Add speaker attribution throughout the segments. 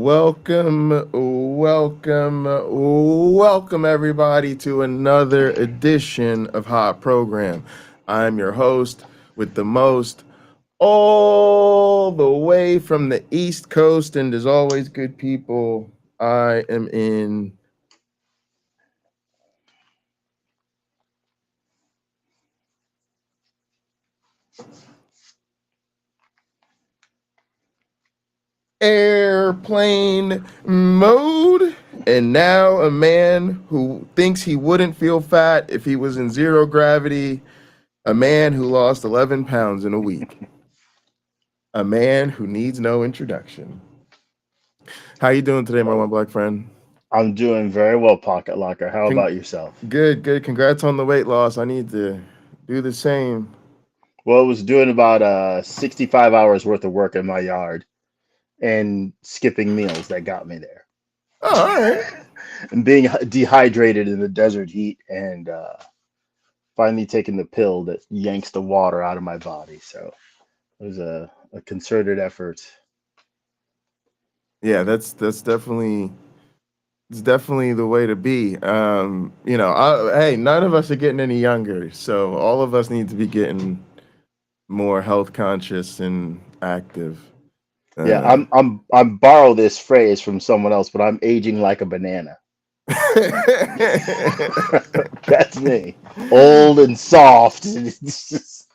Speaker 1: Welcome everybody to another edition of Hot Program. I'm your host with the most, all the way from the East Coast, and as always, good people, I am in airplane mode. And now a man who thinks he wouldn't feel fat if he was in zero gravity, a man who lost 11 pounds in a week, a man who needs no introduction. How you doing today, my one black friend?
Speaker 2: I'm doing very well, Pocket Locker. How
Speaker 1: Con-
Speaker 2: about yourself?
Speaker 1: Good, good. Congrats on the weight loss. I need to do the same.
Speaker 2: Well, I was doing about 65 hours worth of work in my yard and skipping meals that got me there.
Speaker 1: Oh, all right.
Speaker 2: And being dehydrated in the desert heat and finally taking the pill that yanks the water out of my body. So it was a concerted effort.
Speaker 1: Yeah, that's definitely it's definitely the way to be. Hey, none of us are getting any younger, so all of us need to be getting more health conscious and active.
Speaker 2: Yeah,
Speaker 1: Uh,
Speaker 2: I'm borrow this phrase from someone else, but I'm aging like a banana. That's me. Old and soft. It's just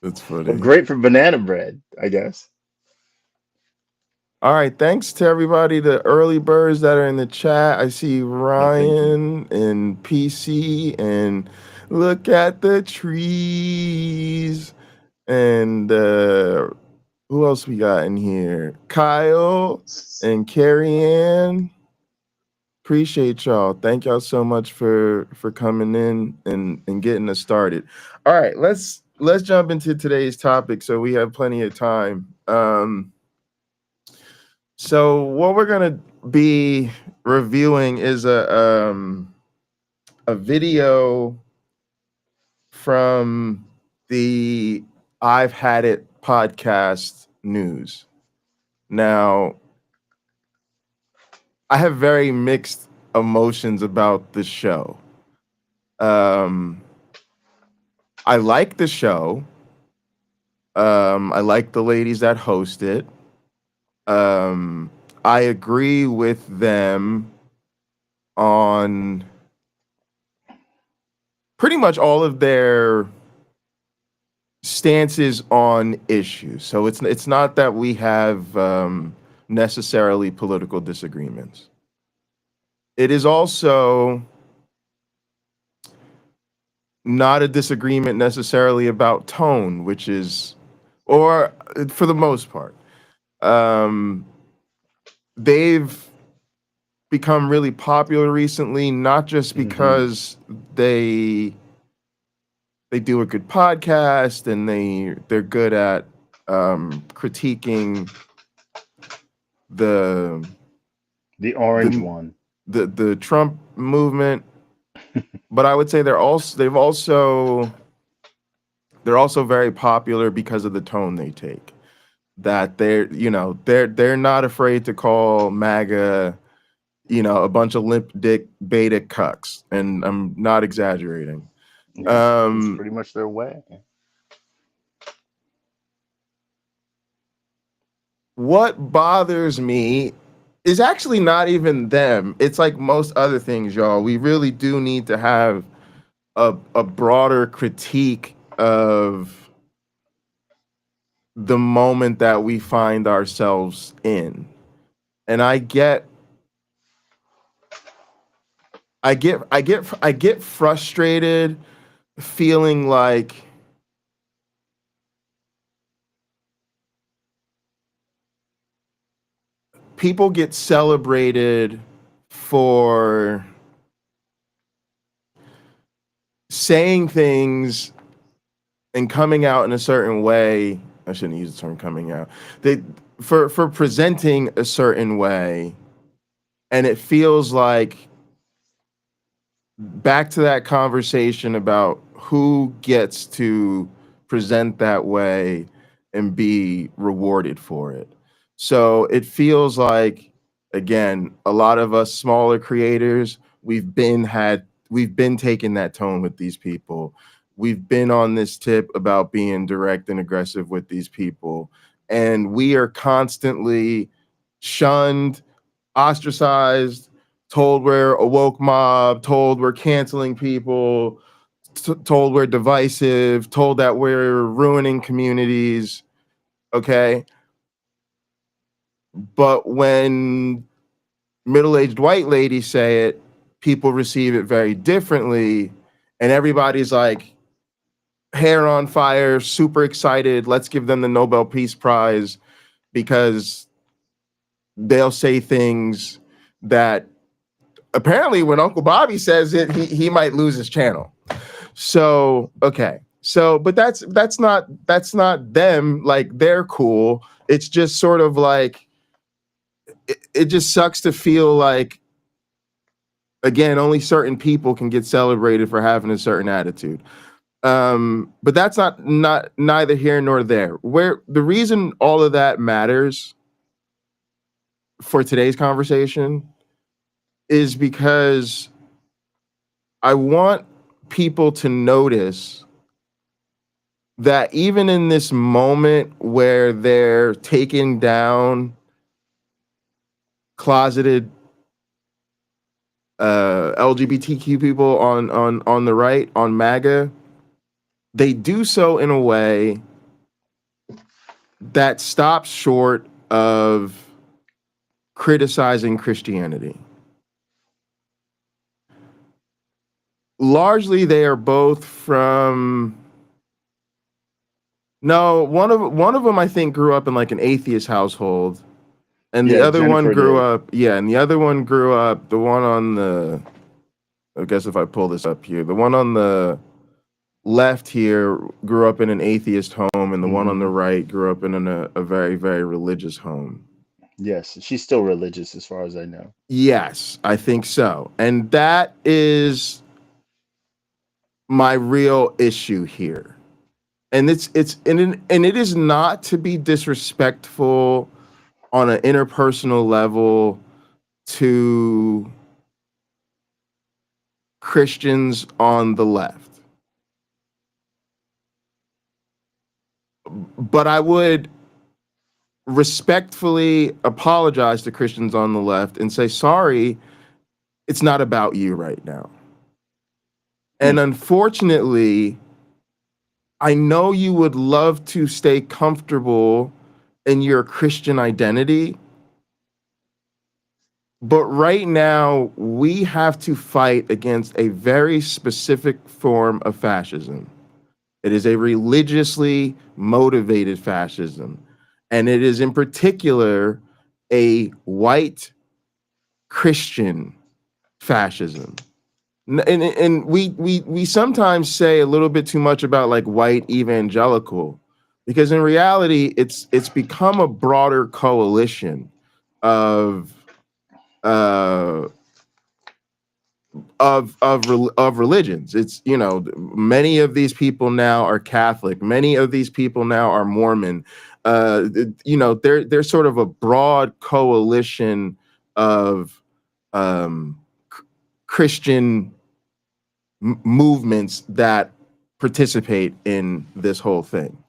Speaker 1: That's
Speaker 2: but
Speaker 1: funny.
Speaker 2: great for banana bread, I guess.
Speaker 1: All right, thanks to everybody, the early birds that are in the chat. I see
Speaker 2: No, thank you.
Speaker 1: Ryan and PC and look at the trees. And who else we got in here? Kyle and Carrie Ann. Appreciate y'all. Thank y'all so much for coming in and getting us started. All right, let's jump into today's topic so we have plenty of time. So what we're gonna be reviewing is a video from the I've Had It podcast news. Now, I have very mixed emotions about the show. Um, I like the show. I like the ladies that host it. Um, I agree with them on pretty much all of their stances on issues. So it's not that we have necessarily political disagreements. It is also not a disagreement necessarily about tone, which is, or for the most part, um, they've become really popular recently, not just
Speaker 2: Hmm.
Speaker 1: because they they do a good podcast and they're good at critiquing the
Speaker 2: The orange
Speaker 1: the
Speaker 2: one.
Speaker 1: the Trump movement, but I would say they're also very popular because of the tone they take. That they're not afraid to call MAGA, a bunch of limp dick beta cucks, and I'm not exaggerating.
Speaker 2: Yeah, it's
Speaker 1: Um,
Speaker 2: pretty much their way.
Speaker 1: what bothers me is actually not even them. It's like most other things, y'all. We really do need to have a broader critique of the moment that we find ourselves in. And I get frustrated feeling like people get celebrated for saying things and coming out in a certain way. I shouldn't use the term coming out. They for presenting a certain way, and it feels like back to that conversation about who gets to present that way and be rewarded for it. So it feels like, again, a lot of us smaller creators, we've been taking that tone with these people. We've been on this tip about being direct and aggressive with these people. And we are constantly shunned, ostracized, told we're a woke mob, told we're canceling people, told we're divisive, told that we're ruining communities. Okay. But when middle-aged white ladies say it, people receive it very differently. And everybody's like hair on fire, super excited. Let's give them the Nobel Peace Prize because they'll say things that apparently when Uncle Bobby says it, he might lose his channel. So, okay. So, but that's not them. Like, they're cool. It's just sort of like it just sucks to feel like, again, only certain people can get celebrated for having a certain attitude. But that's not neither here nor there. Where the reason all of that matters for today's conversation is because I want people to notice that even in this moment where they're taking down closeted LGBTQ people on the right, on MAGA, they do so in a way that stops short of criticizing Christianity. Largely, they are both from. No, one of them I think grew up in like an atheist household, and the
Speaker 2: Yeah,
Speaker 1: other one
Speaker 2: Jennifer
Speaker 1: grew
Speaker 2: did.
Speaker 1: up. Yeah, and the other one grew up. The one on the. I guess if I pull this up here, the one on the left here grew up in an atheist home, and the one on the
Speaker 2: Hmm.
Speaker 1: right grew up in a very, very religious home.
Speaker 2: Yes, she's still religious as far as I know.
Speaker 1: Yes, I think so. And that is my real issue here. And and it is not to be disrespectful on an interpersonal level to Christians on the left. But I would respectfully apologize to Christians on the left and say, sorry, it's not about you right now.
Speaker 2: Hmm.
Speaker 1: And unfortunately, I know you would love to stay comfortable in your Christian identity, but right now we have to fight against a very specific form of fascism. It is a religiously motivated fascism, and it is in particular a white Christian fascism. And we sometimes say a little bit too much about like white evangelical, because in reality it's become a broader coalition of uh of religions. It's, you know, many of these people now are Catholic, many of these people now are Mormon. You know, they're sort of a broad coalition of um Christian movements that participate in this whole thing.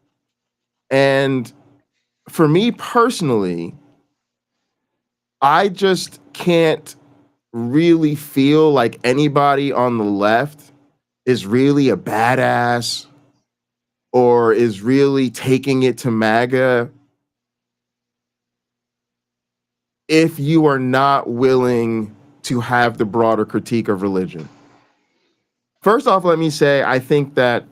Speaker 1: And for me personally, I just can't really feel like anybody on the left is really a badass or is really taking it to MAGA if you are not willing to have the broader critique of religion. First off, let me say, I think that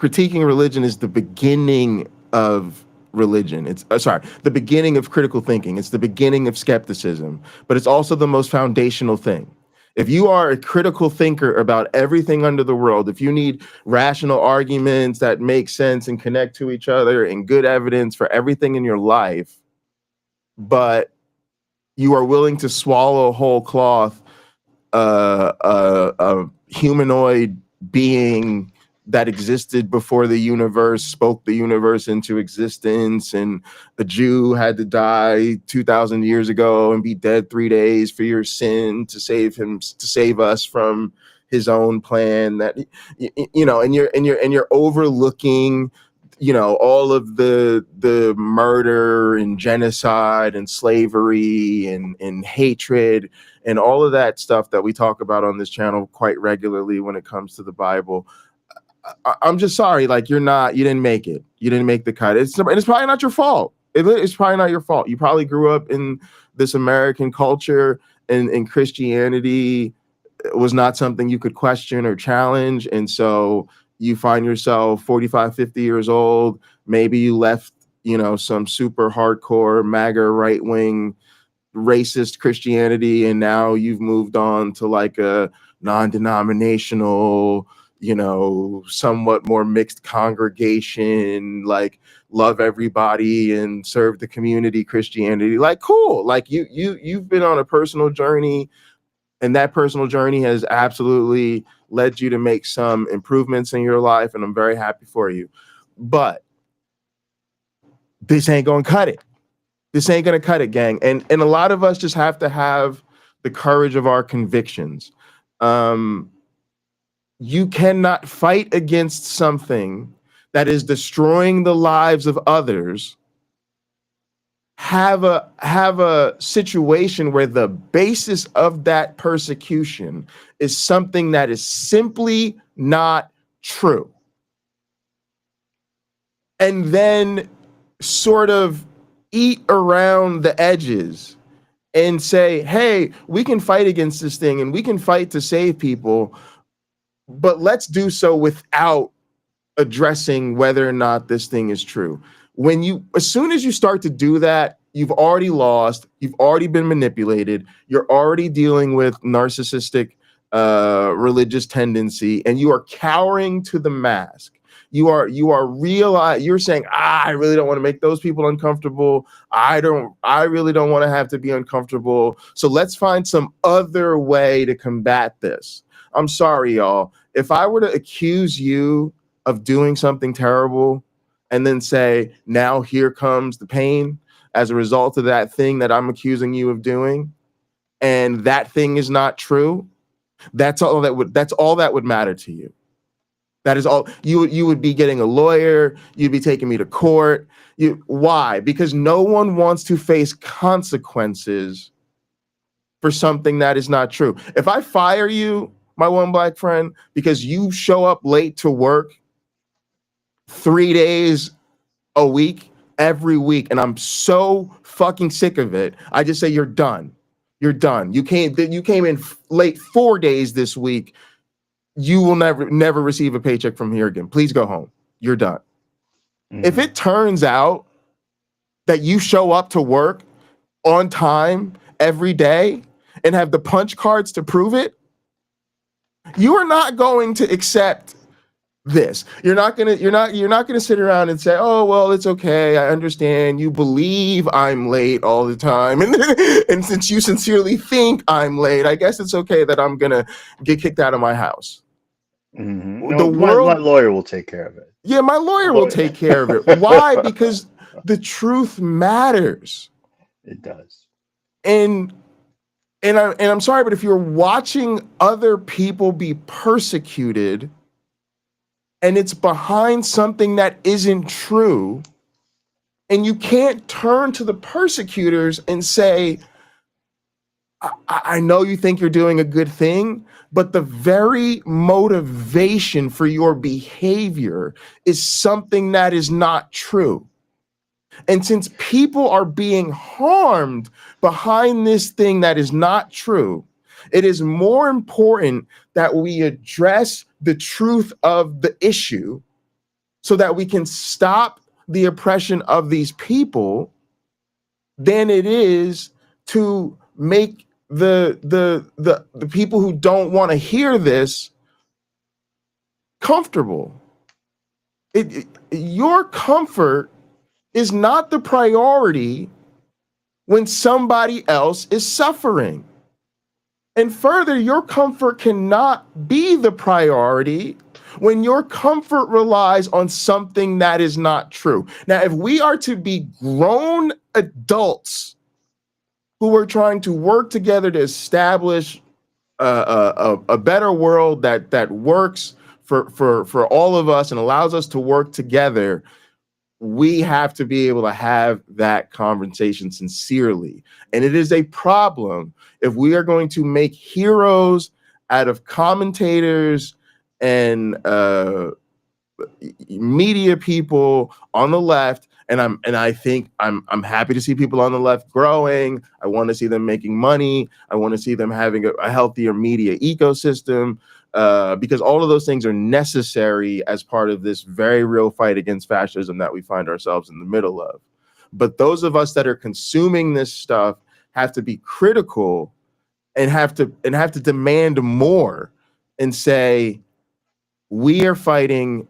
Speaker 1: critiquing religion is the beginning of religion. It's sorry, the beginning of critical thinking. It's the beginning of skepticism, but it's also the most foundational thing. If you are a critical thinker about everything under the world, if you need rational arguments that make sense and connect to each other and good evidence for everything in your life, but you are willing to swallow whole cloth a humanoid being that existed before the universe spoke the universe into existence, and a Jew had to die 2,000 years ago and be dead 3 days for your sin to save us from his own plan. That and you're overlooking, all of the murder and genocide and slavery and hatred and all of that stuff that we talk about on this channel quite regularly when it comes to the Bible. I'm just sorry, like you didn't make it. You didn't make the cut. It's probably not your fault. It's probably not your fault. You probably grew up in this American culture, and Christianity was not something you could question or challenge. And so you find yourself 45, 50 years old. Maybe you left, some super hardcore MAGA right wing racist Christianity, and now you've moved on to like a non-denominational, somewhat more mixed congregation, like love everybody and serve the community Christianity. Like, cool. Like you've been on a personal journey, and that personal journey has absolutely led you to make some improvements in your life, and I'm very happy for you. But this ain't gonna cut it. This ain't gonna cut it, gang. And a lot of us just have to have the courage of our convictions. You cannot fight against something that is destroying the lives of others. Have a situation where the basis of that persecution is something that is simply not true. And then sort of eat around the edges and say, hey, we can fight against this thing and we can fight to save people, but let's do so without addressing whether or not this thing is true. As soon as you start to do that, you've already lost, you've already been manipulated, you're already dealing with narcissistic religious tendency, and you are cowering to the mask. You're saying, I really don't want to make those people uncomfortable. I really don't want to have to be uncomfortable. So let's find some other way to combat this. I'm sorry, y'all. If I were to accuse you of doing something terrible and then say, now here comes the pain as a result of that thing that I'm accusing you of doing, and that thing is not true, that's all that would matter to you. That is all. You would be getting a lawyer. You'd be taking me to court. Why? Because no one wants to face consequences for something that is not true. If I fire you, my one black friend, because you show up late to work 3 days a week, every week, and I'm so fucking sick of it, I just say you're done. You're done. You came in late 4 days this week. You will never receive a paycheck from here again. Please go home. You're done. Mm-hmm. If it turns out that you show up to work on time every day and have the punch cards to prove it, you are not going to accept this. You're not gonna sit around and say, oh, well, it's okay. I understand. You believe I'm late all the time. And since you sincerely think I'm late, I guess it's okay that I'm gonna get kicked out of my house.
Speaker 2: Mm-hmm. No, my lawyer will take care of it.
Speaker 1: Yeah, my lawyer will take care of it. Why? Because the truth matters.
Speaker 2: It does.
Speaker 1: And I'm sorry, but if you're watching other people be persecuted and it's behind something that isn't true, and you can't turn to the persecutors and say, I know you think you're doing a good thing, but the very motivation for your behavior is something that is not true. And since people are being harmed behind this thing that is not true, it is more important that we address the truth of the issue so that we can stop the oppression of these people than it is to make the people who don't want to hear this comfortable. Your comfort is not the priority when somebody else is suffering. And further, your comfort cannot be the priority when your comfort relies on something that is not true. Now, if we are to be grown adults who are trying to work together to establish a better world that works for all of us and allows us to work together, we have to be able to have that conversation sincerely. And it is a problem if we are going to make heroes out of commentators and media people on the left. I think I'm happy to see people on the left growing. I want to see them making money. I want to see them having a healthier media ecosystem, because all of those things are necessary as part of this very real fight against fascism that we find ourselves in the middle of. But those of us that are consuming this stuff have to be critical and have to demand more and say, we are fighting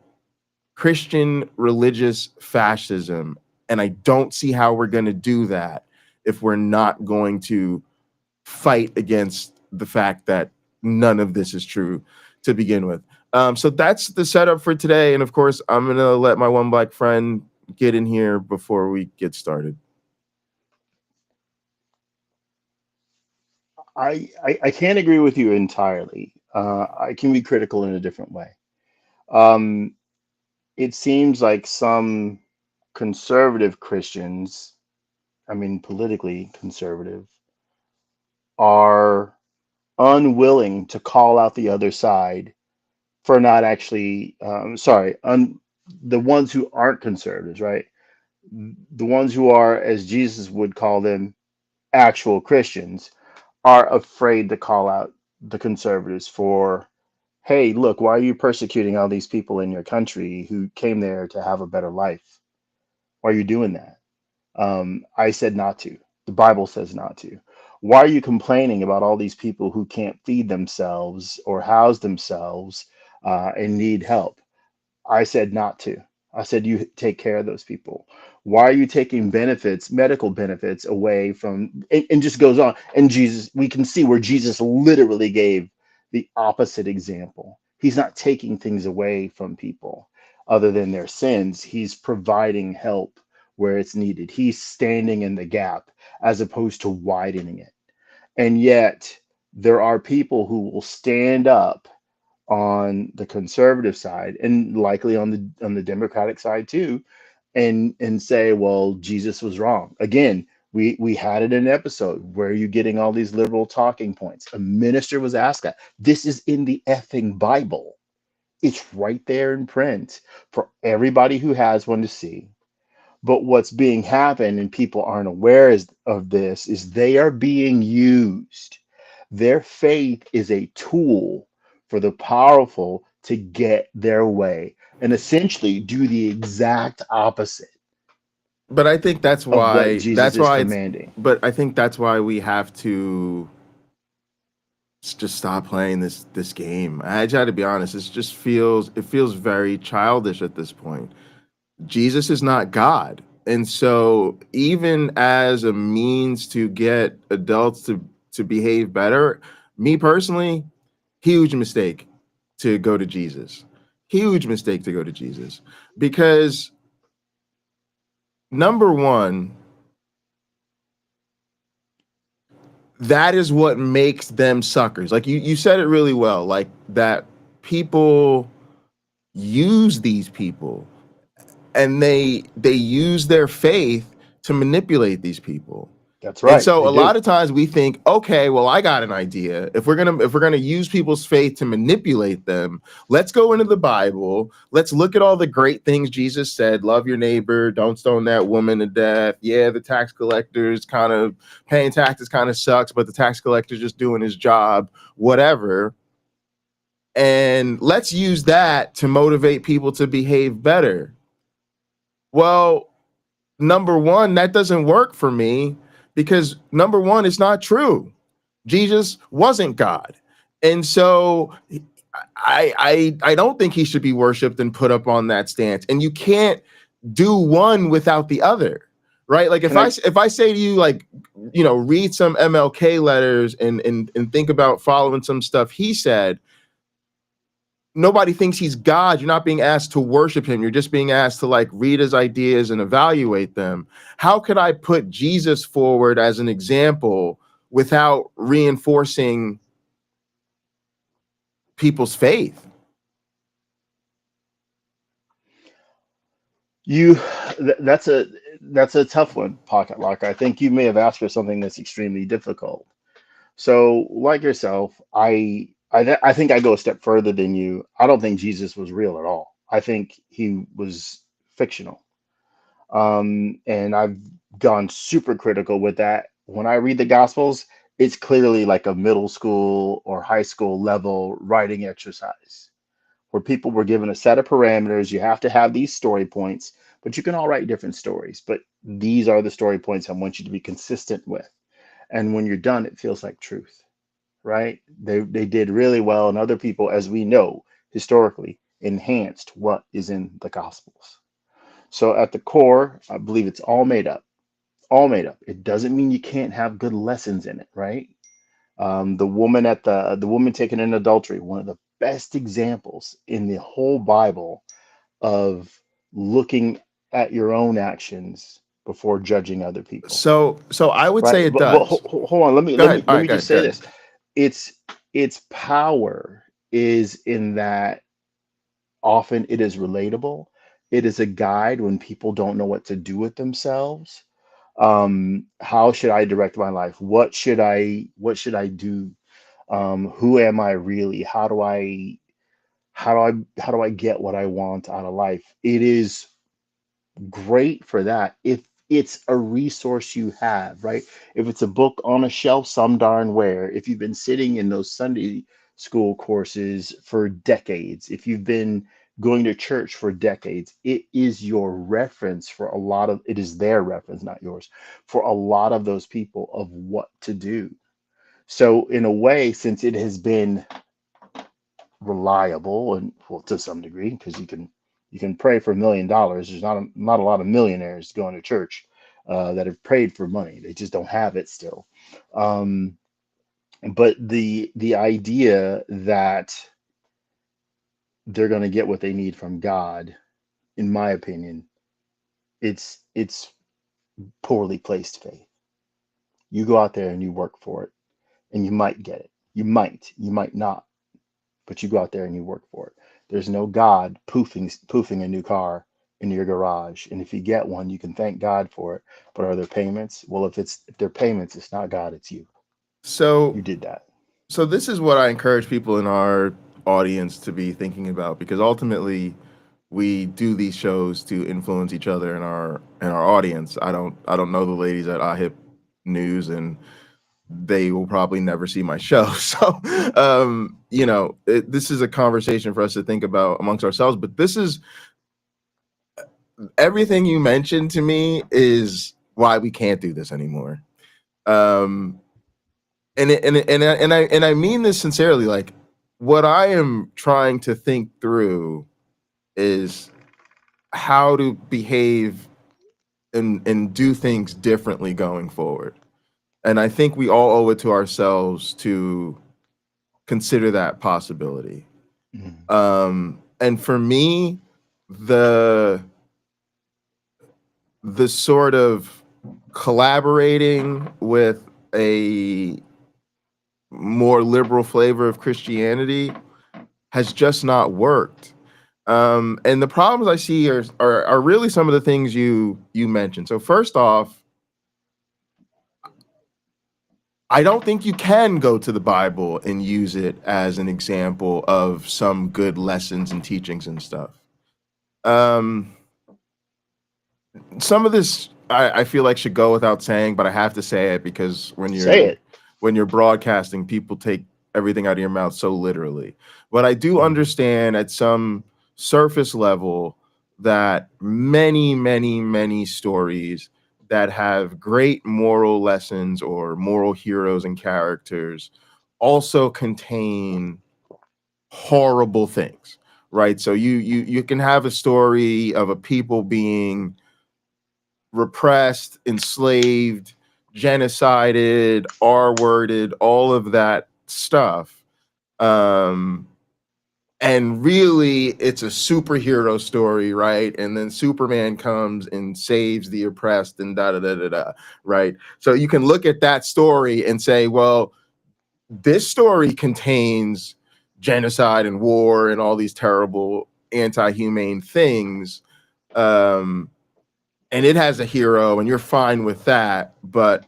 Speaker 1: Christian religious fascism. And I don't see how we're going to do that if we're not going to fight against the fact that none of this is true to begin with. So that's the setup for today. And of course, I'm going to let my one black friend get in here before we get started.
Speaker 2: I can't agree with you entirely. I can be critical in a different way. Um, it seems like some conservative Christians, I mean politically conservative, are unwilling to call out the other side for not actually, the ones who aren't conservatives, right? The ones who are, as Jesus would call them, actual Christians, are afraid to call out the conservatives for, hey, look, why are you persecuting all these people in your country who came there to have a better life? Why are you doing that? I said not to. The Bible says not to. Why are you complaining about all these people who can't feed themselves or house themselves and need help? I said not to. I said you take care of those people. Why are you taking benefits, medical benefits away from, and just goes on. And Jesus, we can see where Jesus literally gave the opposite example. He's not taking things away from people other than their sins. He's providing help where it's needed. He's standing in the gap as opposed to widening it. And yet there are people who will stand up on the conservative side and likely on the Democratic side too, and say, well, Jesus was wrong. Again, we had it in an episode. Where are you getting all these liberal talking points? A minister was asked that. This is in the effing Bible. It's right there in print for everybody who has one to see. But what's being happened, and people aren't aware of this, is they are being used. Their faith is a tool for the powerful to get their way and essentially do the exact opposite
Speaker 1: But I think that's
Speaker 2: of what
Speaker 1: why
Speaker 2: Jesus is commanding.
Speaker 1: but I think that's why we have to just stop playing this game. I try to be honest. It feels very childish at this point. Jesus is not God. And so even as a means to get adults to behave better, me personally, huge mistake to go to Jesus. Huge mistake to go to Jesus. Because number one, that is what makes them suckers. Like you said it really well, like that people use these people and they use their faith to manipulate these people.
Speaker 2: That's
Speaker 1: And
Speaker 2: right,
Speaker 1: so
Speaker 2: they
Speaker 1: a lot
Speaker 2: do.
Speaker 1: of times we think, okay, well, I got an idea. If we're gonna use people's faith to manipulate them, let's go into the Bible. Let's look at all the great things Jesus said. Love your neighbor. Don't stone that woman to death. Yeah, the tax collector's kind of paying taxes kind of sucks, but the tax collector's just doing his job, whatever. And let's use that to motivate people to behave better. Well, number one, that doesn't work for me because number one, it's not true. Jesus wasn't God. And so I don't think he should be worshipped and put up on that stance. And you can't do one without the other. Right? Like
Speaker 2: Can I
Speaker 1: if I say to you, like, read some MLK letters and think about following some stuff he said, nobody thinks he's God. You're not being asked to worship him. You're just being asked to like read his ideas and evaluate them. How could I put Jesus forward as an example without reinforcing people's faith?
Speaker 2: You that's a tough one, Pocket Locker. I think you may have asked for something that's extremely difficult. So, like yourself, I think I go a step further than you. I don't think Jesus was real at all. I think he was fictional. And I've gone super critical with that. When I read the Gospels, it's clearly like a middle school or high school level writing exercise where people were given a set of parameters. You have to have these story points, but you can all write different stories. But these are the story points I want you to be consistent with. And when you're done, it feels like truth, right? They did really well, and other people, as we know historically, enhanced what is in the Gospels. So at the core, I believe it's all made up. All made up. It doesn't mean you can't have good lessons in it, right? The woman taken in adultery, one of the best examples in the whole Bible of looking at your own actions before judging other people,
Speaker 1: So I would say
Speaker 2: right?
Speaker 1: it
Speaker 2: But
Speaker 1: does.
Speaker 2: hold on,
Speaker 1: Go ahead. All
Speaker 2: let
Speaker 1: right,
Speaker 2: me
Speaker 1: go
Speaker 2: just
Speaker 1: ahead, go
Speaker 2: say
Speaker 1: ahead.
Speaker 2: this. Its its power is in that often it is relatable. It is a guide when people don't know what to do with themselves. How should I direct my life? What should I do? Who am I really? How do I get what I want out of life? It is great for that if it's a resource you have, right? If it's a book on a shelf some darn where, if you've been sitting in those Sunday school courses for decades, if you've been going to church for decades, it is your reference for a lot of, it is their reference, not yours, for a lot of those people of what to do. So in a way, since it has been reliable, and well, to some degree, because you can pray for $1 million. There's not a lot of millionaires going to church that have prayed for money. They just don't have it still. Um, but the idea that they're going to get what they need from God, in my opinion, it's poorly placed faith. You go out there and you work for it, and you might get it. You might not, but you go out there and you work for it. There's no God poofing a new car into your garage. And if you get one, you can thank God for it. But are there payments? Well, if they're payments, it's not God, it's you.
Speaker 1: So
Speaker 2: You did that.
Speaker 1: so this is what I encourage people in our audience to be thinking about, because ultimately we do these shows to influence each other in our audience. I don't know the ladies at iHip News, and they will probably never see my show. So this is a conversation for us to think about amongst ourselves. But this is everything you mentioned to me is why we can't do this anymore. Um, and I mean this sincerely. Like, what I am trying to think through is how to behave and do things differently going forward. And I think we all owe it to ourselves to consider that possibility.
Speaker 2: Mhm.
Speaker 1: And for me, the the sort of collaborating with a more liberal flavor of Christianity has just not worked. And the problems I see are really some of the things you mentioned. So first off, I don't think you can go to the Bible and use it as an example of some good lessons and teachings and stuff. Um, some of this I feel like should go without saying, but I have to say it because
Speaker 2: Say it.
Speaker 1: when you're broadcasting, people take everything out of your mouth so literally. But I do
Speaker 2: Mhm.
Speaker 1: understand at some surface level that many, many, many stories that have great moral lessons or moral heroes and characters also contain horrible things, right? So you can have a story of a people being repressed, enslaved, genocided, R worded, all of that stuff. Um, and really it's a superhero story, right? And then Superman comes and saves the oppressed and da da da da da, right? So you can look at that story and say, well, this story contains genocide and war and all these terrible anti-humane things, um, and it has a hero, and you're fine with that, but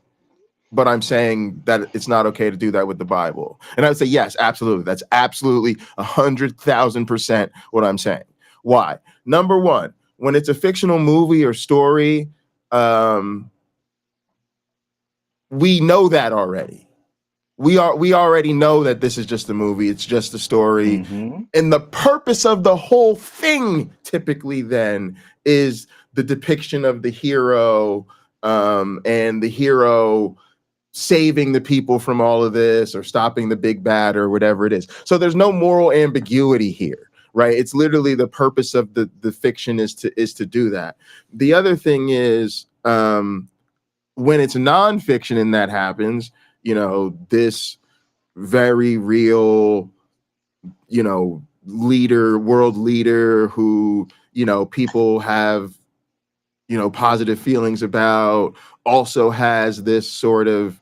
Speaker 1: I'm saying that it's not okay to do that with the Bible. And I would say, yes, absolutely. That's absolutely 100,000% what I'm saying. Why? Number one, when it's a fictional movie or story, we know that already. We already know that this is just a movie. It's just a story.
Speaker 2: Mm-hmm.
Speaker 1: And the purpose of the whole thing typically then is the depiction of the hero, and the hero saving the people from all of this or stopping the big bad or whatever it is. So there's no moral ambiguity here, right? It's literally the purpose of the fiction is to do that. The other thing is, when it's nonfiction and that happens, this very real, world leader who, people have, positive feelings about, also has this sort of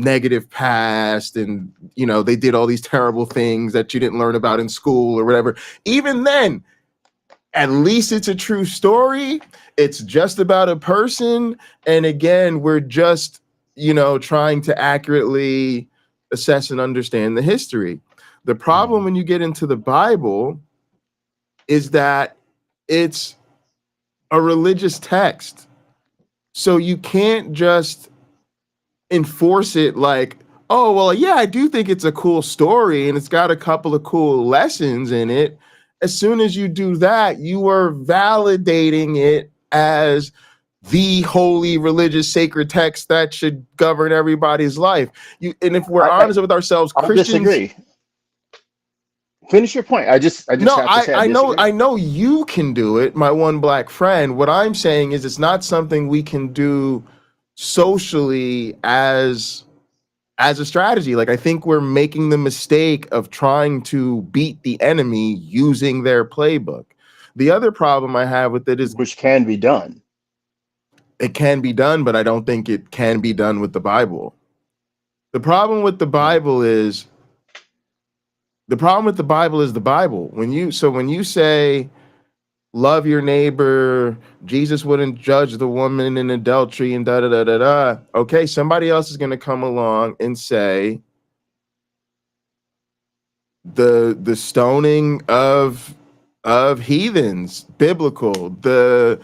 Speaker 1: negative past, and they did all these terrible things that you didn't learn about in school or whatever. Even then, at least it's a true story. It's just about a person, and again, we're just trying to accurately assess and understand the history. The problem when you get into the Bible is that it's a religious text, so you can't just enforce it like, oh, well, yeah, I do think it's a cool story and it's got a couple of cool lessons in it. As soon as you do that, you are validating it as the holy religious sacred text that should govern everybody's life. And if we're honest with ourselves,
Speaker 2: I
Speaker 1: Christians.
Speaker 2: disagree. Finish your point. I just
Speaker 1: No,
Speaker 2: have to say I disagree.
Speaker 1: I know you can do it, my one black friend. What I'm saying is it's not something we can do socially as a strategy. Like, I think we're making the mistake of trying to beat the enemy using their playbook. The other problem I have with it is,
Speaker 2: which can be done.
Speaker 1: It can be done, but I don't think it can be done with the Bible. The problem with the Bible is the Bible. When you say love your neighbor, Jesus wouldn't judge the woman in adultery and da da da da da. Okay, somebody else is going to come along and say the stoning of heathens, biblical. The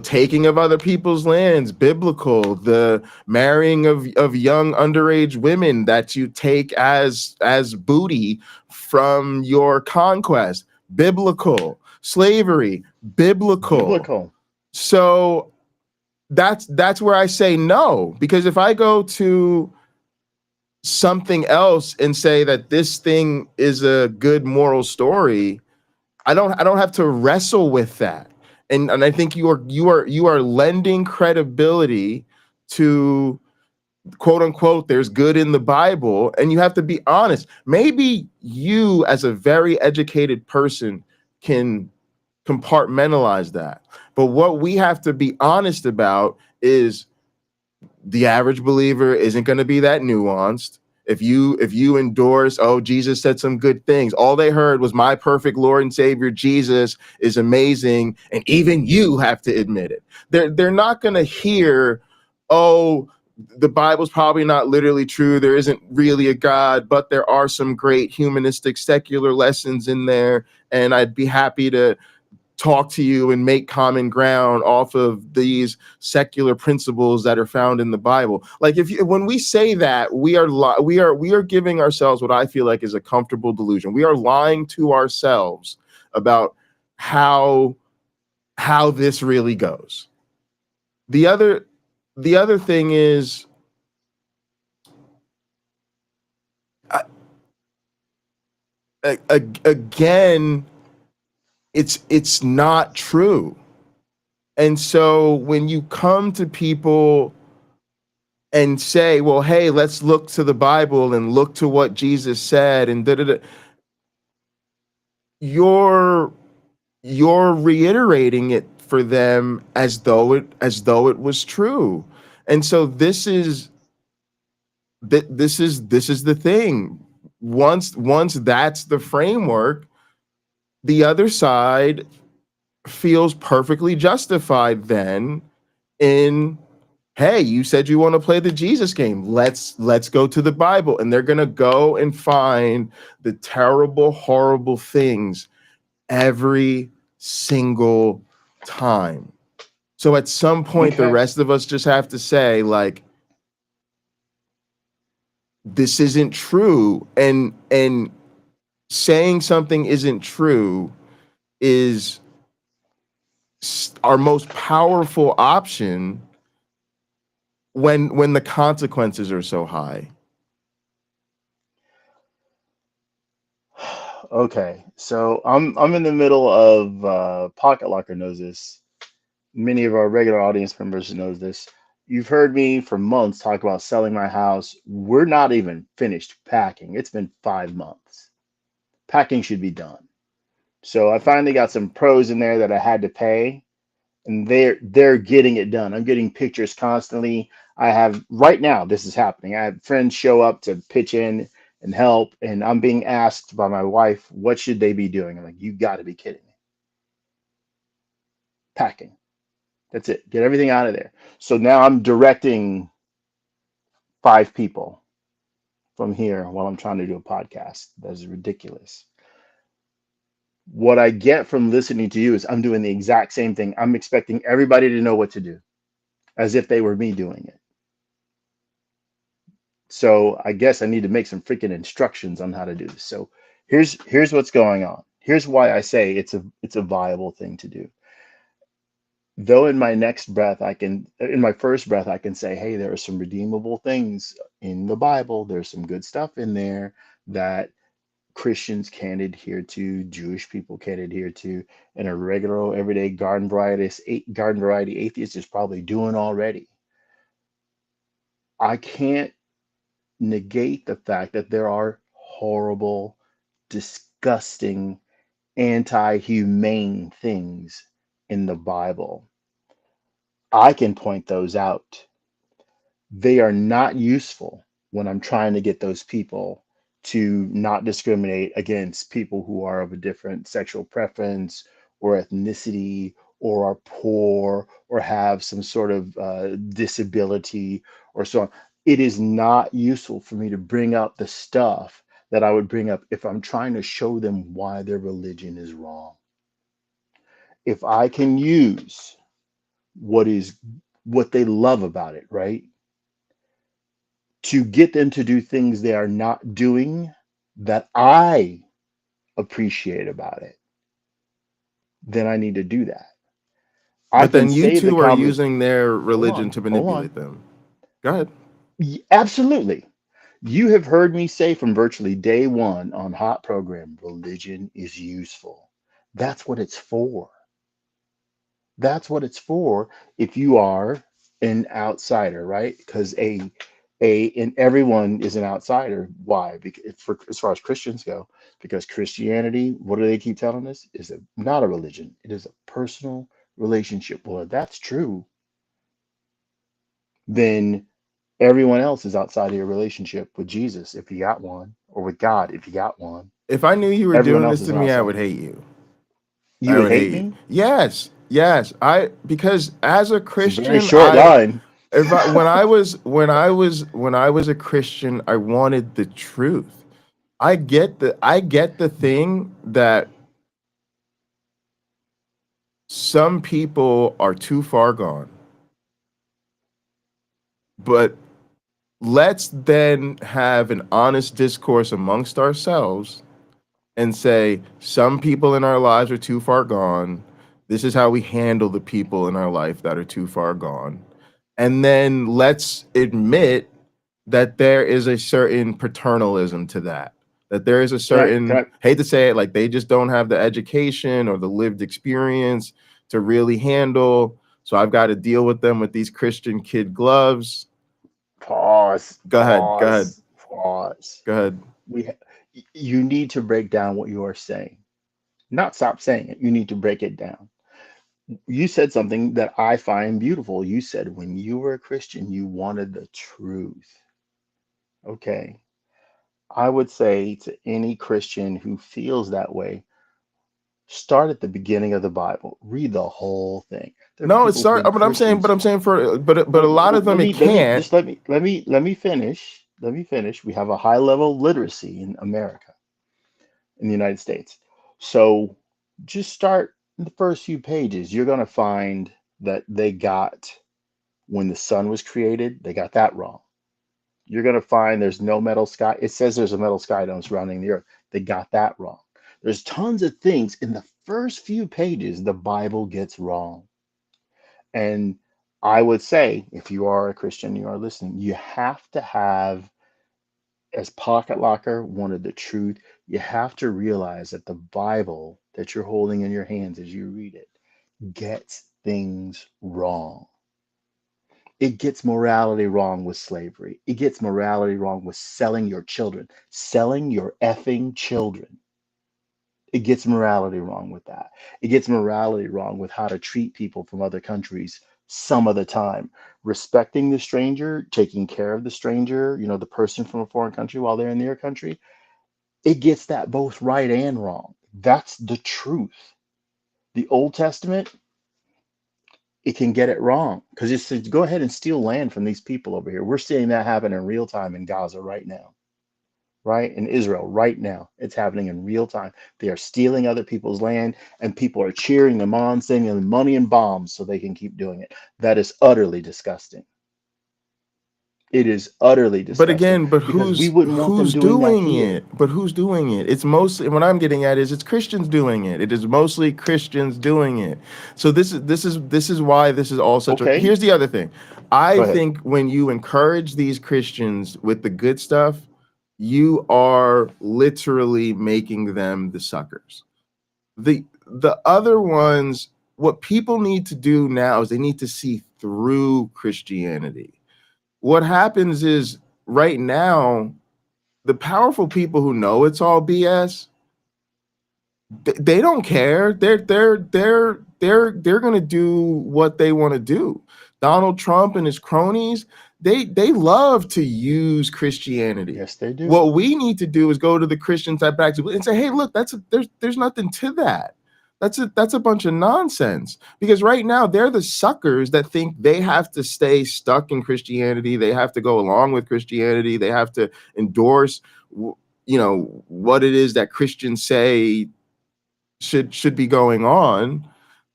Speaker 1: taking of other people's lands, biblical. The marrying of young underage women that you take as booty from your conquest, biblical. Slavery, biblical. So that's where I say no, because if I go to something else and say that this thing is a good moral story, I don't have to wrestle with that. And I think you are lending credibility to, quote unquote, there's good in the Bible, and you have to be honest. Maybe you, as a very educated person, can compartmentalize that. But what we have to be honest about is the average believer isn't going to be that nuanced. If you endorse, oh, Jesus said some good things, all they heard was my perfect Lord and Savior Jesus is amazing, and even you have to admit it. They're not going to hear, oh, the Bible's probably not literally true, there isn't really a God, but there are some great humanistic secular lessons in there, and I'd be happy to talk to you and make common ground off of these secular principles that are found in the Bible. Like, when we say that, we are giving ourselves what I feel like is a comfortable delusion. We are lying to ourselves about how this really goes. The other thing is, again, it's not true. And so when you come to people and say, well, hey, let's look to the Bible and look to what Jesus said and da da da, you're you're reiterating it for them as though it was true. And so this is the thing. Once that's the framework, the other side feels perfectly justified then in, hey, you said you want to play the Jesus game. Let's go to the Bible. And they're going to go and find the terrible, horrible things every single time. So at some point, the
Speaker 2: Okay.
Speaker 1: rest of us just have to say, like, this isn't true. And saying something isn't true is our most powerful option when the consequences are so high.
Speaker 2: Okay. So I'm in the middle of Pocket Locker knows this. Many of our regular audience members knows this. You've heard me for months talk about selling my house. We're not even finished packing. It's been 5 months. Packing should be done. So I finally got some pros in there that I had to pay, and they're getting it done. I'm getting pictures constantly. I have right now, this is happening. I have friends show up to pitch in and help, and I'm being asked by my wife, what should they be doing? I'm like, you got to be kidding me. Packing. That's it. Get everything out of there. So now I'm directing 5 people from here while I'm trying to do a podcast. That's ridiculous. What I get from listening to you is I'm doing the exact same thing. I'm expecting everybody to know what to do as if they were me doing it. So I guess I need to make some freaking instructions on how to do this. So here's what's going on. Here's why I say it's a viable thing to do. Though in my next breath I can in my first breath I can say, hey, there are some redeemable things in the Bible. There's some good stuff in there that Christians can adhere to, Jewish people can adhere to, and a regular everyday garden variety atheist is probably doing already. I can't negate the fact that there are horrible, disgusting, anti-humane things in the Bible. I can point those out. They are not useful when I'm trying to get those people to not discriminate against people who are of a different sexual preference or ethnicity or are poor or have some sort of disability or so on. It is not useful for me to bring up the stuff that I would bring up if I'm trying to show them why their religion is wrong. If I can use what they love about it, right? To get them to do things they are not doing that I appreciate about it, then I need to do that. I
Speaker 1: But
Speaker 2: can
Speaker 1: then you
Speaker 2: save the
Speaker 1: two are
Speaker 2: conver
Speaker 1: using their
Speaker 2: Hold
Speaker 1: religion
Speaker 2: on,
Speaker 1: to
Speaker 2: hold on.
Speaker 1: manipulate them. Go ahead.
Speaker 2: Absolutely. You have heard me say from virtually day one on Hot Program, religion is useful. That's what it's for. That's what it's for if you are an outsider, right? Because and everyone is an outsider. Why? Because for as far as Christians go, because Christianity, what do they keep telling us? Not a religion. It is a personal relationship. Well, if that's true, then everyone else is outside of your relationship with Jesus, if you got one, or with God, if you got one.
Speaker 1: If I knew you were
Speaker 2: Everyone
Speaker 1: doing
Speaker 2: else
Speaker 1: this
Speaker 2: is
Speaker 1: to
Speaker 2: an
Speaker 1: me, I would
Speaker 2: outsider.
Speaker 1: hate you.
Speaker 2: You
Speaker 1: I
Speaker 2: would
Speaker 1: would
Speaker 2: hate
Speaker 1: hate you.
Speaker 2: me?
Speaker 1: Yes, yes. Because as a
Speaker 2: It's a very
Speaker 1: Christian,
Speaker 2: short line.
Speaker 1: if I when I was a Christian, I wanted the truth. I get the thing that some people are too far gone, but let's then have an honest discourse amongst ourselves and say some people in our lives are too far gone. This is how we handle the people in our life that are too far gone. And then let's admit that there is a certain paternalism to that. That there is a
Speaker 2: Can I can
Speaker 1: certain,
Speaker 2: I
Speaker 1: hate to say it, like they just don't have the education or the lived experience to really handle. So I've got to deal with them with these Christian kid gloves.
Speaker 2: pause,
Speaker 1: Go ahead. Go ahead.
Speaker 2: pause, pause.
Speaker 1: Go ahead.
Speaker 2: You need to break down what you are saying. Not stop saying it. You need to break it down. You said something that I find beautiful. You said when you were a Christian, you wanted the truth. Okay. I would say to any Christian who feels that way, start at the beginning of the Bible. Read the whole thing. There are
Speaker 1: No,
Speaker 2: people
Speaker 1: it's
Speaker 2: who've
Speaker 1: sorry,
Speaker 2: been
Speaker 1: but
Speaker 2: Christians.
Speaker 1: I'm saying for but a
Speaker 2: Well,
Speaker 1: lot of
Speaker 2: let
Speaker 1: them it
Speaker 2: me let me
Speaker 1: can't.
Speaker 2: just let me finish. Let me finish. We have a high level of literacy in America, in the United States. So just start in the first few pages. You're going to find that they got when the sun was created, they got that wrong. You're going to find there's no metal sky. It says there's a metal sky dome surrounding the earth. They got that wrong. There's tons of things in the first few pages the Bible gets wrong. And I would say, if you are a Christian, you are listening, you have to have, as Pocket Locker wanted the truth, you have to realize that the Bible that you're holding in your hands as you read it gets things wrong. It gets morality wrong with slavery. It gets morality wrong with selling your children, selling your effing children. It gets morality wrong with that. It gets morality wrong with how to treat people from other countries some of the time. Respecting the stranger, taking care of the stranger, the person from a foreign country while they're in their country. It gets that both right and wrong. That's the truth. The Old Testament, it can get it wrong because it says go ahead and steal land from these people over here. We're seeing that happen in real time in Gaza right now, right? In Israel right now. It's happening in real time. They are stealing other people's land and people are cheering them on, sending them money and bombs so they can keep doing it. That is utterly disgusting. It is utterly
Speaker 1: But
Speaker 2: disgusting
Speaker 1: again, but
Speaker 2: because we wouldn't want them
Speaker 1: who's
Speaker 2: doing that
Speaker 1: doing
Speaker 2: here.
Speaker 1: it? But who's doing it? It's mostly what I'm getting at is it's Christians doing it. It is mostly Christians doing it. So this is why this is all such a.
Speaker 2: Okay,
Speaker 1: Here's the other thing.
Speaker 2: go
Speaker 1: I
Speaker 2: ahead.
Speaker 1: think when you encourage these Christians with the good stuff, you are literally making them the suckers. The other ones, what people need to do now is they need to see through Christianity. What happens is right now the powerful people who know it's all BS, they don't care. They're gonna do what they want to do. Donald Trump and his cronies, they love to use Christianity.
Speaker 2: Yes, they do.
Speaker 1: What we need to do is go to the Christian type practice and say, hey, look, there's nothing to that. That's a bunch of nonsense. Because right now they're the suckers that think they have to stay stuck in Christianity. They have to go along with Christianity. They have to endorse what it is that Christians say should be going on,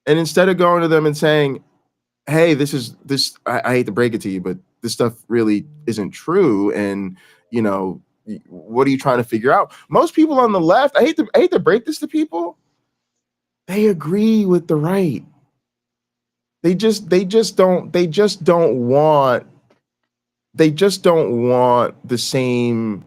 Speaker 1: and instead of going to them and saying, hey, I hate to break it to you, but this stuff really isn't true, and what are you trying to figure out? Most people on the left, I hate to break this to people, they agree with the right. They just don't want the same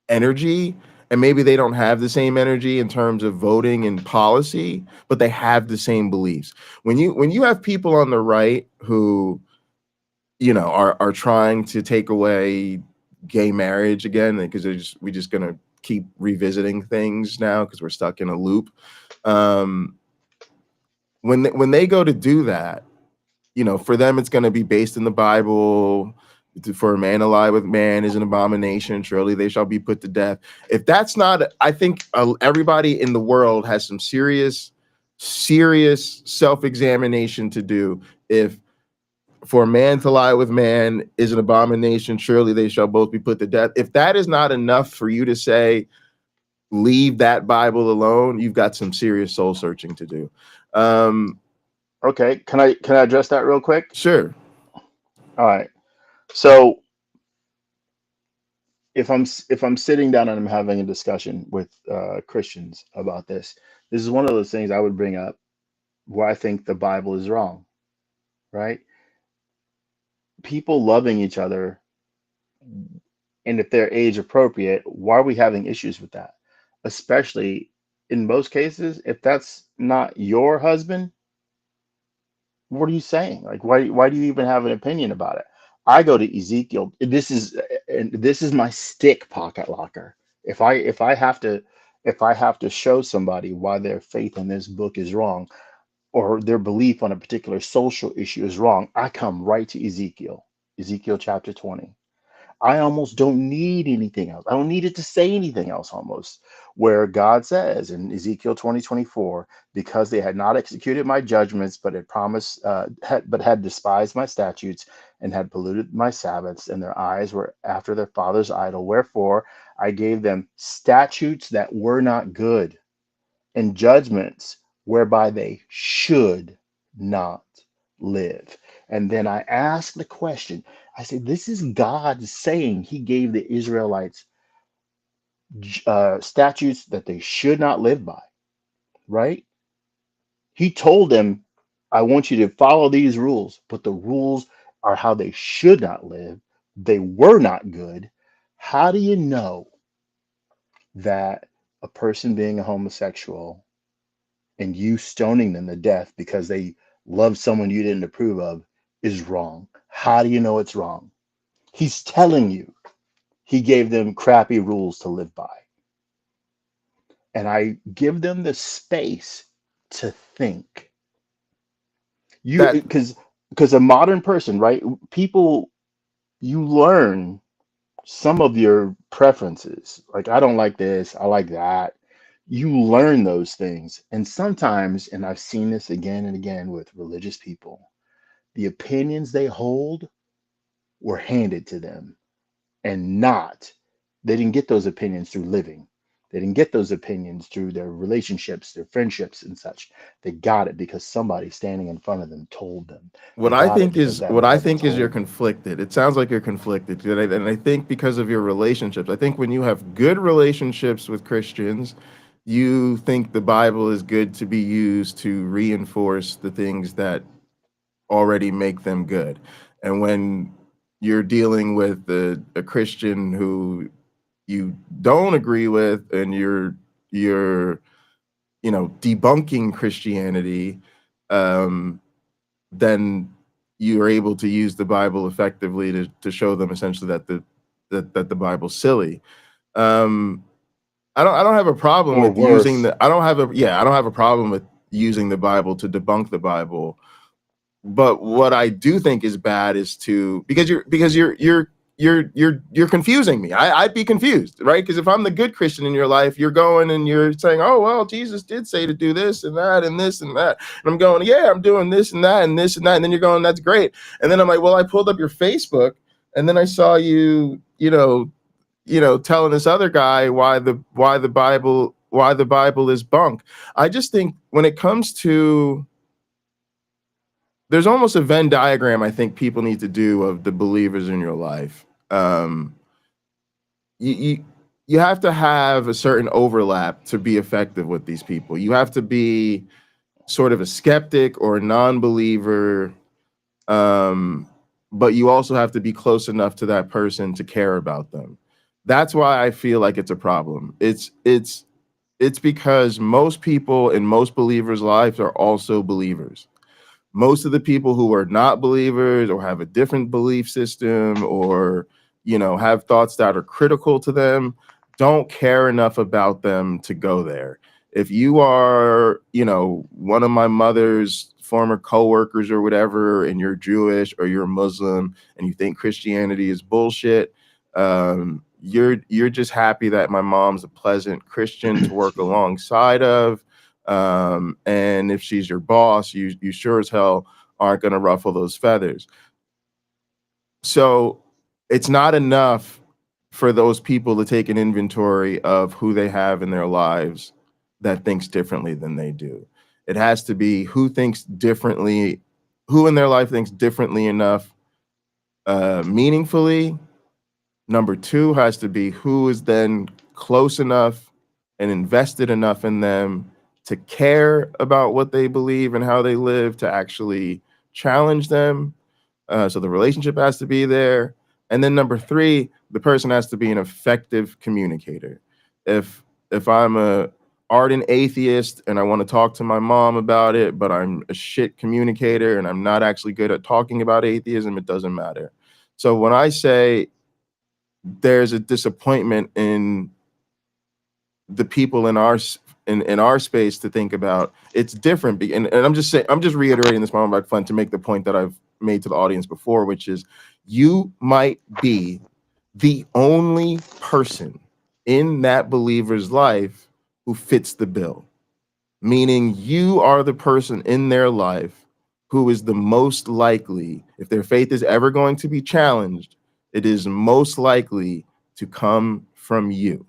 Speaker 1: energy, and maybe they don't have the same energy in terms of voting and policy, but they have the same beliefs. When you have people on the right who are trying to take away gay marriage again because we're just gonna keep revisiting things now because we're stuck in a loop. um when they go to do that, for them, it's going to be based in the Bible. For a man to lie with man is an abomination. Surely they shall be put to death. If that's not, I think everybody in the world has some serious self-examination to do. If for a man to lie with man is an abomination, surely they shall both be put to death. If that is not enough for you to say, leave that Bible alone, you've got some serious soul searching to do.
Speaker 2: Okay, can I address that real quick?
Speaker 1: Sure.
Speaker 2: All right. So if I'm sitting down and I'm having a discussion with Christians about this is one of those things I would bring up where I think the Bible is wrong, right? People loving each other, and if they're age appropriate, why are we having issues with that? Especially in most cases, if that's not your husband, what are you saying? Like, why do you even have an opinion about it? I go to Ezekiel. This is my stick pocket locker. If I have to If I have to show somebody why their faith in this book is wrong, or their belief on a particular social issue is wrong, I come right to Ezekiel, Ezekiel chapter 20. I almost don't need anything else. I don't need it to say anything else almost. Where God says in Ezekiel 20:24, because they had not executed my judgments, but had promised, but had despised my statutes and had polluted my Sabbaths, and their eyes were after their father's idol. Wherefore I gave them statutes that were not good, and judgments whereby they should not live. And then I ask the question, I say, this is God saying he gave the Israelites statutes that they should not live by, right? He told them, I want you to follow these rules, but the rules are how they should not live. They were not good. How do you know that a person being a homosexual and you stoning them to death because they love someone you didn't approve of is wrong? How do you know it's wrong? He's telling you he gave them crappy rules to live by. And I give them the space to think. You
Speaker 1: That
Speaker 2: because a modern person, right? People, you learn some of your preferences. Like, I don't like this, I like that. You learn those things. And sometimes, and I've seen this again and again with religious people, the opinions they hold were handed to them, and not, they didn't get those opinions through living. They didn't get those opinions through their relationships, their friendships, and such. They got it because somebody standing in front of them told them. They got it because that
Speaker 1: what I
Speaker 2: brother
Speaker 1: think is you're
Speaker 2: told them.
Speaker 1: conflicted. It sounds like you're conflicted, and I think because of your relationships. I think when you have good relationships with Christians, you think the Bible is good to be used to reinforce the things that already make them good. And when you're dealing with a Christian who you don't agree with, and you're debunking Christianity, um, then you're able to use the Bible effectively to show them essentially that the Bible's silly. Um, I don't have a problem
Speaker 2: Or
Speaker 1: with using
Speaker 2: worse,
Speaker 1: the I don't have a problem with using the Bible to debunk the Bible. But what I do think is bad is to you're confusing me. I'd be confused, right? Because if I'm the good Christian in your life, you're going and you're saying, oh well, Jesus did say to do this and that and this and that, and I'm going, yeah, I'm doing this and that and this and that, and then you're going, that's great, and then I'm like, well, I pulled up your Facebook, and then I saw telling this other guy why the Bible is bunk. I just think when it comes to, there's almost a Venn diagram I think people need to do of the believers in your life. You, you you have to have a certain overlap to be effective with these people. You have to be sort of a skeptic or a non-believer, um, but you also have to be close enough to that person to care about them. That's why I feel like it's a problem. It's because most people in most believers' lives are also believers. Most of the people who are not believers or have a different belief system, or have thoughts that are critical to them, don't care enough about them to go there. If you are one of my mother's former coworkers or whatever, and you're Jewish or you're Muslim and you think Christianity is bullshit, you're just happy that my mom's a pleasant Christian to work alongside of. And if she's your boss, you sure as hell aren't going to ruffle those feathers. So it's not enough for those people to take an inventory of who they have in their lives that thinks differently than they do. It has to be who thinks differently, who in their life thinks differently enough, meaningfully. Number two has to be who is then close enough and invested enough in them to care about what they believe and how they live, to actually challenge them. So the relationship has to be there. And then number three, the person has to be an effective communicator. If I'm a ardent atheist and I want to talk to my mom about it, but I'm a shit communicator and I'm not actually good at talking about atheism, it doesn't matter. So when I say there's a disappointment in the people in our space to think about. It's different, and I'm just saying, I'm just reiterating this moment by fun to make the point that I've made to the audience before, which is you might be the only person in that believer's life who fits the bill, meaning you are the person in their life who is the most likely, if their faith is ever going to be challenged, it is most likely to come from you.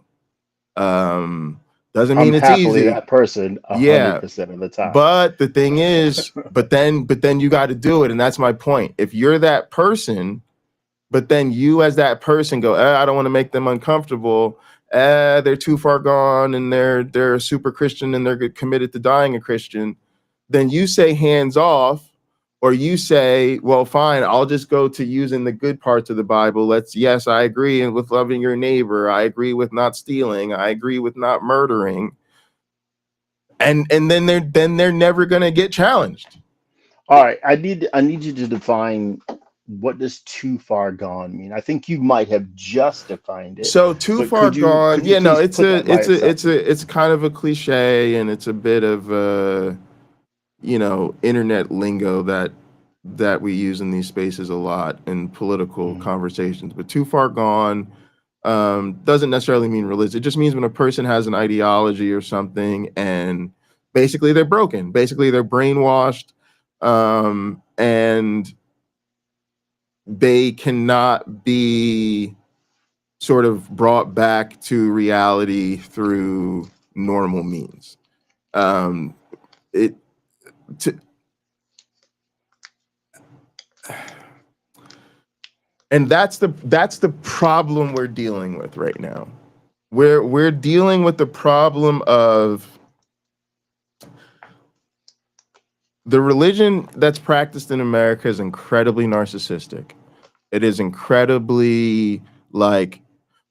Speaker 1: Doesn't
Speaker 2: I'm
Speaker 1: mean it's
Speaker 2: happily
Speaker 1: easy.
Speaker 2: that person
Speaker 1: Yeah.
Speaker 2: 100% of the time.
Speaker 1: But the thing is, but then you got to do it. And that's my point. If you're that person, but then you as that person go, I don't want to make them uncomfortable. They're too far gone and they're a super Christian and they're committed to dying a Christian. Then you say hands off, or you say, well, fine, I'll just go to using the good parts of the Bible. Yes, I agree with loving your neighbor. I agree with not stealing. I agree with not murdering. And then they're never gonna get challenged.
Speaker 2: All right, I need you to define what does too far gone mean. I think you might have just defined it,
Speaker 1: So too
Speaker 2: but
Speaker 1: far gone.
Speaker 2: could you
Speaker 1: Yeah, no,
Speaker 2: please
Speaker 1: it's
Speaker 2: put
Speaker 1: a
Speaker 2: that by
Speaker 1: it's a
Speaker 2: itself?
Speaker 1: it's a it's kind of a cliche, and it's a bit of internet lingo that we use in these spaces a lot in political
Speaker 2: Mhm.
Speaker 1: conversations. But too far gone doesn't necessarily mean religious. It just means when a person has an ideology or something, and basically they're broken. Basically they're brainwashed, and they cannot be sort of brought back to reality through normal means. Um, it to, and that's the problem we're dealing with right now. We're dealing with the problem of the religion that's practiced in America is incredibly narcissistic. It is incredibly like,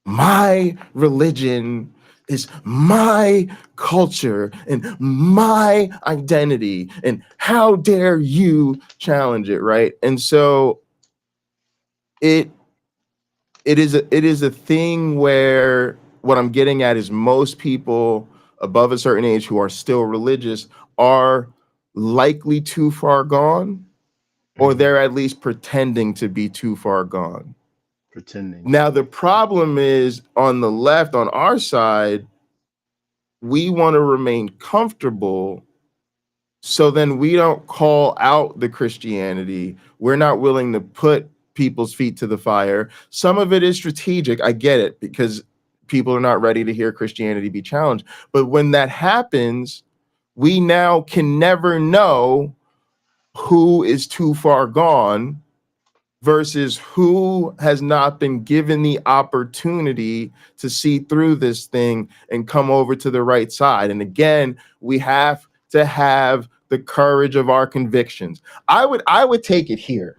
Speaker 1: my religion is my culture and my identity, and how dare you challenge it, right? And so it it is a thing where what I'm getting at is most people above a certain age who are still religious are likely too far gone, or
Speaker 2: Mhm.
Speaker 1: they're at least pretending to be too far gone.
Speaker 2: Pretending to
Speaker 1: Now, the
Speaker 2: be.
Speaker 1: problem is on the left, on our side, we want to remain comfortable. So then we don't call out the Christianity. We're not willing to put people's feet to the fire. Some of it is strategic. I get it, because people are not ready to hear Christianity be challenged. But when that happens, we now can never know who is too far gone versus who has not been given the opportunity to see through this thing and come over to the right side. And again, we have to have the courage of our convictions. I would take it here.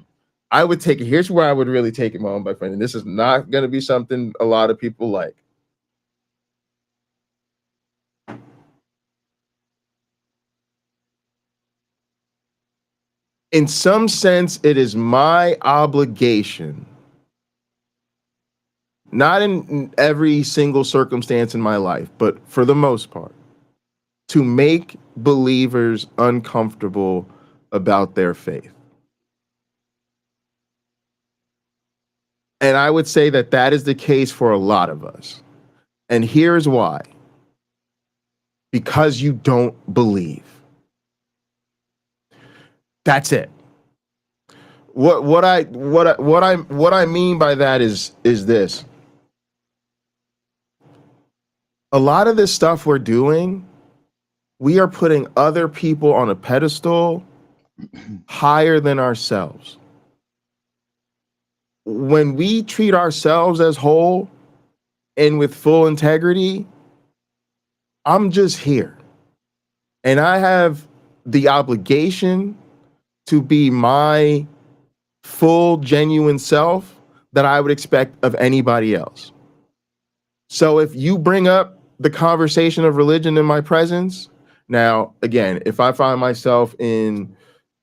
Speaker 1: I would take it. Here's where I would really take it, my own, my friend. And this is not going to be something a lot of people like. In some sense, it is my obligation, not in every single circumstance in my life, but for the most part, to make believers uncomfortable about their faith. And I would say that that is the case for a lot of us. And here's why: because you don't believe. That's it. What I mean by that is this. A lot of this stuff we're doing, we are putting other people on a pedestal higher than ourselves. When we treat ourselves as whole and with full integrity, I'm just here. And I have the obligation to be my full, genuine self that I would expect of anybody else. So if you bring up the conversation of religion in my presence, now, again, if I find myself in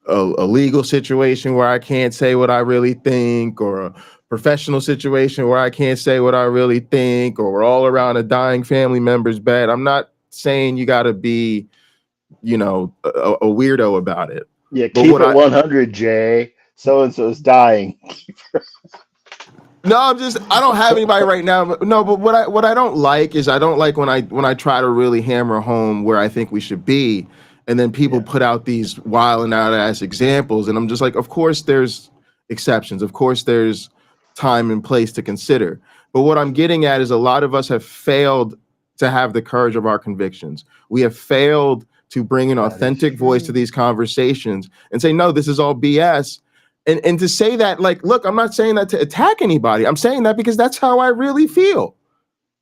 Speaker 1: a legal situation where I can't say what I really think, or professional situation where I can't say what I really think, or we're all around a dying family member's bed. I'm not saying you got to be, a weirdo about it.
Speaker 2: Yeah,
Speaker 1: But
Speaker 2: keep it 100, Jay. So and so's dying.
Speaker 1: No, I don't have anybody right now. No, but what I don't like is I don't like when I try to really hammer home where I think we should be, and then people
Speaker 2: Yeah,
Speaker 1: put out these wild and out ass examples, and I'm just like, of course there's exceptions, of course there's time and place to consider. But what I'm getting at is a lot of us have failed to have the courage of our convictions. We have failed to bring an
Speaker 2: that is
Speaker 1: authentic voice to
Speaker 2: true.
Speaker 1: these conversations and say, no, this is all BS. And to say that, like, look, I'm not saying that to attack anybody. I'm saying that because that's how I really feel.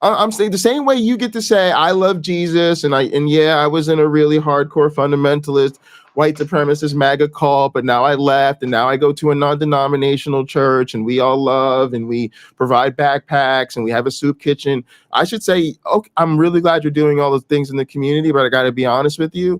Speaker 1: I'm saying the same way you get to say I love Jesus, and yeah, I was in a really hardcore fundamentalist, white supremacist MAGA cult, but now I left and now I go to a non-denominational church, and we all love and we provide backpacks and we have a soup kitchen. I should say, okay, I'm really glad you're doing all those things in the community, but I got to be honest with you.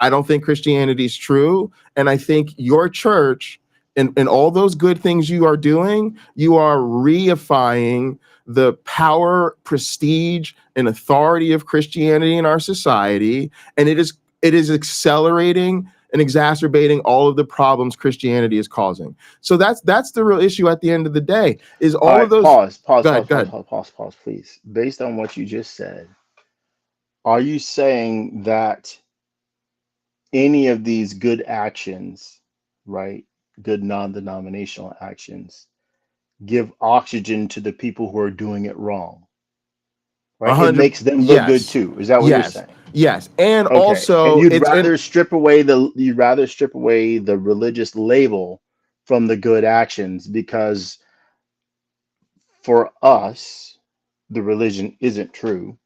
Speaker 1: I don't think Christianity is true. And I think your church and all those good things you are doing, you are reifying the power, prestige, and authority of Christianity in our society. And it is accelerating and exacerbating all of the problems Christianity is causing. So that's the real issue at the end of the day, is
Speaker 2: All
Speaker 1: all of
Speaker 2: right,
Speaker 1: those.
Speaker 2: pause, pause,
Speaker 1: Go
Speaker 2: pause,
Speaker 1: ahead, go
Speaker 2: pause,
Speaker 1: ahead.
Speaker 2: pause, pause, pause, please. Based on what you just said, are you saying that any of these good actions, right, good non-denominational actions, give oxygen to the people who are doing it wrong,
Speaker 1: A
Speaker 2: right? It
Speaker 1: hundred.
Speaker 2: makes them look good
Speaker 1: Yes.
Speaker 2: too. Is that what you're
Speaker 1: Yes.
Speaker 2: saying?
Speaker 1: Yes. And
Speaker 2: Okay. And
Speaker 1: also it's in
Speaker 2: you'd rather strip away the religious label from the good actions because for us, the religion isn't true.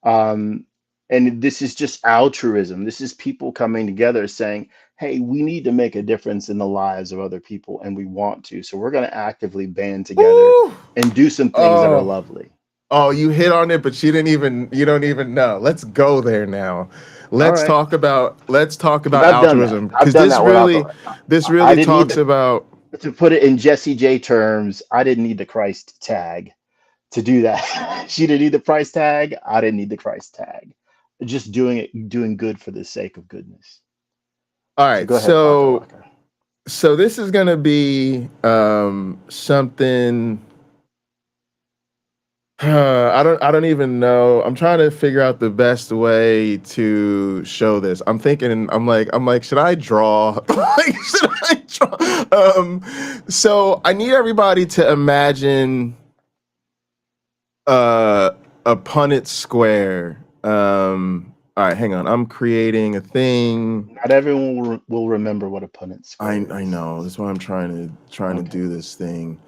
Speaker 2: Um, and this is just altruism. This is people coming together saying, hey, we need to make a difference in the lives of other people, and we want to. So we're going to actively band together
Speaker 1: Woo!
Speaker 2: and do some things that are
Speaker 1: Oh,
Speaker 2: lovely.
Speaker 1: oh, you hit on it, but you don't even know. Let's go there now.
Speaker 2: All
Speaker 1: Let's
Speaker 2: right.
Speaker 1: talk about let's talk
Speaker 2: Because
Speaker 1: about
Speaker 2: I've done that.
Speaker 1: altruism,
Speaker 2: I've
Speaker 1: because
Speaker 2: done that without the.
Speaker 1: this
Speaker 2: I
Speaker 1: really
Speaker 2: didn't need
Speaker 1: talks
Speaker 2: the,
Speaker 1: about.
Speaker 2: to put it in Jesse J terms, I didn't need the Christ tag to do that. She didn't need the price tag. I didn't need the Christ tag. Just doing good for the sake of goodness.
Speaker 1: All
Speaker 2: So
Speaker 1: right,
Speaker 2: go ahead, Dr.
Speaker 1: so
Speaker 2: Walker.
Speaker 1: this is gonna be something. I don't even know. I'm trying to figure out the best way to show this. I'm like, should I draw? Like, should I draw? So I need everybody to imagine a Punnett square. All right, hang on. I'm creating a thing.
Speaker 2: Not everyone will remember what a Punnett
Speaker 1: I
Speaker 2: square
Speaker 1: I
Speaker 2: is.
Speaker 1: know. That's why I'm trying to
Speaker 2: Okay.
Speaker 1: do this thing.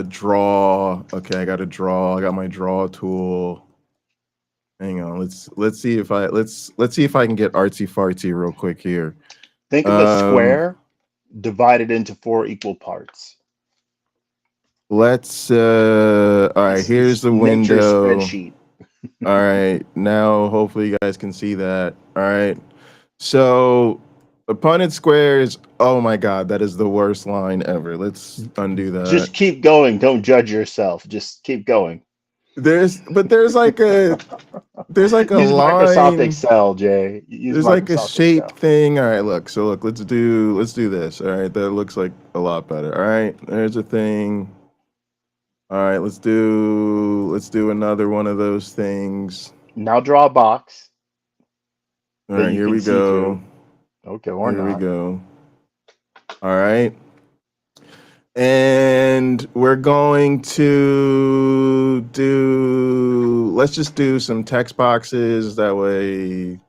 Speaker 1: Draw. Okay, I got to draw. I got my draw tool. Hang on. Let's see if I can get artsy fartsy real quick here.
Speaker 2: Think of a
Speaker 1: Um,
Speaker 2: square divided into four equal parts.
Speaker 1: let's all right, here's
Speaker 2: It's
Speaker 1: the
Speaker 2: nature
Speaker 1: window.
Speaker 2: spreadsheet.
Speaker 1: All right. Now hopefully you guys can see that. All right. So opponent squares. Oh my god, that is the worst line ever. Let's undo that.
Speaker 2: Just keep going. Don't judge yourself. Just keep going.
Speaker 1: There's like a
Speaker 2: Use Microsoft
Speaker 1: line.
Speaker 2: Excel, Jay. Use
Speaker 1: There's like a
Speaker 2: Microsoft
Speaker 1: shape
Speaker 2: Excel.
Speaker 1: thing. All right, look. So look, let's do this. All right, that looks like a lot better. All right, there's a thing. All right, let's do another one of those things.
Speaker 2: Now draw a box
Speaker 1: All
Speaker 2: that
Speaker 1: right,
Speaker 2: you
Speaker 1: here
Speaker 2: can
Speaker 1: we
Speaker 2: see
Speaker 1: go.
Speaker 2: through. Okay, or
Speaker 1: Here we
Speaker 2: not.
Speaker 1: go. All right. And we're going to let's just do some text boxes. That way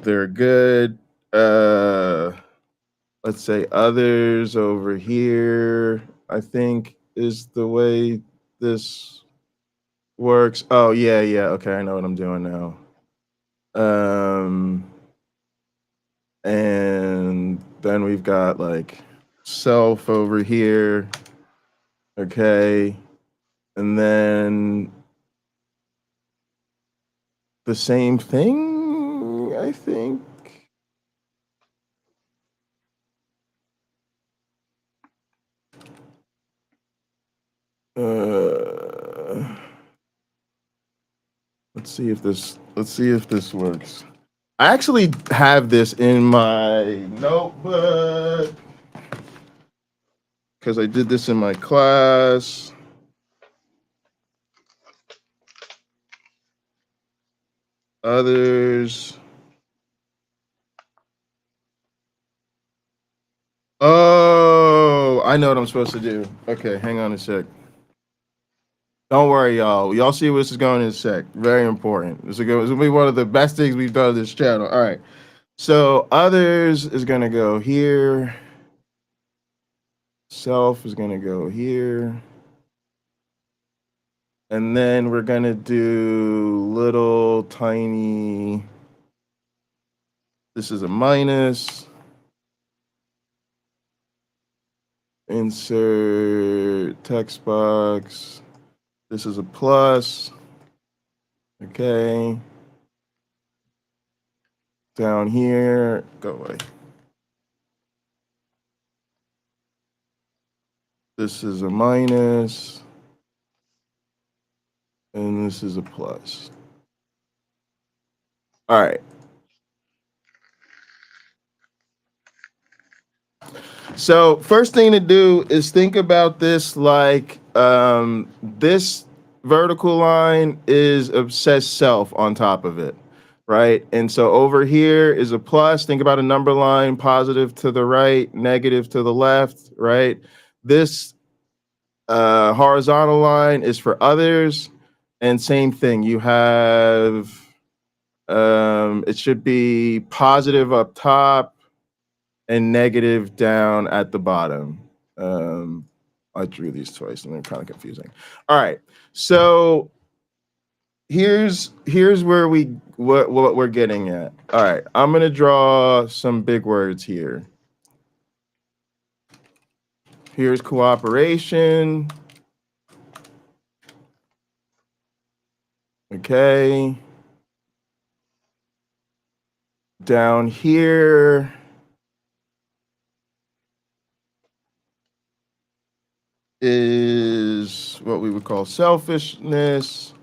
Speaker 1: they're good. Let's say others over here, I think is the way this works. Oh, yeah, yeah. Okay, I know what I'm doing now. Um, and then we've got like self over here. Okay. And then the same thing, I think. let's see if this works. I actually have this in my notebook because I did this in my class. Others. Oh, I know what I'm supposed to do. Okay, hang on a sec. Don't worry, y'all. Y'all see where this is going in a sec. Very important. This will be one of the best things we've done on this channel. All right. So others is gonna go here. Self is gonna go here. And then we're gonna do little tiny. This is a minus. Insert text box. This is a plus. Okay. Down here, go away. This is a minus. And this is a plus. All right. So first thing to do is think about this like this vertical line is obsessed self on top of it, right? And so over here is a plus. Think about a number line, positive to the right, negative to the left, right? This horizontal line is for others, and same thing. You have it should be positive up top and negative down at the bottom. I drew these twice and they're kind of confusing. All right, so here's where what we're getting at. All right, I'm gonna draw some big words here. Here's cooperation. Okay. Down here is what we would call selfishness.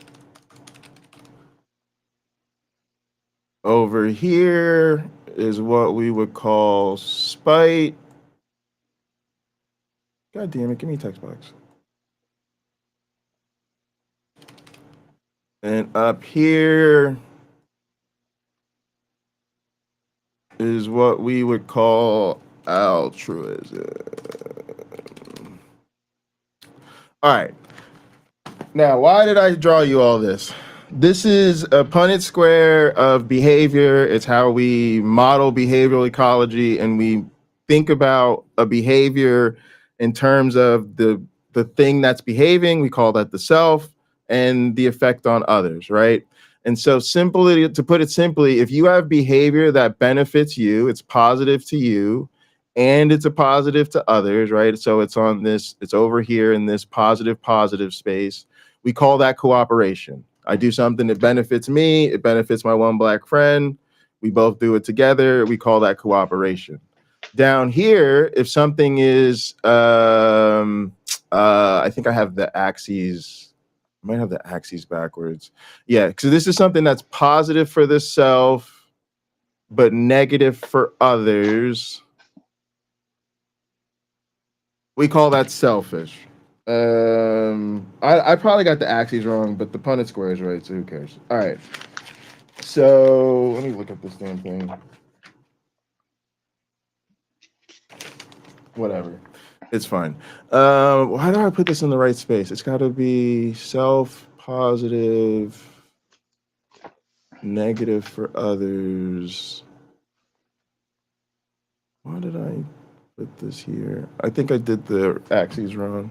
Speaker 1: Over here is what we would call spite. God damn it, give me a text box. And up here is what we would call altruism. All right. Now, why did I draw you all this? This is a Punnett square of behavior. It's how we model behavioral ecology, and we think about a behavior in terms of the thing that's behaving. We call that the self, and the effect on others, right? And so simply, to put it simply, if you have behavior that benefits you, it's positive to you, and it's a positive to others, right? So it's on this, it's over here in this positive space. We call that cooperation. I do something that benefits me, it benefits my one black friend. We both do it together. We call that cooperation. Down here, if something is, I think I have the axes. I might have the axes backwards. Yeah, so this is something that's positive for the self, but negative for others. We call that selfish. I probably got the axes wrong, but the Punnett square is right, so who cares? All right. So let me look at this damn thing. Whatever. It's fine. How do I put this in the right space? It's got to be self, positive, negative for others. Why did I put this here? I think I did the axes wrong.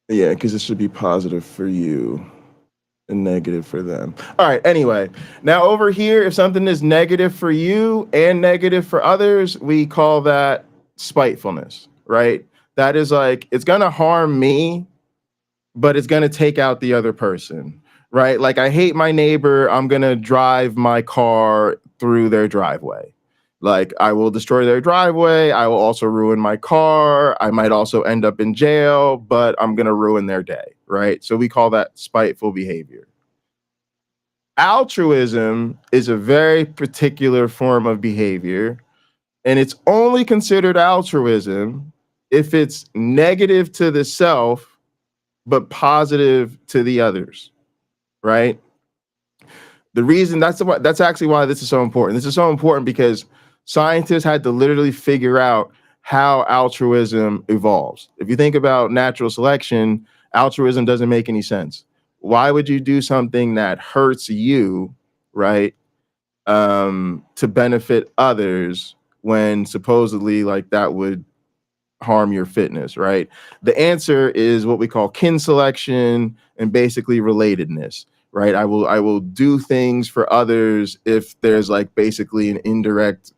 Speaker 1: Yeah, because it should be positive for you and negative for them. All right, anyway, now over here, if something is negative for you and negative for others, we call that spitefulness, right? That is like, it's gonna harm me, but it's gonna take out the other person, right? Like, I hate my neighbor, I'm gonna drive my car through their driveway. Like, I will destroy their driveway, I will also ruin my car, I might also end up in jail, but I'm gonna ruin their day, right? So we call that spiteful behavior. Altruism is a very particular form of behavior, and it's only considered altruism if it's negative to the self but positive to the others, right? The reason that's actually why this is so important. This is so important because scientists had to literally figure out how altruism evolves. If you think about natural selection, altruism doesn't make any sense. Why would you do something that hurts you, right? To benefit others when supposedly like that would harm your fitness, right? The answer is what we call kin selection and basically relatedness, right? I will do things for others if there's like basically an indirect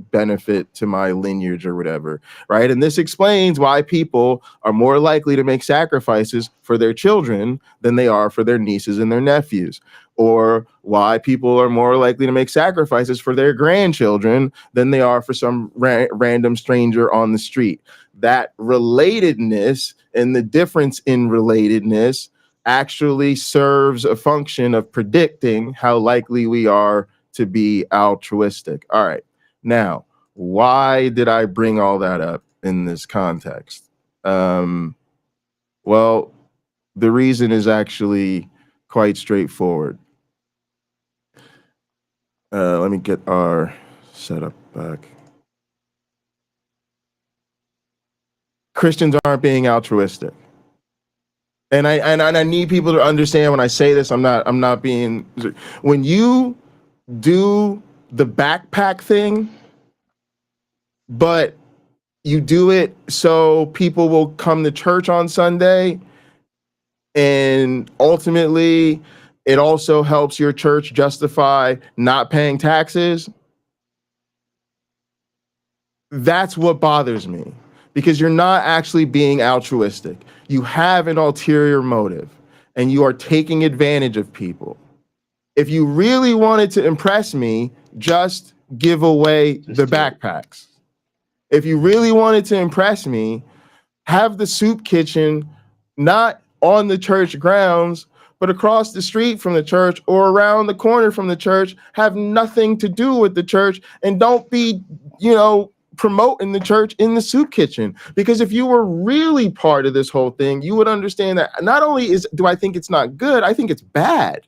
Speaker 1: benefit to my lineage or whatever, right? And this explains why people are more likely to make sacrifices for their children than they are for their nieces and their nephews, or why people are more likely to make sacrifices for their grandchildren than they are for some random stranger on the street. That relatedness and the difference in relatedness actually serves a function of predicting how likely we are to be altruistic. All right. Now, why did I bring all that up in this context? Well, the reason is actually quite straightforward. Let me get our setup back. Christians aren't being altruistic. And I need people to understand when I say this, I'm not being, when you do the backpack thing, but you do it so people will come to church on Sunday, and ultimately it also helps your church justify not paying taxes. That's what bothers me, because you're not actually being altruistic. You have an ulterior motive and you are taking advantage of people. If you really wanted to impress me, just give away the backpacks. If you really wanted to impress me, have the soup kitchen not on the church grounds, but across the street from the church or around the corner from the church, have nothing to do with the church, and don't be, promoting the church in the soup kitchen. Because if you were really part of this whole thing, you would understand that not only do I think it's not good, I think it's bad.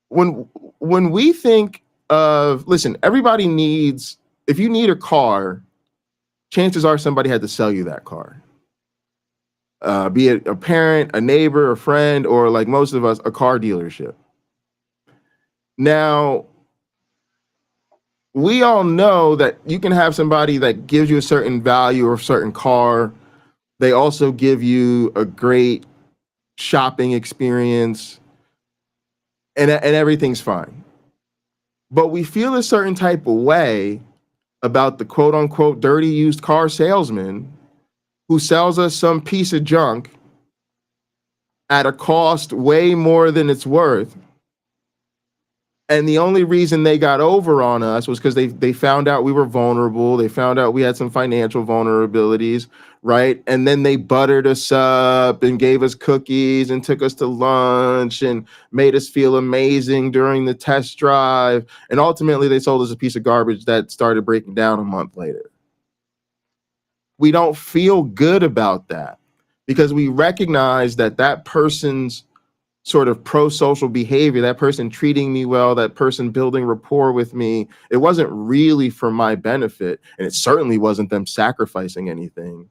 Speaker 1: When we think of, listen, everybody needs, if you need a car, chances are somebody had to sell you that car. Be it a parent, a neighbor, a friend, or like most of us, a car dealership. Now, we all know that you can have somebody that gives you a certain value or a certain car. They also give you a great shopping experience, and everything's fine. But we feel a certain type of way about the quote unquote dirty used car salesman who sells us some piece of junk at a cost way more than it's worth. And the only reason they got over on us was because they found out we were vulnerable. They found out we had some financial vulnerabilities, right? And then they buttered us up and gave us cookies and took us to lunch and made us feel amazing during the test drive. And ultimately, they sold us a piece of garbage that started breaking down a month later. We don't feel good about that because we recognize that that person's sort of pro-social behavior, that person treating me well, that person building rapport with me, it wasn't really for my benefit. And it certainly wasn't them sacrificing anything.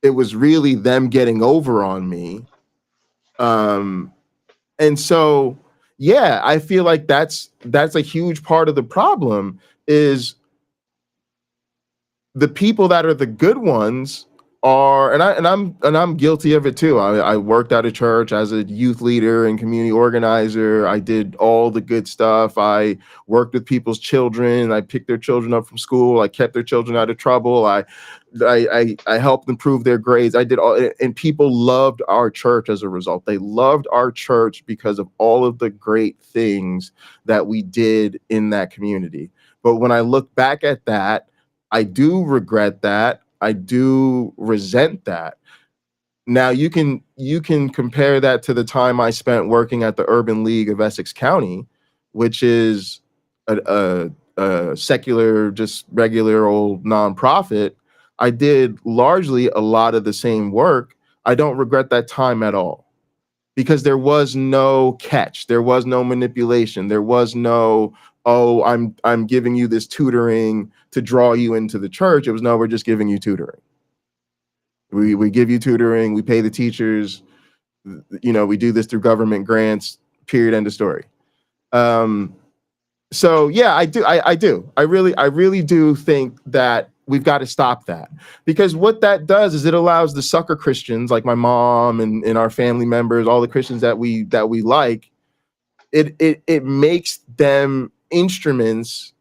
Speaker 1: It was really them getting over on me. And so, yeah, I feel like that's a huge part of the problem is the people that are the good ones are, and I'm guilty of it too. I worked at a church as a youth leader and community organizer. I did all the good stuff. I worked with people's children. I picked their children up from school. I kept their children out of trouble. I helped improve their grades. I did all, and people loved our church as a result. They loved our church because of all of the great things that we did in that community. But when I look back at that, I do regret that. I do resent that. Now you can compare that to the time I spent working at the Urban League of Essex County, which is a secular, just regular old nonprofit. I did largely a lot of the same work. I don't regret that time at all because there was no catch, there was no manipulation, there was no, oh, I'm giving you this tutoring to draw you into the church. It was, no, we're just giving you tutoring. We give you tutoring, we pay the teachers, we do this through government grants, period, end of story. So yeah, I really do think that we've got to stop that, because what that does is it allows the sucker Christians like my mom and our family members, all the Christians that we like, it makes them instruments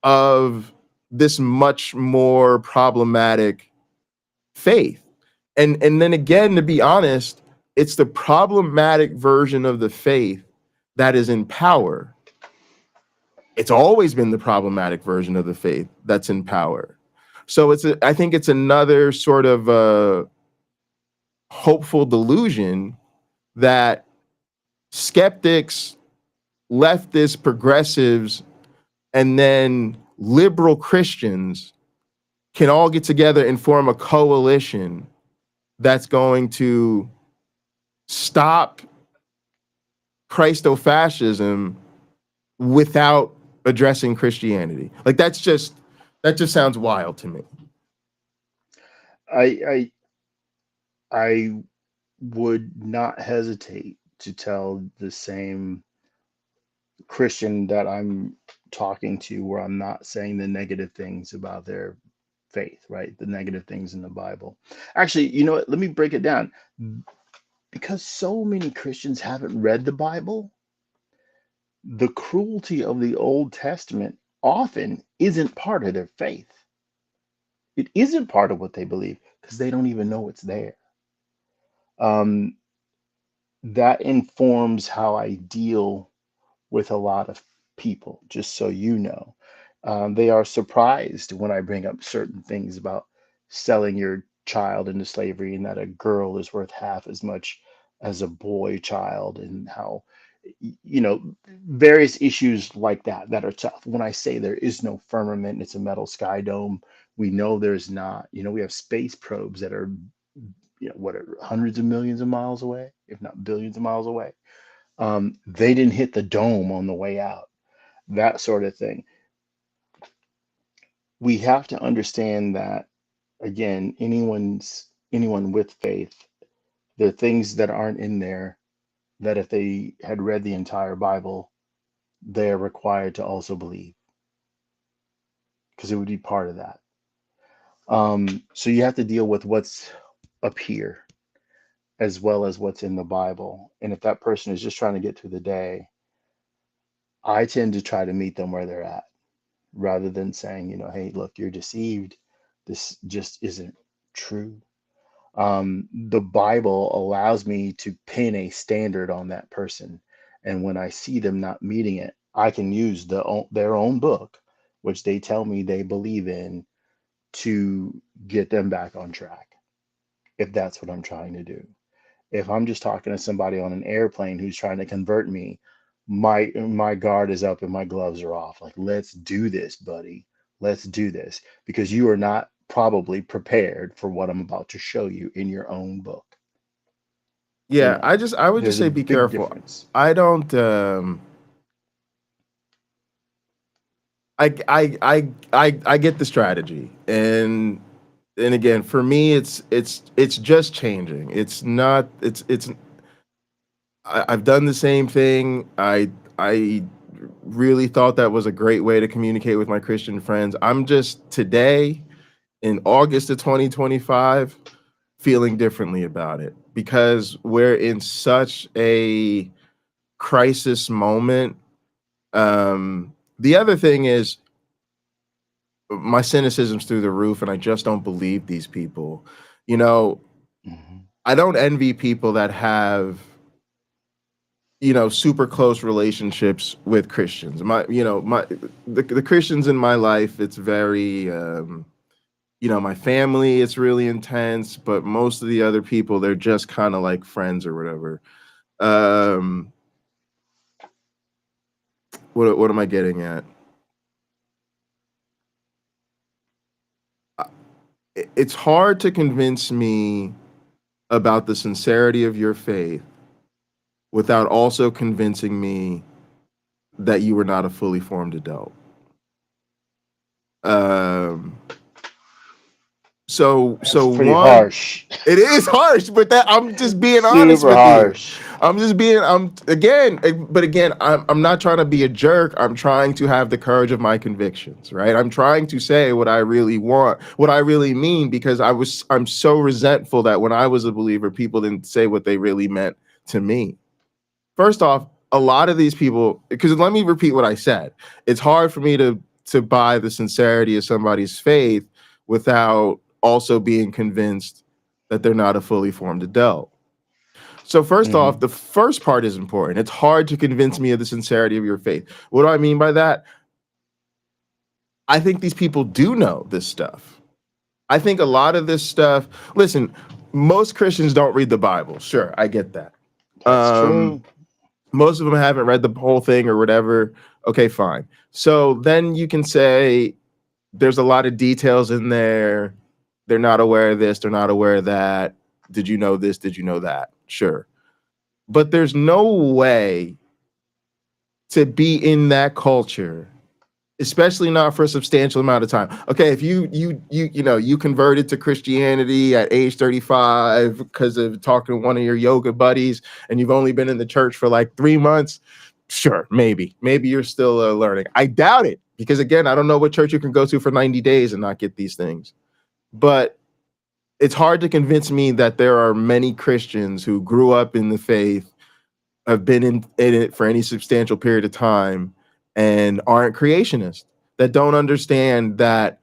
Speaker 1: of this much more problematic faith. And then again, to be honest, it's the problematic version of the faith that is in power. It's always been the problematic version of the faith that's in power. So I think it's another sort of hopeful delusion that skeptics, leftists, progressives, and then liberal Christians can all get together and form a coalition that's going to stop Christofascism without addressing Christianity. Like that just sounds wild to me.
Speaker 2: I I would not hesitate to tell the same Christian that I'm talking to where I'm not saying the negative things about their faith, right? The negative things in the Bible. Actually, you know what? Let me break it down. Because so many Christians haven't read the Bible, the cruelty of the Old Testament often isn't part of their faith. It isn't part of what they believe because they don't even know it's there. Um, that informs how I deal with a lot of people, just so you know. They are surprised when I bring up certain things about selling your child into slavery and that a girl is worth half as much as a boy child, and how, you know, various issues like that that are tough. When I say there is no firmament, it's a metal sky dome, we know there's not. You know, we have space probes that are, what are hundreds of millions of miles away, if not billions of miles away. They didn't hit the dome on the way out, that sort of thing. We have to understand that, again, anyone with faith, there are things that aren't in there that if they had read the entire Bible, they're required to also believe because it would be part of that. So you have to deal with what's up here as well as what's in the Bible. And if that person is just trying to get through the day, I tend to try to meet them where they're at rather than saying, hey, look, you're deceived. This just isn't true. The Bible allows me to pin a standard on that person. And when I see them not meeting it, I can use their own book, which they tell me they believe in, to get them back on track, if that's what I'm trying to do. If I'm just talking to somebody on an airplane who's trying to convert me, my guard is up and my gloves are off. Like, let's do this, buddy. Let's do this, because you are not probably prepared for what I'm about to show you in your own book. You
Speaker 1: Yeah,
Speaker 2: know,
Speaker 1: I would just
Speaker 2: there's a
Speaker 1: say be
Speaker 2: big
Speaker 1: careful.
Speaker 2: difference.
Speaker 1: I don't I get the strategy, and again, for me it's just changing. It's not it's I've done the same thing. I really thought that was a great way to communicate with my Christian friends. I'm just today in August of 2025 feeling differently about it because we're in such a crisis moment. The other thing is my cynicism's through the roof and I just don't believe these people. You know,
Speaker 2: Hmm.
Speaker 1: I don't envy people that have super close relationships with Christians. My you know my the Christians in my life, it's very My family, it's really intense, but most of the other people, they're just kind of like friends or whatever. Um, what am I getting at? It's hard to convince me about the sincerity of your faith without also convincing me that you were not a fully formed adult. Um, so
Speaker 2: That's pretty
Speaker 1: one,
Speaker 2: harsh.
Speaker 1: it is harsh, but that I'm just being honest
Speaker 2: Super
Speaker 1: with you.
Speaker 2: harsh.
Speaker 1: But again, I'm not trying to be a jerk. I'm trying to have the courage of my convictions, right? I'm trying to say what I really want, what I really mean, because I'm so resentful that when I was a believer, people didn't say what they really meant to me. First off, a lot of these people, because let me repeat what I said. It's hard for me to buy the sincerity of somebody's faith without also being convinced that they're not a fully formed adult. So first off,
Speaker 2: Hmm.
Speaker 1: the first part is important. It's hard to convince me of the sincerity of your faith. What do I mean by that? I think these people do know this stuff. I think a lot of this stuff, listen, most Christians don't read the Bible. Sure, I get that.
Speaker 2: That's
Speaker 1: Um,
Speaker 2: true.
Speaker 1: most of them haven't read the whole thing or whatever. Okay, fine. So then you can say there's a lot of details in there. They're not aware of this, they're not aware of that. Did you know this? Did you know that? Sure. But there's no way to be in that culture, especially not for a substantial amount of time. Okay, if you converted to Christianity at age 35 because of talking to one of your yoga buddies and you've only been in the church for like 3 months, sure, maybe you're still learning. I doubt it, because again, I don't know what church you can go to for 90 days and not get these things. But it's hard to convince me that there are many Christians who grew up in the faith, have been in it for any substantial period of time, and aren't creationists, that don't understand that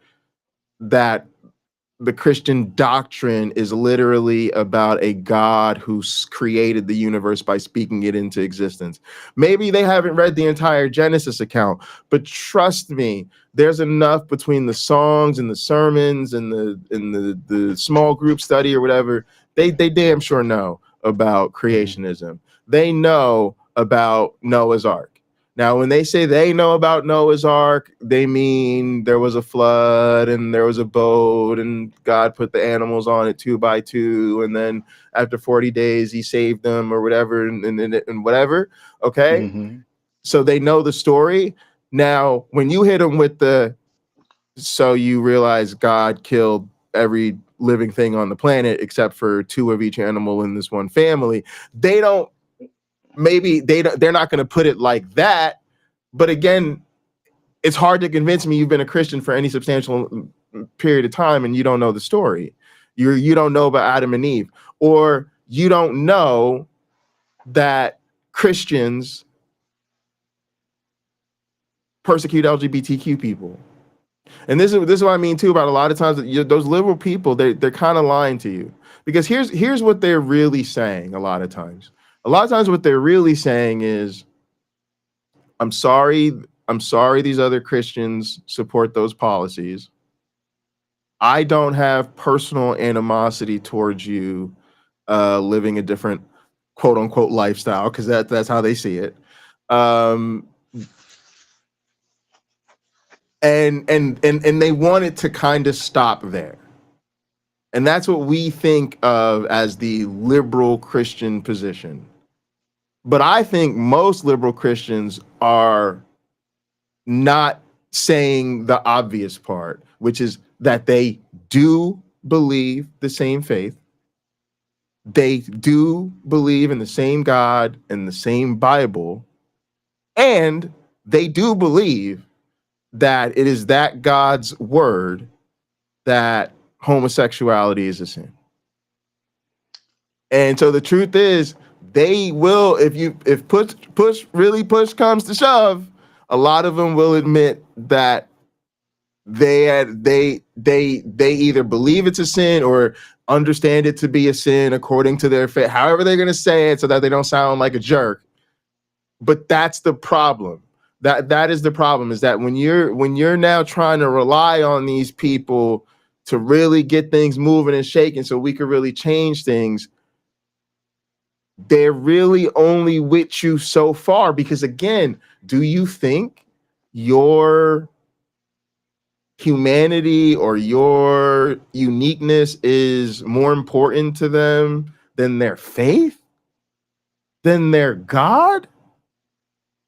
Speaker 1: the Christian doctrine is literally about a God who created the universe by speaking it into existence. Maybe they haven't read the entire Genesis account, but trust me, there's enough between the songs and the sermons and the small group study or whatever. They damn sure know about
Speaker 2: Hmm.
Speaker 1: creationism. They know about Noah's Ark. Now, when they say they know about Noah's Ark, they mean there was a flood and there was a boat and God put the animals on it 2 by 2. And then after 40 days, he saved them or whatever and whatever. Okay.
Speaker 2: Hmm.
Speaker 1: So they know the story. Now, when you hit them with so you realize God killed every living thing on the planet except for 2 of each animal in this one family, they don't, they're not going to put it like that. But again, it's hard to convince me you've been a Christian for any substantial period of time and you don't know the story. You don't know about Adam and Eve, or you don't know that Christians persecute LGBTQ people. And this is what I mean too about a lot of times that those liberal people, they're kind of lying to you, because here's what they're really saying a lot of times. A lot of times what they're really saying is, I'm sorry, I'm sorry these other Christians support those policies. I don't have personal animosity towards you living a different quote unquote lifestyle, because that's how they see it. Um, and they want it to kind of stop there. And that's what we think of as the liberal Christian position. But I think most liberal Christians are not saying the obvious part, which is that they do believe the same faith. They do believe in the same God and the same Bible. And they do believe that it is that God's word that homosexuality is a sin. And so the truth is, they will, if push comes to shove, a lot of them will admit that they either believe it's a sin or understand it to be a sin according to their faith, however they're going to say it so that they don't sound like a jerk. But that's the problem. That is the problem, is that when you're now trying to rely on these people to really get things moving and shaking so we could really change things, they're really only with you so far. Because again, do you think your humanity or your uniqueness is more important to them than their faith, than their God?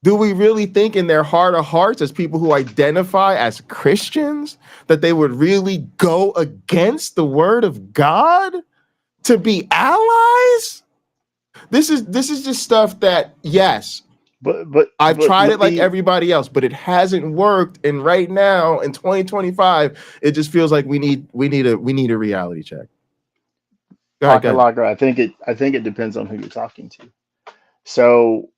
Speaker 1: Do we really think in their heart of hearts, as people who identify as Christians, that they would really go against the word of God to be allies? This is just stuff that, yes, I've tried
Speaker 2: let
Speaker 1: it like
Speaker 2: me
Speaker 1: everybody else, but it hasn't worked. And right now in 2025, it just feels like we need a reality check. Go ahead, go
Speaker 2: pocket
Speaker 1: ahead.
Speaker 2: locker. I think it depends on who you're talking to. So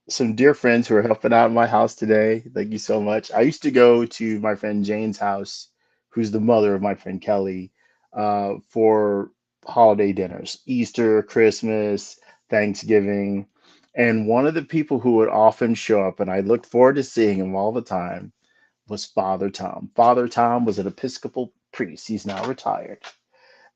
Speaker 2: some dear friends who are helping out in my house today. Thank you so much. I used to go to my friend Jane's house, who's the mother of my friend Kelly, for holiday dinners, Easter, Christmas, Thanksgiving. And one of the people who would often show up, and I looked forward to seeing him all the time, was Father Tom. Father Tom was an Episcopal priest. He's now retired.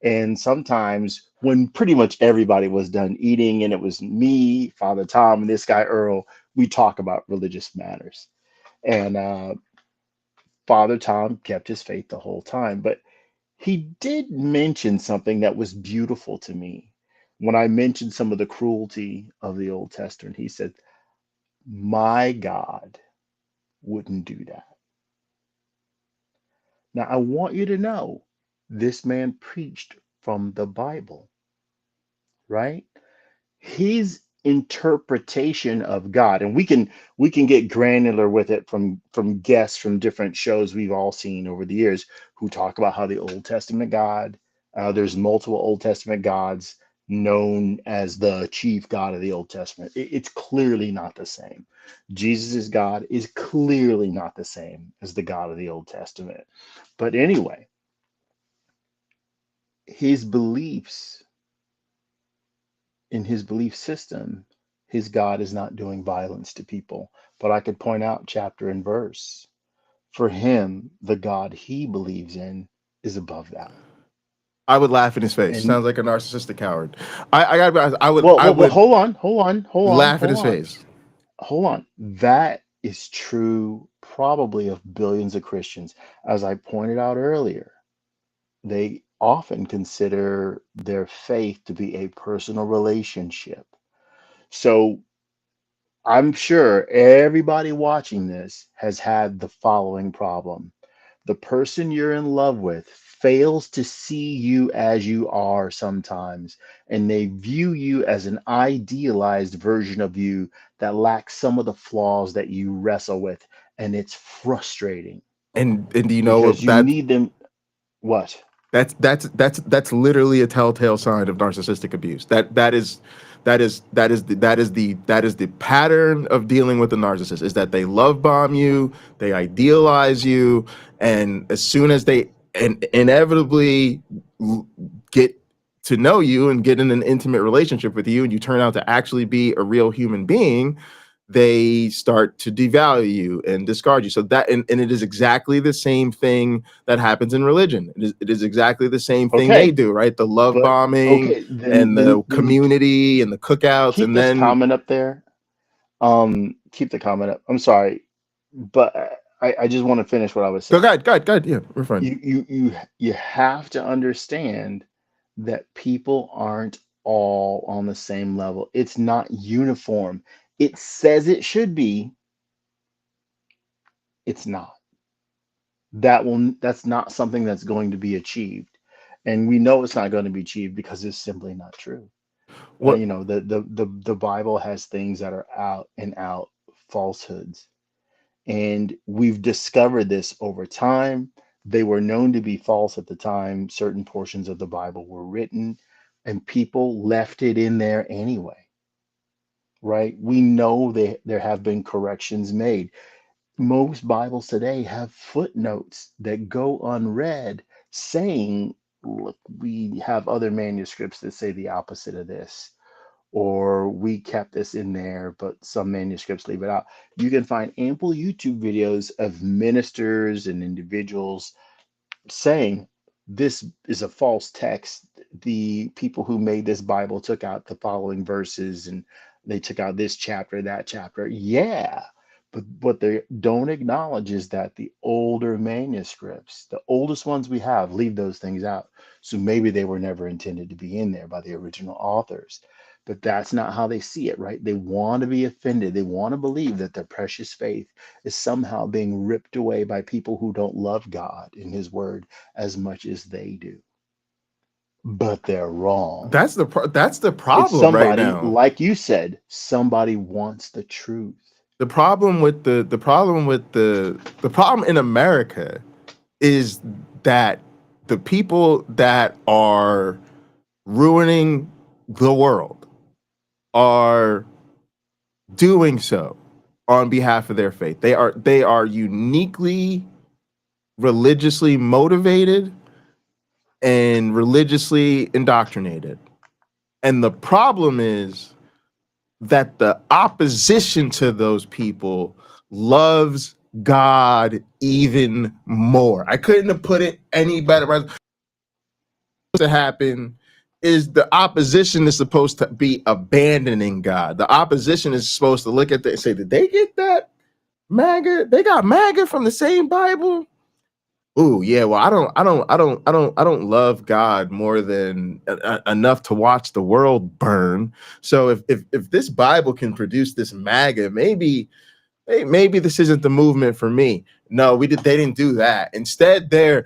Speaker 2: And sometimes when pretty much everybody was done eating and it was me, Father Tom, and this guy Earl, we talk about religious matters. And Father Tom kept his faith the whole time. But he did mention something that was beautiful to me. When I mentioned some of the cruelty of the Old Testament, he said, my God wouldn't do that. Now, I want you to know this man preached from the Bible, right? His interpretation of God, and we can get granular with it from guests from different shows we've all seen over the years who talk about how the Old Testament God, there's multiple Old Testament gods known as the chief God of the Old Testament. It's clearly not the same. Jesus' God is clearly not the same as the God of the Old Testament. But anyway, his beliefs in his belief system, his God is not doing violence to people. But I could point out chapter and verse. For him, the God he believes in is above that.
Speaker 1: I would laugh in his face.
Speaker 2: And
Speaker 1: Sounds like a narcissistic coward. I gotta be honest, I would
Speaker 2: well,
Speaker 1: I
Speaker 2: well, well,
Speaker 1: would
Speaker 2: hold on, hold on, hold on,
Speaker 1: laugh in
Speaker 2: hold
Speaker 1: his
Speaker 2: on,
Speaker 1: face.
Speaker 2: hold on. That is true probably of billions of Christians. As I pointed out earlier, they often consider their faith to be a personal relationship. So I'm sure everybody watching this has had the following problem. The person you're in love with fails to see you as you are sometimes, and they view you as an idealized version of you that lacks some of the flaws that you wrestle with, and it's frustrating
Speaker 1: And do you know
Speaker 2: because you
Speaker 1: that
Speaker 2: need them. What?
Speaker 1: that's literally a telltale sign of narcissistic abuse. That is the pattern of dealing with the narcissist, is that they love bomb you, they idealize you, and as soon as they inevitably get to know you and get in an intimate relationship with you, and you turn out to actually be a real human being, they start to devalue you and discard you. So and it is exactly the same thing that happens in religion. It is exactly the same thing they
Speaker 2: Okay,
Speaker 1: do, right? The love
Speaker 2: but
Speaker 1: bombing
Speaker 2: okay, then
Speaker 1: and
Speaker 2: then
Speaker 1: the
Speaker 2: then
Speaker 1: community and the cookouts,
Speaker 2: keep
Speaker 1: and
Speaker 2: this
Speaker 1: then
Speaker 2: comment up there. Keep the comment up. I'm sorry, but I just want to finish what I was
Speaker 1: go
Speaker 2: saying.
Speaker 1: guide, guide, guide. Yeah, we're fine.
Speaker 2: You have to understand that people aren't all on the same level. It's not uniform. It says it should be, it's not. That's not something that's going to be achieved. And we know it's not going to be achieved because it's simply not true.
Speaker 1: What
Speaker 2: You know, the Bible has things that are out and out falsehoods. And we've discovered this over time. They were known to be false at the time certain portions of the Bible were written, and people left it in there anyway, right? We know there have been corrections made. Most Bibles today have footnotes that go unread saying, look, we have other manuscripts that say the opposite of this, or we kept this in there, but some manuscripts leave it out. You can find ample YouTube videos of ministers and individuals saying this is a false text. The people who made this Bible took out the following verses and they took out this chapter, that chapter. Yeah. But what they don't acknowledge is that the older manuscripts, the oldest ones we have, leave those things out. So maybe they were never intended to be in there by the original authors. But that's not how they see it, right? They want to be offended. They want to believe that their precious faith is somehow being ripped away by people who don't love God and His Word as much as they do. But they're wrong.
Speaker 1: That's the
Speaker 2: It's
Speaker 1: problem right
Speaker 2: somebody,
Speaker 1: now.
Speaker 2: like you said, somebody wants the truth.
Speaker 1: The problem in America is that the people that are ruining the world are doing so on behalf of their faith. They are uniquely religiously motivated and religiously indoctrinated. And the problem is that the opposition to those people loves God even more. I couldn't have put it any better. What's to happen is the opposition is supposed to be abandoning God. The opposition is supposed to look at that and say, did they get that MAGA? They got MAGA from the same Bible? Ooh, yeah. Well, I don't love God more than enough to watch the world burn. So if this Bible can produce this MAGA, maybe hey, maybe this isn't the movement for me. No, they didn't do that. Instead, we're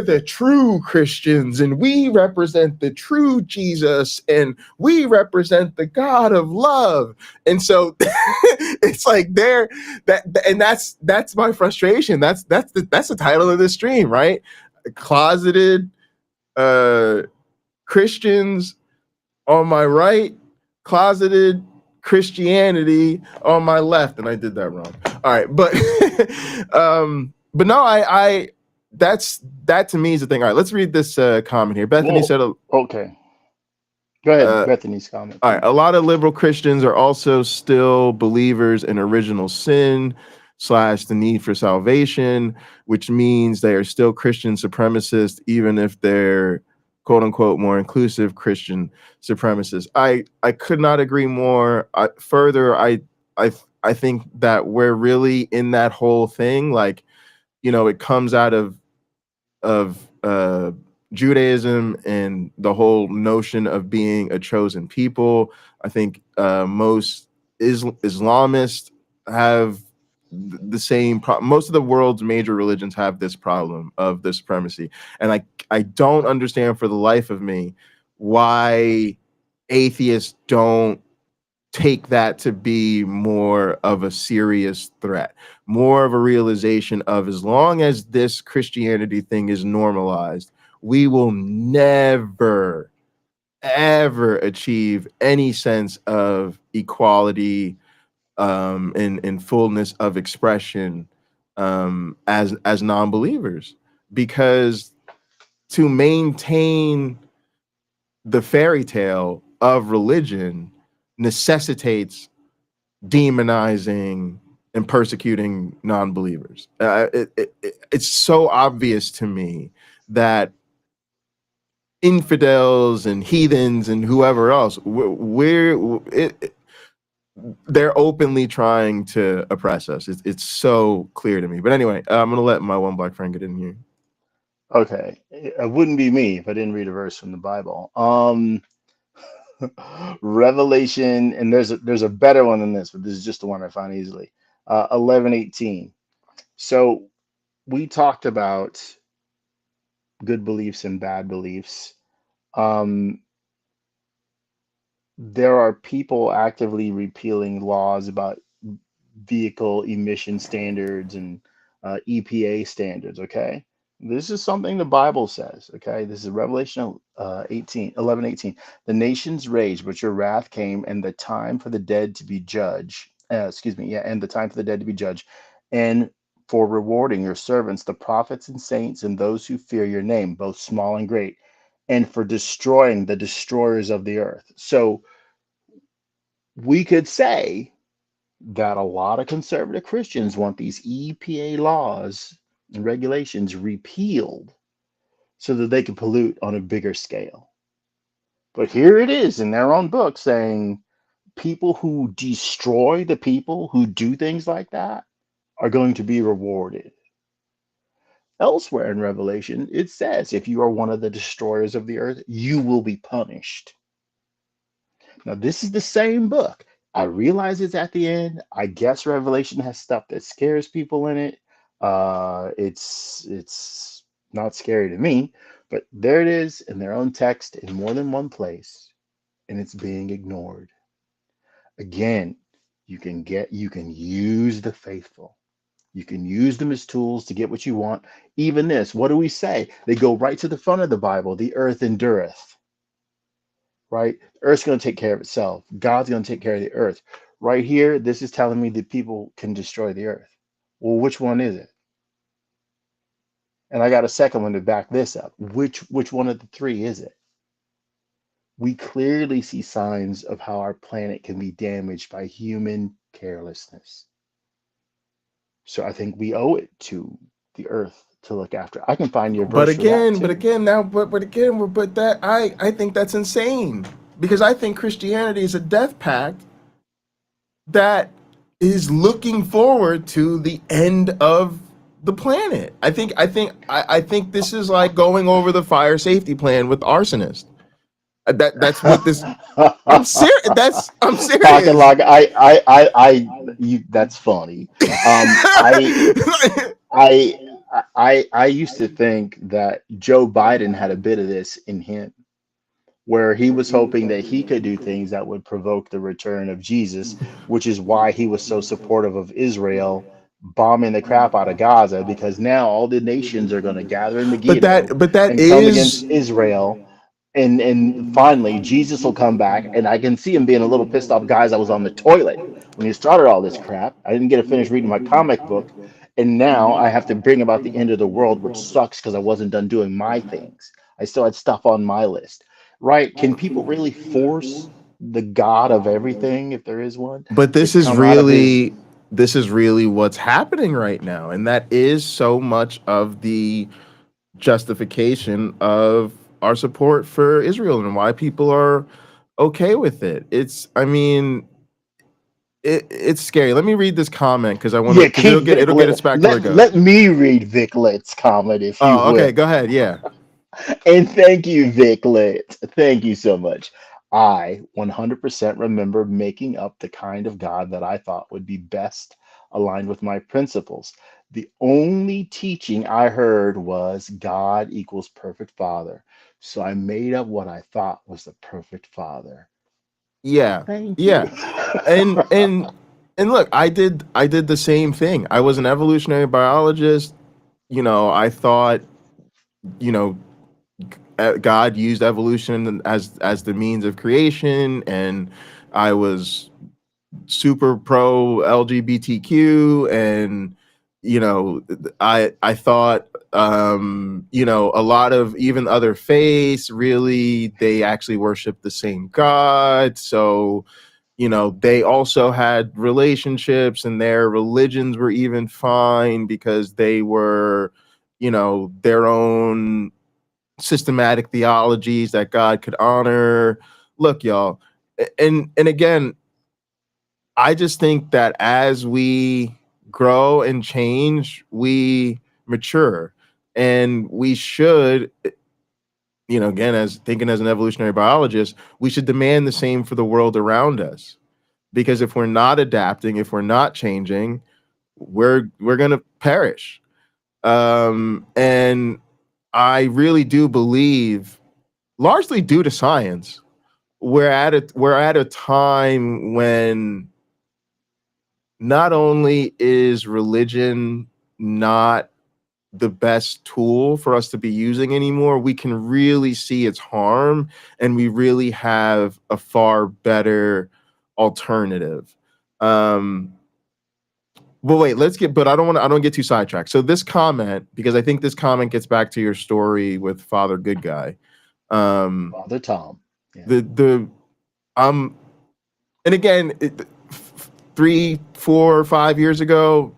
Speaker 1: the true Christians and we represent the true Jesus and we represent the God of love. And so it's like that's my frustration. That's the title of this stream, right? Closeted uh Christians on my right, closeted Christianity on my left, and I did that wrong. All right, but no, I that to me is the thing. All right, let's read this comment here. Bethany
Speaker 2: Well,
Speaker 1: said,
Speaker 2: okay. Go ahead,
Speaker 1: uh,
Speaker 2: Bethany's comment,
Speaker 1: all right, a
Speaker 2: please.
Speaker 1: lot of liberal Christians are also still believers in original sin slash the need for salvation, which means they are still Christian supremacists, even if they're quote unquote more inclusive Christian supremacists. I could not agree more. I I think that we're really in that whole thing. Like, it comes out of Judaism and the whole notion of being a chosen people. I think most Islamists have the same problem. Most of the world's major religions have this problem of the supremacy, and I don't understand for the life of me why atheists don't take that to be more of a serious threat, more of a realization of as long as this Christianity thing is normalized, we will never, ever achieve any sense of equality and fullness of expression as non-believers. Because to maintain the fairy tale of religion necessitates demonizing and persecuting non-believers. It's so obvious to me that infidels and heathens and whoever else, they're openly trying to oppress us. It's so clear to me. But anyway, I'm gonna let my one black friend get in here.
Speaker 2: Okay, it wouldn't be me if I didn't read a verse from the Bible. Revelation, and there's a better one than this, but this is just the one I found easily. 11:18. So we talked about good beliefs and bad beliefs. Um, there are people actively repealing laws about vehicle emission standards and EPA standards. Okay. This is something the Bible says. Okay. This is Revelation 11:18. The nations raged, but your wrath came, and the time for the dead to be judged. Excuse me. Yeah. And the time for the dead to be judged. And for rewarding your servants, the prophets and saints, and those who fear your name, both small and great, and for destroying the destroyers of the earth. So we could say that a lot of conservative Christians want these EPA laws and regulations repealed so that they could pollute on a bigger scale. But here it is in their own book saying people who destroy the people who do things like that are going to be rewarded. Elsewhere in Revelation, it says if you are one of the destroyers of the earth, you will be punished. Now, this is the same book. I realize it's at the end. I guess Revelation has stuff that scares people in it. It's not scary to me, but there it is in their own text in more than one place, and it's being ignored. Again, you can use the faithful. You can use them as tools to get what you want. Even this, what do we say? They go right to the front of the Bible. The earth endureth, right? The earth's going to take care of itself. God's going to take care of the earth. Right here, this is telling me that people can destroy the earth. Well, which one is it? And I got a second one to back this up. Which one of the three is it? We clearly see signs of how our planet can be damaged by human carelessness. So I think we owe it to the earth to look after. I can find you a
Speaker 1: But
Speaker 2: verse for that
Speaker 1: again, but
Speaker 2: too.
Speaker 1: again, now, but again, but that I think that's insane because I think Christianity is a death pact that is looking forward to the end of the planet. I think this is like going over the fire safety plan with arsonists. That's what this. I'm serious. I'm
Speaker 2: Pocket
Speaker 1: serious.
Speaker 2: lock. You. That's funny. Um, I, I, I used to think that Joe Biden had a bit of this in him, where he was hoping that he could do things that would provoke the return of Jesus, which is why he was so supportive of Israel bombing the crap out of Gaza, because now all the nations are going to gather in Megiddo
Speaker 1: but that
Speaker 2: and come against
Speaker 1: is.
Speaker 2: Israel. And finally, Jesus will come back, and I can see him being a little pissed off. Guys, I was on the toilet when he started all this crap. I didn't get to finish reading my comic book, and now I have to bring about the end of the world, which sucks because I wasn't done doing my things. I still had stuff on my list. Right? Can people really force the God of everything, if there is one,
Speaker 1: But
Speaker 2: to come out of his?
Speaker 1: this is really what's happening right now, and that is so much of the justification of our support for Israel and why people are okay with it. It's, I mean, it's scary. Let me read this comment because I want to,
Speaker 2: Yeah,
Speaker 1: because
Speaker 2: keep Vic.
Speaker 1: it'll get us back to where it goes.
Speaker 2: Let me read Vic Let's comment, if you
Speaker 1: Oh, okay,
Speaker 2: will.
Speaker 1: go ahead. Yeah.
Speaker 2: And thank you, Vic Lit. Thank you so much. I 100% remember making up the kind of God that I thought would be best aligned with my principles. The only teaching I heard was God equals perfect father. So I made up what I thought was the perfect father.
Speaker 1: Yeah.
Speaker 2: Thank you.
Speaker 1: Yeah. And look, I did the same thing. I was an evolutionary biologist. I thought, you know, God used evolution as the means of creation, and I was super pro LGBTQ, and I thought a lot of even other faiths really they actually worship the same God, so they also had relationships and their religions were even fine because they were their own systematic theologies that God could honor. Look, y'all, and again, I just think that as we grow and change, we mature, and we should, again, as thinking as an evolutionary biologist, we should demand the same for the world around us. Because if we're not adapting, if we're not changing, we're gonna perish. And I really do believe, largely due to science, we're at a time when not only is religion not the best tool for us to be using anymore, we can really see its harm, and we really have a far better alternative. Um, but wait, but I don't get too sidetracked. So this comment, because I think this comment gets back to your story with Father Good Guy. Um,
Speaker 2: Father Tom. Yeah.
Speaker 1: the um and again, 3, 4, 5 years ago,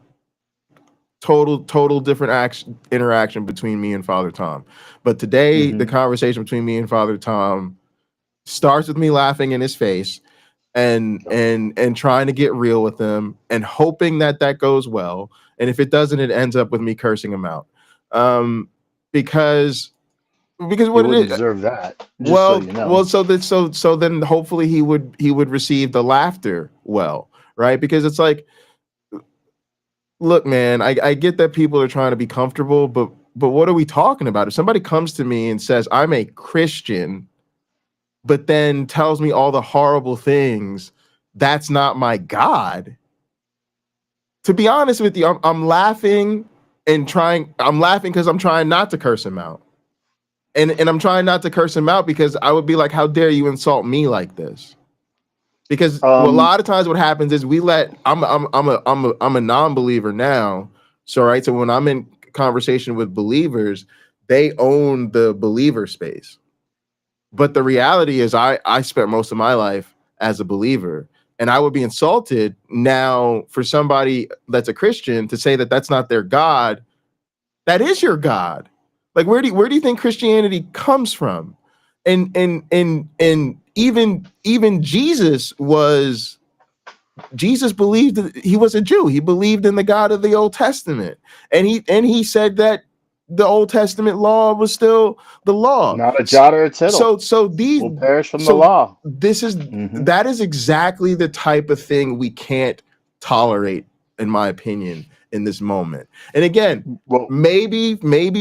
Speaker 1: total different interaction between me and Father Tom. But today, the
Speaker 2: Hmm.
Speaker 1: conversation between me and Father Tom starts with me laughing in his face and trying to get real with him and hoping that that goes well. And if it doesn't, it ends up with me cursing him out. Um, because
Speaker 2: He
Speaker 1: what it
Speaker 2: wouldn't
Speaker 1: is,
Speaker 2: deserve that, just so you know.
Speaker 1: so then hopefully he would receive the laughter well, right? Because it's like, look, man, I get that people are trying to be comfortable, but what are we talking about? If somebody comes to me and says I'm a Christian, but then tells me all the horrible things, that's not my God. To be honest with you, I'm laughing and trying. I'm laughing because I'm trying not to curse him out, and I'm trying not to curse him out because I would be like, how dare you insult me like this? Because well, a
Speaker 2: Um,
Speaker 1: lot of times what happens is we let I'm a non-believer now. So right, so when I'm in conversation with believers, they own the believer space. But the reality is I spent most of my life as a believer, and I would be insulted now for somebody that's a Christian to say that that's not their God. That is your God. Like where do you think Christianity comes from? And even Jesus believed that he was a Jew. He believed in the God of the Old Testament. And he said that the Old Testament law was still the law.
Speaker 2: Not a jot or a tittle
Speaker 1: So these
Speaker 2: will perish from the
Speaker 1: so
Speaker 2: law.
Speaker 1: this is
Speaker 2: Hmm.
Speaker 1: that is exactly the type of thing we can't tolerate, in my opinion, in this moment. And again,
Speaker 2: Well,
Speaker 1: maybe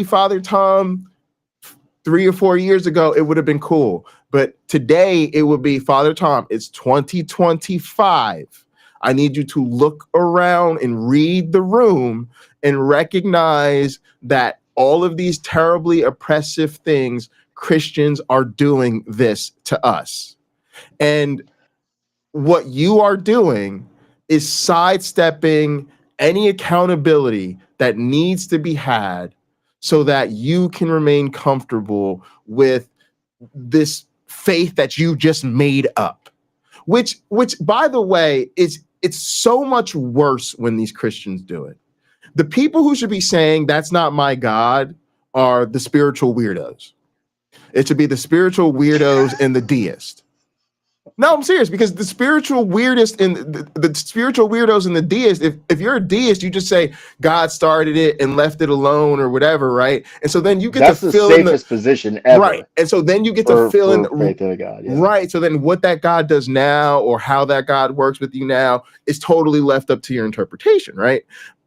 Speaker 1: Father Tom 3 or 4 years ago, it would have been cool. But today it would be, Father Tom, it's 2025. I need you to look around and read the room and recognize that all of these terribly oppressive things, Christians are doing this to us. And what you are doing is sidestepping any accountability that needs to be had so that you can remain comfortable with this faith that you just made up, which by the way is it's so much worse when these Christians do it. The people who should be saying that's not my God are the spiritual weirdos. It should be the spiritual weirdos and the deists. No, I'm serious, because the spiritual weirdest and the spiritual weirdos and the deists, if you're a deist, you just say God started it and left it alone or whatever, right? And so then you get to
Speaker 2: that's the
Speaker 1: fill in the
Speaker 2: safest position
Speaker 1: right.
Speaker 2: ever
Speaker 1: And so then you get to fill in
Speaker 2: for faith in a God. Yeah.
Speaker 1: right. So then what that God does now or how that God works with you now is totally left up to your interpretation, right?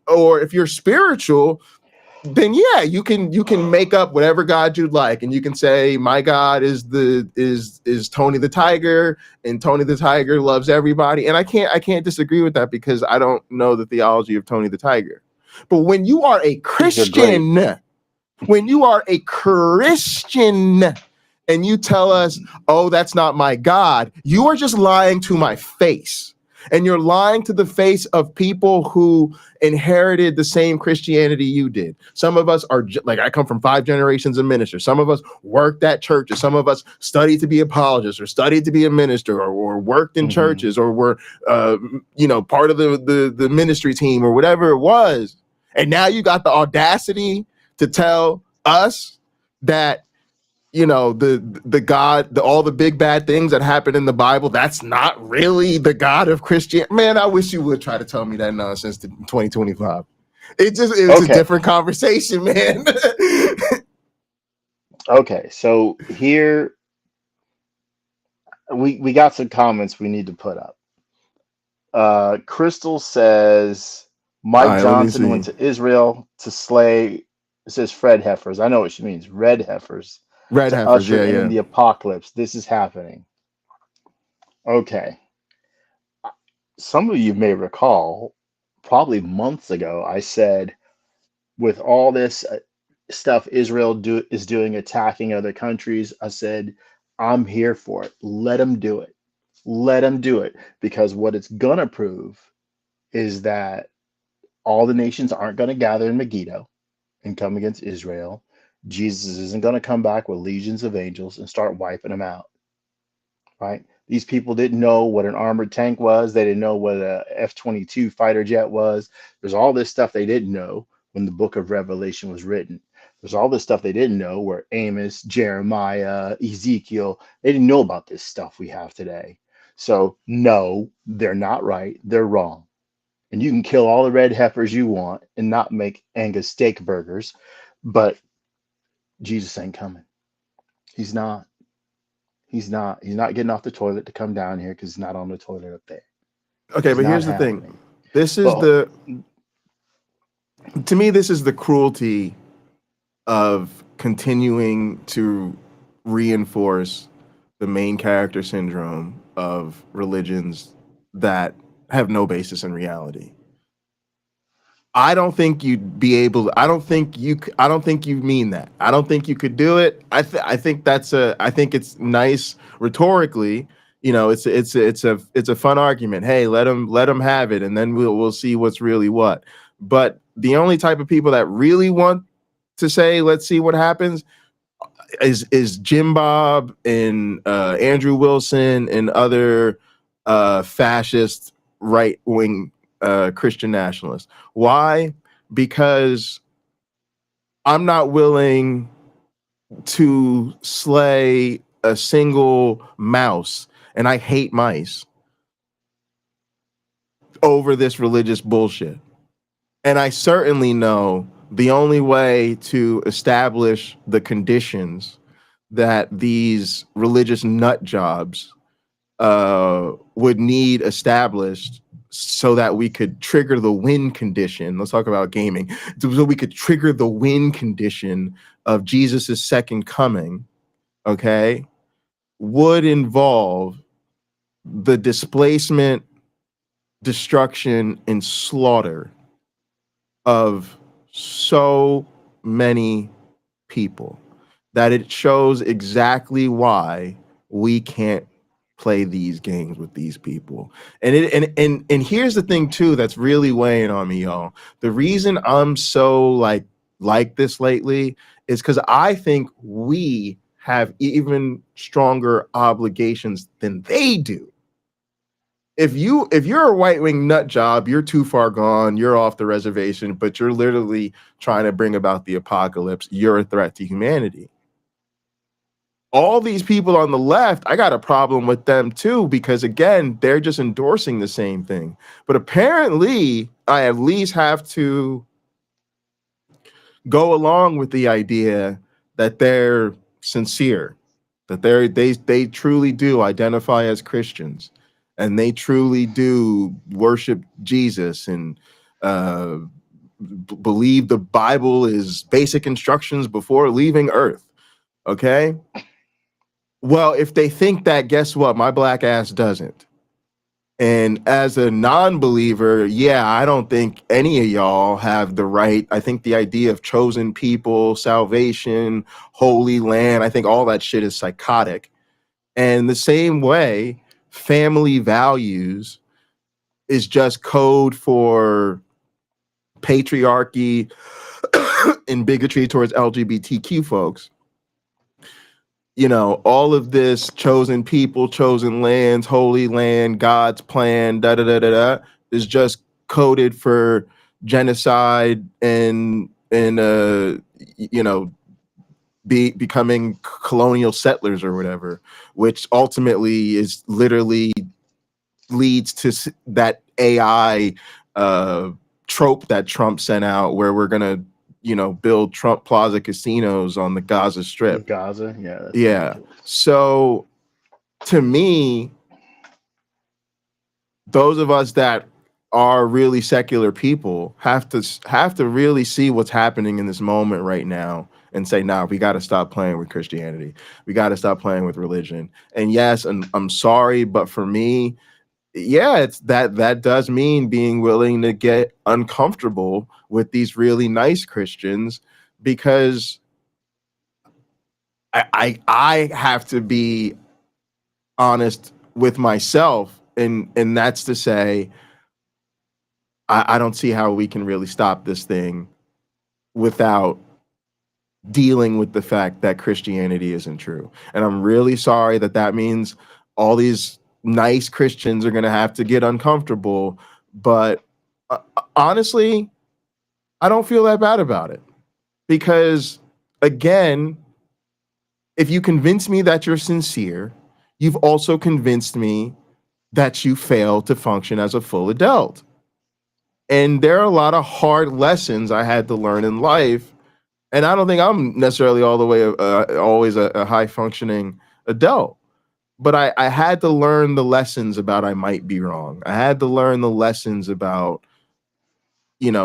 Speaker 1: Or if you're spiritual, then yeah, you can make up whatever God you'd like, and you can say my God is Tony the Tiger, and Tony the Tiger loves everybody, and I can't disagree with that because I don't know the theology of Tony the Tiger. But when you are a
Speaker 2: These are great.
Speaker 1: Christian, when you are a Christian and you tell us, oh, that's not my God, you are just lying to my face. And you're lying to the face of people who inherited the same Christianity you did. Some of us are like, I come from 5 generations of ministers. Some of us worked at churches. Some of us studied to be apologists or studied to be a minister or worked in
Speaker 2: Hmm.
Speaker 1: churches or were, part of the ministry team or whatever it was. And now you got the audacity to tell us that the God, all the big bad things that happen in the Bible, that's not really the God of Christianity. Man, I wish you would try to tell me that nonsense in 2025. It's a
Speaker 2: Okay.
Speaker 1: different conversation, man.
Speaker 2: Okay. So here we got some comments we need to put up. Crystal says
Speaker 1: All
Speaker 2: Mike
Speaker 1: right, let me
Speaker 2: Johnson
Speaker 1: see.
Speaker 2: went to Israel to slay. It says Fred heifers. I know what she means. Red heifers
Speaker 1: Red
Speaker 2: to
Speaker 1: heifers,
Speaker 2: usher
Speaker 1: yeah,
Speaker 2: in
Speaker 1: yeah.
Speaker 2: the apocalypse. This is happening. Okay. Some of you may recall, probably months ago, I said with all this stuff is doing, attacking other countries, I said I'm here for it. Let them do it. Let them do it, because what it's gonna prove is that all the nations aren't going to gather in Megiddo and come against Israel. Jesus isn't going to come back with legions of angels and start wiping them out, right? These people didn't know what an armored tank was. They didn't know what a F-22 fighter jet was. There's all this stuff they didn't know when the book of Revelation was written. There's all this stuff they didn't know, where Amos, Jeremiah, Ezekiel, they didn't know about this stuff we have today. So, no, they're not right. They're wrong. And you can kill all the red heifers you want and not make Angus steak burgers, but Jesus ain't coming. He's not. He's not. He's not getting off the toilet to come down here because he's not on the toilet up there.
Speaker 1: Okay,
Speaker 2: It's
Speaker 1: but
Speaker 2: not
Speaker 1: here's the thing.
Speaker 2: happening.
Speaker 1: This is
Speaker 2: But
Speaker 1: the to me, this is the cruelty of continuing to reinforce the main character syndrome of religions that have no basis in reality. I don't think you'd be able. I don't think you. I don't think you mean that. I don't think you could do it. I think that's a. I think it's nice rhetorically. You know, it's a fun argument. Hey, let them have it, and then we'll see what's really what. But the only type of people that really want to say, let's see what happens, is Jim Bob and Andrew Wilson and other fascist right wing Christian nationalists. Why? Because I'm not willing to slay a single mouse, and I hate mice, over this religious bullshit. And I certainly know the only way to establish the conditions that these religious nut jobs would need established so that we could trigger the win condition. Let's talk about gaming. So we could trigger the win condition of Jesus's second coming, okay, would involve the displacement, destruction, and slaughter of so many people that it shows exactly why we can't play these games with these people. And here's the thing too that's really weighing on me, y'all. The reason I'm so like this lately is because I think we have even stronger obligations than they do. If you're a right wing nut job, you're too far gone, you're off the reservation, but you're literally trying to bring about the apocalypse, you're a threat to humanity. All these people on the left, I got a problem with them too, because again, they're just endorsing the same thing. But apparently, I at least have to go along with the idea that they're sincere, that they truly do identify as Christians, and they truly do worship Jesus and believe the Bible is basic instructions before leaving Earth. Okay. Well, if they think that, guess what? My black ass doesn't. And as a non-believer, yeah, I don't think any of y'all have the right. I think the idea of chosen people, salvation, holy land, I think all that shit is psychotic. And the same way, family values is just code for patriarchy and bigotry towards LGBTQ folks. You know, all of this chosen people, chosen lands, holy land, God's plan, da da da da da, is just coded for genocide and you know, becoming colonial settlers or whatever, which ultimately is literally leads to that AI trope that Trump sent out, where we're gonna, you know, build Trump Plaza casinos on the Gaza
Speaker 2: in
Speaker 1: Strip.
Speaker 2: Gaza, yeah, that's
Speaker 1: Yeah.
Speaker 2: ridiculous.
Speaker 1: So to me, those of us that are really secular people have to really see what's happening in this moment right now and say, nah, we got to stop playing with Christianity. We got to stop playing with religion. And yes, and I'm sorry, but for me, yeah, it's that does mean being willing to get uncomfortable with these really nice Christians, because I have to be honest with myself, and that's to say, I don't see how we can really stop this thing without dealing with the fact that Christianity isn't true. And I'm really sorry that means all these nice Christians are going to have to get uncomfortable. But honestly, I don't feel that bad about it because, again, if you convince me that you're sincere, you've also convinced me that you fail to function as a full adult. And there are a lot of hard lessons I had to learn in life. And I don't think I'm necessarily all the way always a high functioning adult. But I had to learn the lessons about I might be wrong. I had to learn the lessons about,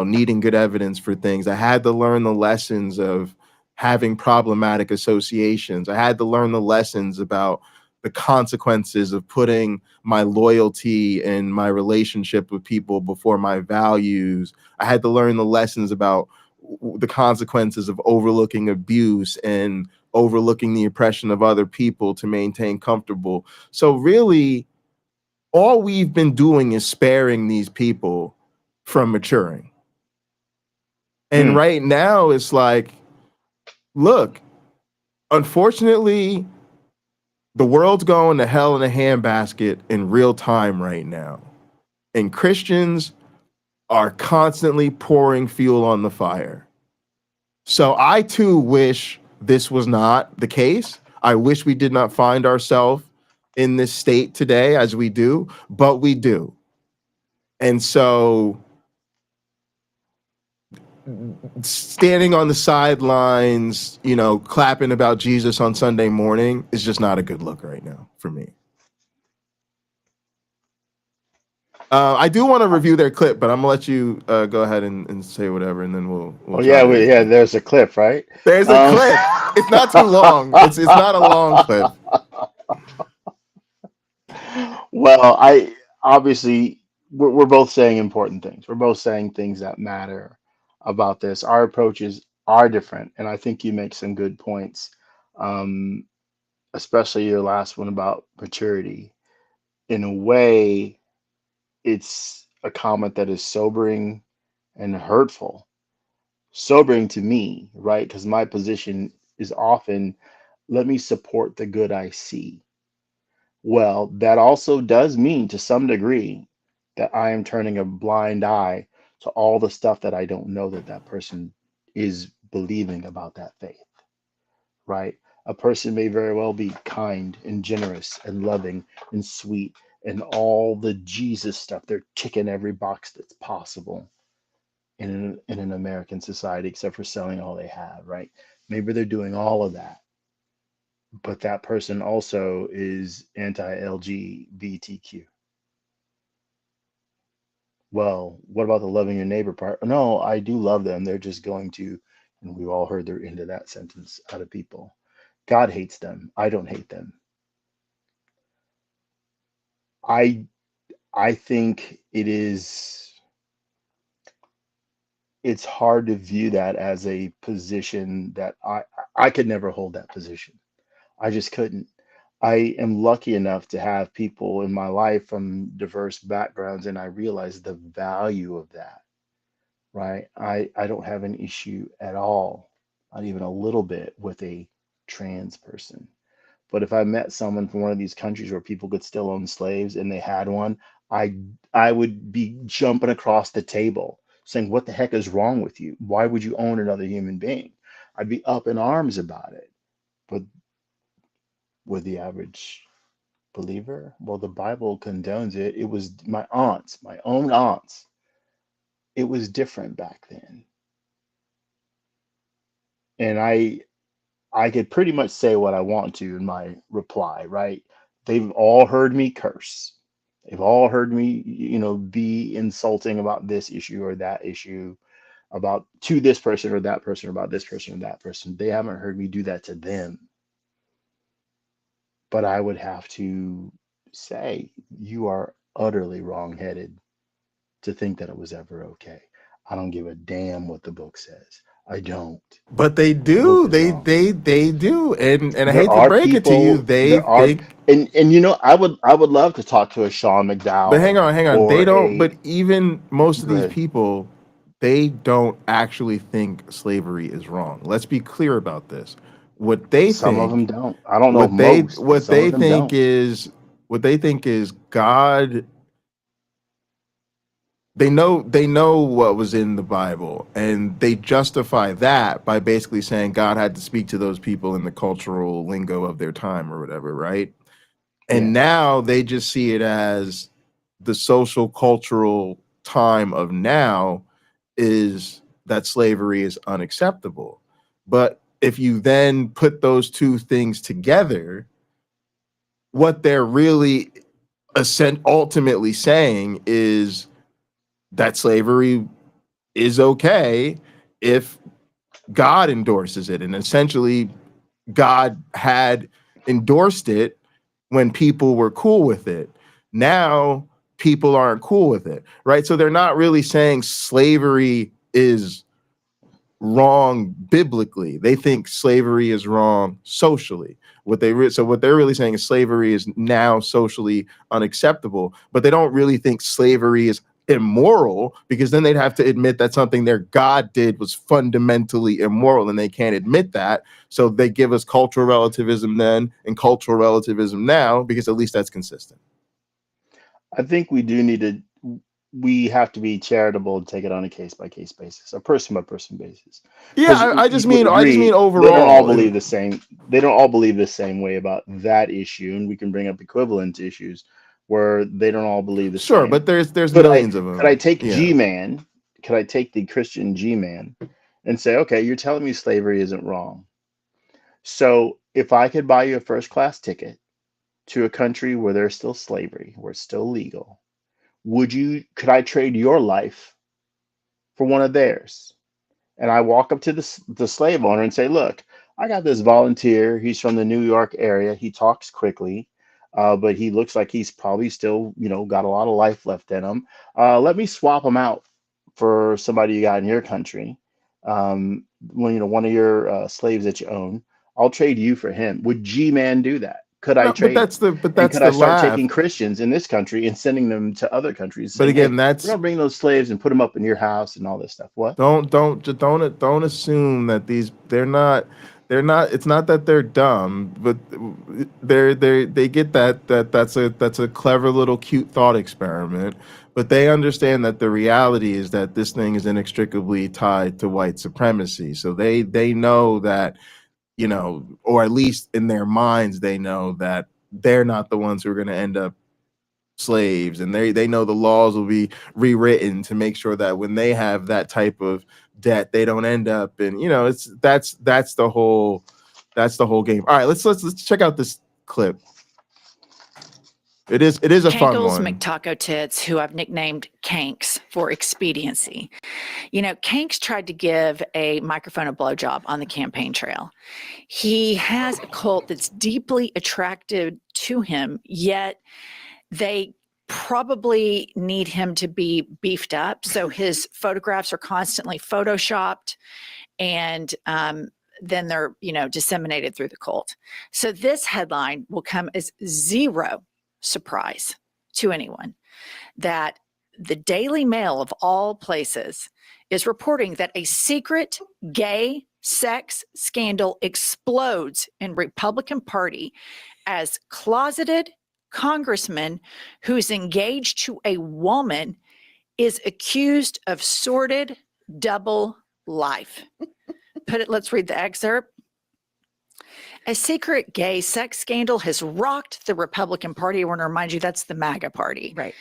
Speaker 1: needing good evidence for things. I had to learn the lessons of having problematic associations. I had to learn the lessons about the consequences of putting my loyalty and my relationship with people before my values. I had to learn the lessons about the consequences of overlooking abuse and overlooking the oppression of other people to maintain comfortable. So really, all we've been doing is sparing these people from maturing. And
Speaker 2: Hmm.
Speaker 1: right now, it's like, look, unfortunately, the world's going to hell in a handbasket in real time right now. And Christians are constantly pouring fuel on the fire. So I too wish this was not the case. I wish we did not find ourselves in this state today as we do, but we do. And so standing on the sidelines, clapping about Jesus on Sunday morning is just not a good look right now for me. I do want to review their clip, but I'm gonna let you go ahead and say whatever, and then we'll
Speaker 2: Oh
Speaker 1: try
Speaker 2: yeah,
Speaker 1: to.
Speaker 2: yeah. There's a clip, right?
Speaker 1: There's a
Speaker 2: Um,
Speaker 1: clip. It's not too long. It's not a long clip.
Speaker 2: well, I obviously we're both saying important things. We're both saying things that matter about this. Our approaches are different, and I think you make some good points, um, especially your last one about maturity. In a way, it's a comment that is sobering and hurtful. Sobering to me, right? Because my position is often, let me support the good I see. Well, that also does mean to some degree that I am turning a blind eye to all the stuff that I don't know that that person is believing about that faith, right? A person may very well be kind and generous and loving and sweet and all the Jesus stuff. They're ticking every box that's possible in an American society, except for selling all they have, right? Maybe they're doing all of that, but that person also is anti-LGBTQ. Well, what about the loving your neighbor part? No, I do love them. They're just going to, and we've all heard the end of that sentence out of people. God hates them. I don't hate them. I I think it's hard to view that as a position that I could never hold that position. I just couldn't. I am lucky enough to have people in my life from diverse backgrounds, and I realize the value of that, right? I don't have an issue at all, not even a little bit, with a trans person. But if I met someone from one of these countries where people could still own slaves and they had one, I I would be jumping across the table saying, "What the heck is wrong with you? Why would you own another human being?" I'd be up in arms about it. But with the average believer, well, the Bible condones it. It was my aunts, my own aunts. It was different back then. And I could pretty much say what I want to in my reply, right? They've all heard me curse. They've all heard me, be insulting about this issue or that issue, about to this person or that person, or about this person or that person. They haven't heard me do that to them. But I would have to say, you are utterly wrong-headed to think that it was ever okay. I don't give a damn what the book says. I don't.
Speaker 1: But they
Speaker 2: The book
Speaker 1: do.
Speaker 2: is
Speaker 1: They
Speaker 2: wrong.
Speaker 1: they they do. And I
Speaker 2: There
Speaker 1: hate to
Speaker 2: are
Speaker 1: break it to you,
Speaker 2: people,
Speaker 1: they
Speaker 2: there are,
Speaker 1: think.
Speaker 2: and I would lave to talk to a Sean
Speaker 1: But
Speaker 2: McDowell
Speaker 1: hang on. They
Speaker 2: or
Speaker 1: don't.
Speaker 2: a,
Speaker 1: But even most of
Speaker 2: go
Speaker 1: these
Speaker 2: ahead.
Speaker 1: people, they don't actually think slavery is wrong. Let's be clear about this. What they
Speaker 2: Some of them
Speaker 1: think,
Speaker 2: don't. I don't know if
Speaker 1: what they
Speaker 2: most, but
Speaker 1: what
Speaker 2: some of
Speaker 1: they
Speaker 2: them
Speaker 1: think
Speaker 2: don't.
Speaker 1: is what they think is God they know what was in the Bible, and they justify that by basically saying God had to speak to those people in the cultural lingo of their time or whatever, right? And
Speaker 2: Yeah.
Speaker 1: now they just see it as the social cultural time of now is that slavery is unacceptable. But if you then put those two things together, what they're really ultimately saying is that slavery is okay if God endorses it. And essentially, God had endorsed it when people were cool with it. Now, people aren't cool with it, right? So they're not really saying slavery is wrong biblically. They think slavery is wrong socially. What they're really saying is slavery is now socially unacceptable, but they don't really think slavery is immoral, because then they'd have to admit that something their God did was fundamentally immoral, and they can't admit that. So they give us cultural relativism then and cultural relativism now, because at least that's consistent.
Speaker 2: I think we have to be charitable and take it on a case by case basis, a person by person basis,
Speaker 1: Yeah,
Speaker 2: because
Speaker 1: I
Speaker 2: you
Speaker 1: just
Speaker 2: would
Speaker 1: mean
Speaker 2: agree they don't all
Speaker 1: overall.
Speaker 2: believe
Speaker 1: And
Speaker 2: the same. They don't all believe the same way about that issue, and we can bring up equivalent issues where they don't all believe the
Speaker 1: sure,
Speaker 2: same.
Speaker 1: but there's
Speaker 2: Could I
Speaker 1: millions of
Speaker 2: could I
Speaker 1: them.
Speaker 2: take
Speaker 1: Yeah.
Speaker 2: G Man? Could I take the Christian G Man and say, okay, you're telling me slavery isn't wrong. So if I could buy you a first class ticket to a country where there's still slavery, where it's still legal, could I trade your life for one of theirs? And I walk up to the slave owner and say, look, I got this volunteer. He's from the New York area. He talks quickly, but he looks like he's probably still, got a lot of life left in him. Let me swap him out for somebody you got in your country. One of your slaves that you own, I'll trade you for him. Would G-Man do that? Could I
Speaker 1: No, but
Speaker 2: trade
Speaker 1: that's
Speaker 2: him? And
Speaker 1: that's
Speaker 2: could I
Speaker 1: the
Speaker 2: start
Speaker 1: laugh.
Speaker 2: taking Christians in this country and sending them to other countries
Speaker 1: But
Speaker 2: saying, hey,
Speaker 1: again,
Speaker 2: we're
Speaker 1: that's
Speaker 2: going to bring those slaves and put them up in your house and all this stuff? What?
Speaker 1: don't assume that they're not. It's not that they're dumb, but they get that's a clever little cute thought experiment. But they understand that the reality is that this thing is inextricably tied to white supremacy. So they know that, or at least in their minds they know that they're not the ones who are going to end up slaves, and they know the laws will be rewritten to make sure that when they have that type of debt, they don't end up in, it's that's the whole game. All right, let's check out this clip. It is a fun
Speaker 3: Kankles
Speaker 1: one.
Speaker 3: McTaco Tits, who I've nicknamed Kanks for expediency. Kanks tried to give a microphone a blowjob on the campaign trail. He has a cult that's deeply attracted to him, yet they probably need him to be beefed up. So his photographs are constantly photoshopped, and then they're disseminated through the cult. So this headline will come as zero surprise to anyone that the Daily Mail, of all places, is reporting that a secret gay sex scandal explodes in Republican Party as closeted congressman who's engaged to a woman is accused of sordid double life. Let's read the excerpt. A secret gay sex scandal has rocked the Republican Party. I want to remind you that's the MAGA party.
Speaker 4: Right.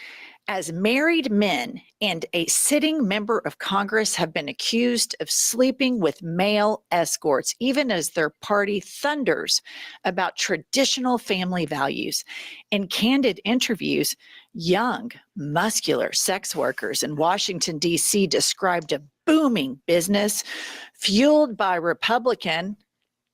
Speaker 3: As married men and a sitting member of Congress have been accused of sleeping with male escorts, even as their party thunders about traditional family values. In candid interviews, young, muscular sex workers in Washington, D.C. described a booming business fueled by Republican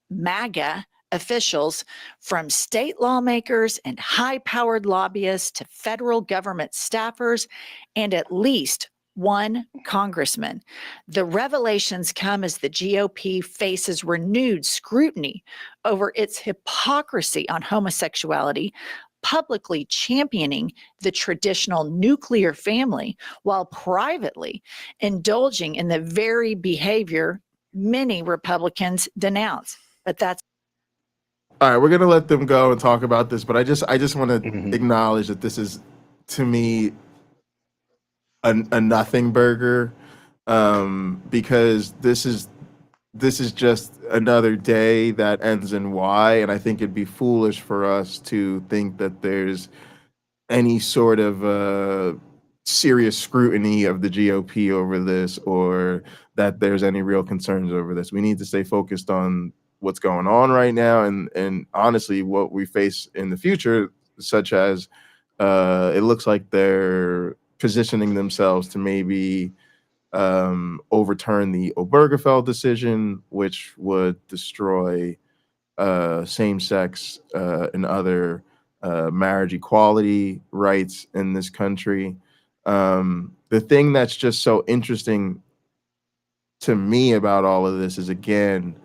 Speaker 3: MAGA officials, from state lawmakers and high-powered lobbyists to federal government staffers and at least one congressman. The revelations come as the GOP faces renewed scrutiny over its hypocrisy on homosexuality, publicly championing the traditional nuclear family while privately indulging in the very behavior many Republicans denounce. But that's
Speaker 1: All right, we're gonna let them go and talk about this, but I just want to
Speaker 2: Hmm.
Speaker 1: acknowledge that this is, to me, a nothing burger, because this is just another day that ends in Y, and I think it'd be foolish for us to think that there's any sort of serious scrutiny of the GOP over this, or that there's any real concerns over this. We need to stay focused on what's going on right now, and honestly, what we face in the future, such as it looks like they're positioning themselves to maybe overturn the Obergefell decision, which would destroy same-sex and other marriage equality rights in this country. The thing that's just so interesting to me about all of this is, again,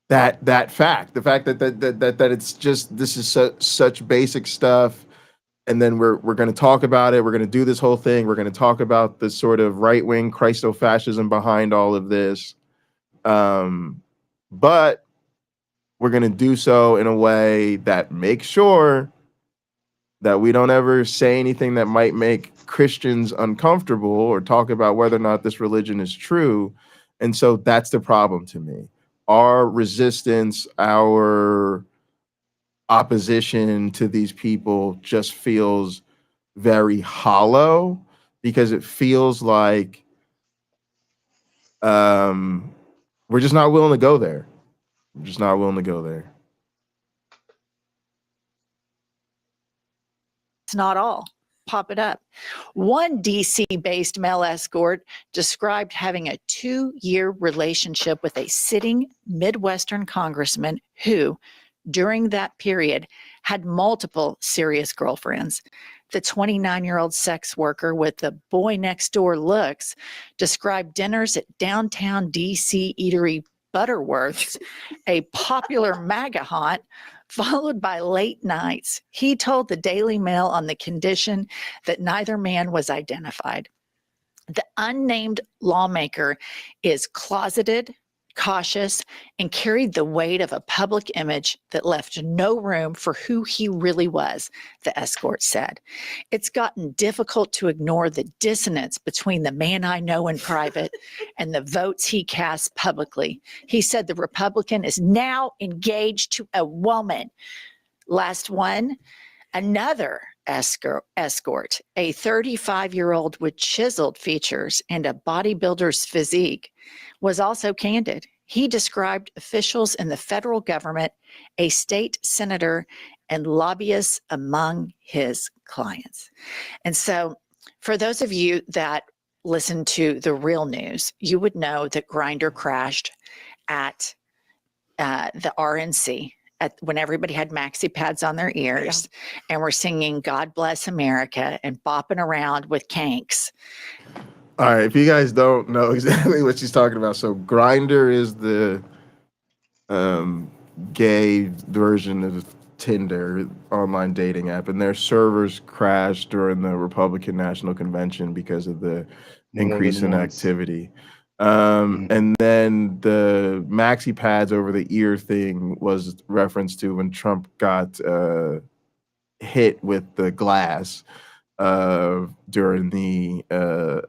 Speaker 1: that fact, the fact that it's just, this is such basic stuff, and then we're going to talk about it. We're going to do this whole thing. We're going to talk about the sort of right-wing Christo-fascism behind all of this, but we're going to do so in a way that makes sure that we don't ever say anything that might make Christians uncomfortable or talk about whether or not this religion is true. And so that's the problem to me. Our resistance, our opposition to these people just feels very hollow, because it feels like we're just not willing to go there. We're just not willing to go there.
Speaker 3: It's not all. Pop it up. One DC-based male escort described having a 2-year relationship with a sitting Midwestern congressman who, during that period, had multiple serious girlfriends. The 29-year-old sex worker with the boy next door looks described dinners at downtown DC eatery Butterworth's, a popular MAGA haunt, followed by late nights. He told the Daily Mail on the condition that neither man was identified. The unnamed lawmaker is closeted, cautious, and carried the weight of a public image that left no room for who he really was, the escort said. It's gotten difficult to ignore the dissonance between the man I know in private and the votes he casts publicly. He said the Republican is now engaged to a woman. Last one, another escort, a 35-year-old with chiseled features and a bodybuilder's physique, was also candid. He described officials in the federal government, a state senator, and lobbyists among his clients. And so, for those of you that listen to the real news, you would know that Grindr crashed at the RNC, when everybody had maxi pads on their ears and were singing God Bless America and bopping around with Kanks.
Speaker 1: All right, if you guys don't know exactly what she's talking about, so Grindr is the gay version of Tinder, online dating app, and their servers crashed during the Republican National Convention because of the increase in activity. And then the maxi pads over the ear thing was reference to when Trump got hit with the glass during the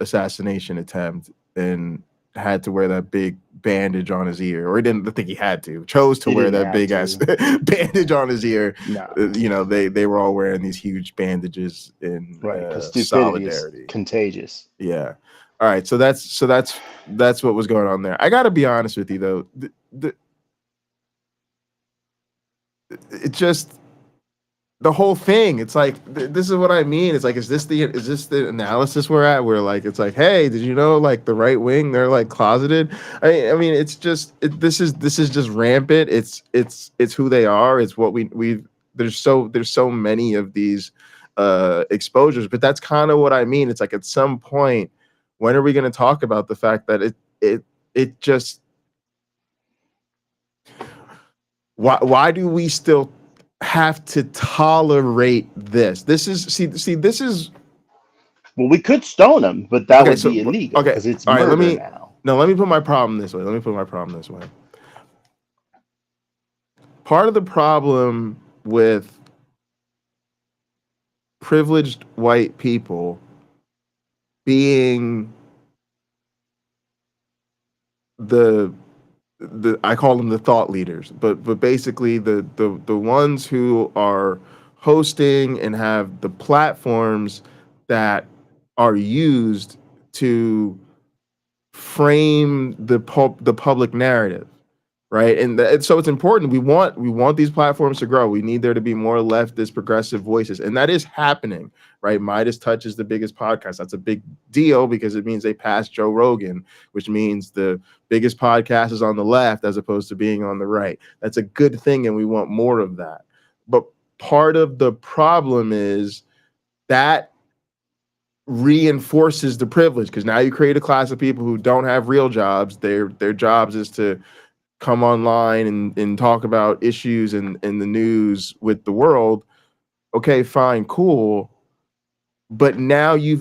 Speaker 1: assassination attempt, and had to wear that big bandage on his ear, or he didn't think he had to, chose to wear that big ass bandage on his ear.
Speaker 2: No.
Speaker 1: You know, they were all wearing these huge bandages in solidarity.
Speaker 2: Is contagious.
Speaker 1: Yeah. All right. So that's what was going on there. I got to be honest with you though. It just, the whole thing, it's like, this is what I mean. It's like, is this the analysis we're at? Where like, it's like, hey, did you know, like, the right wing, they're like closeted? I mean, it's just, this is just rampant. It's who they are. It's what we there's so many of these exposures, but that's kind of what I mean. It's like, at some point, when are we going to talk about the fact that it just, why do we still have to tolerate this? This is.
Speaker 2: Well, we could stone him, but that would be illegal because it's murder now.
Speaker 1: No, let me put my problem this way. Part of the problem with privileged white people being the I call them the thought leaders, but basically the ones who are hosting and have the platforms that are used to frame the public narrative, right? And so it's important. We want these platforms to grow. We need there to be more leftist progressive voices, and that is happening, right? Midas Touch is the biggest podcast. That's a big deal because it means they passed Joe Rogan, which means the biggest podcast is on the left as opposed to being on the right. That's a good thing, and we want more of that. But part of the problem is that reinforces the privilege, because now you create a class of people who don't have real jobs. Their jobs is to come online and talk about issues in the news with the world. Okay, fine, cool. But now you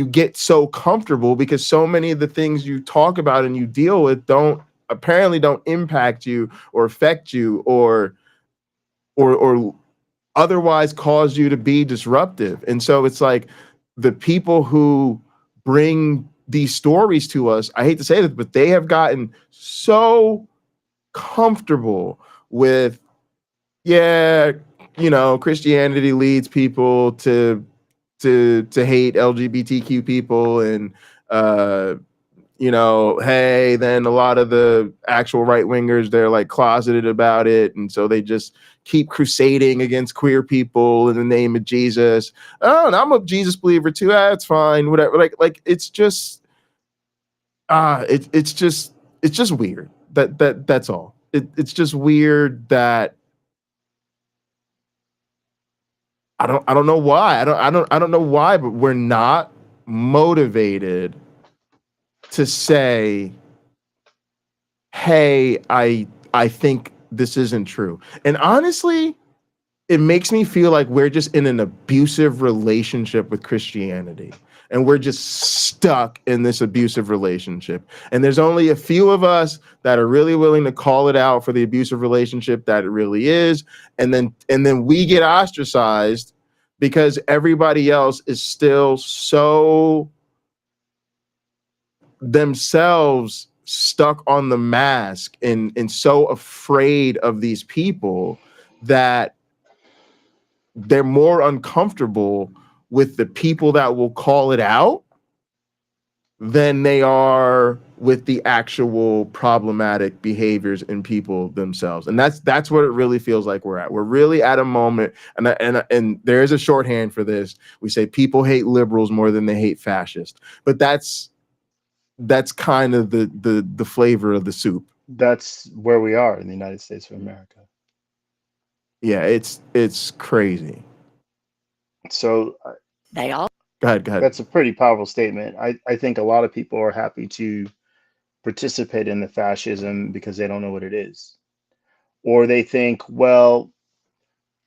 Speaker 1: get so comfortable because so many of the things you talk about and you deal with don't impact you or affect you or otherwise cause you to be disruptive. And so it's like the people who bring these stories to us, I hate to say this, but they have gotten so comfortable with, yeah, Christianity leads people to hate LGBTQ people, and hey, then a lot of the actual right wingers, they're like closeted about it, and so they just keep crusading against queer people in the name of Jesus. Oh, and I'm a Jesus believer too. It's fine, whatever. Like it's just it's just weird. That's all. It's just weird that I don't know why. I don't know why, but we're not motivated to say, hey, I think this isn't true. And honestly, it makes me feel like we're just in an abusive relationship with Christianity. And we're just stuck in this abusive relationship. And there's only a few of us that are really willing to call it out for the abusive relationship that it really is. And then we get ostracized because everybody else is still so themselves stuck on the mask and so afraid of these people that they're more uncomfortable with the people that will call it out than they are with the actual problematic behaviors in people themselves. And that's what it really feels like we're at. We're really at a moment, and there is a shorthand for this. We say people hate liberals more than they hate fascists. But that's kind of the flavor of the soup.
Speaker 2: That's where we are in the United States of America.
Speaker 1: Yeah, it's crazy.
Speaker 2: So
Speaker 3: They all.
Speaker 1: Go ahead.
Speaker 2: that's a pretty powerful statement. I think a lot of people are happy to participate in the fascism because they don't know what it is. Or they think, well,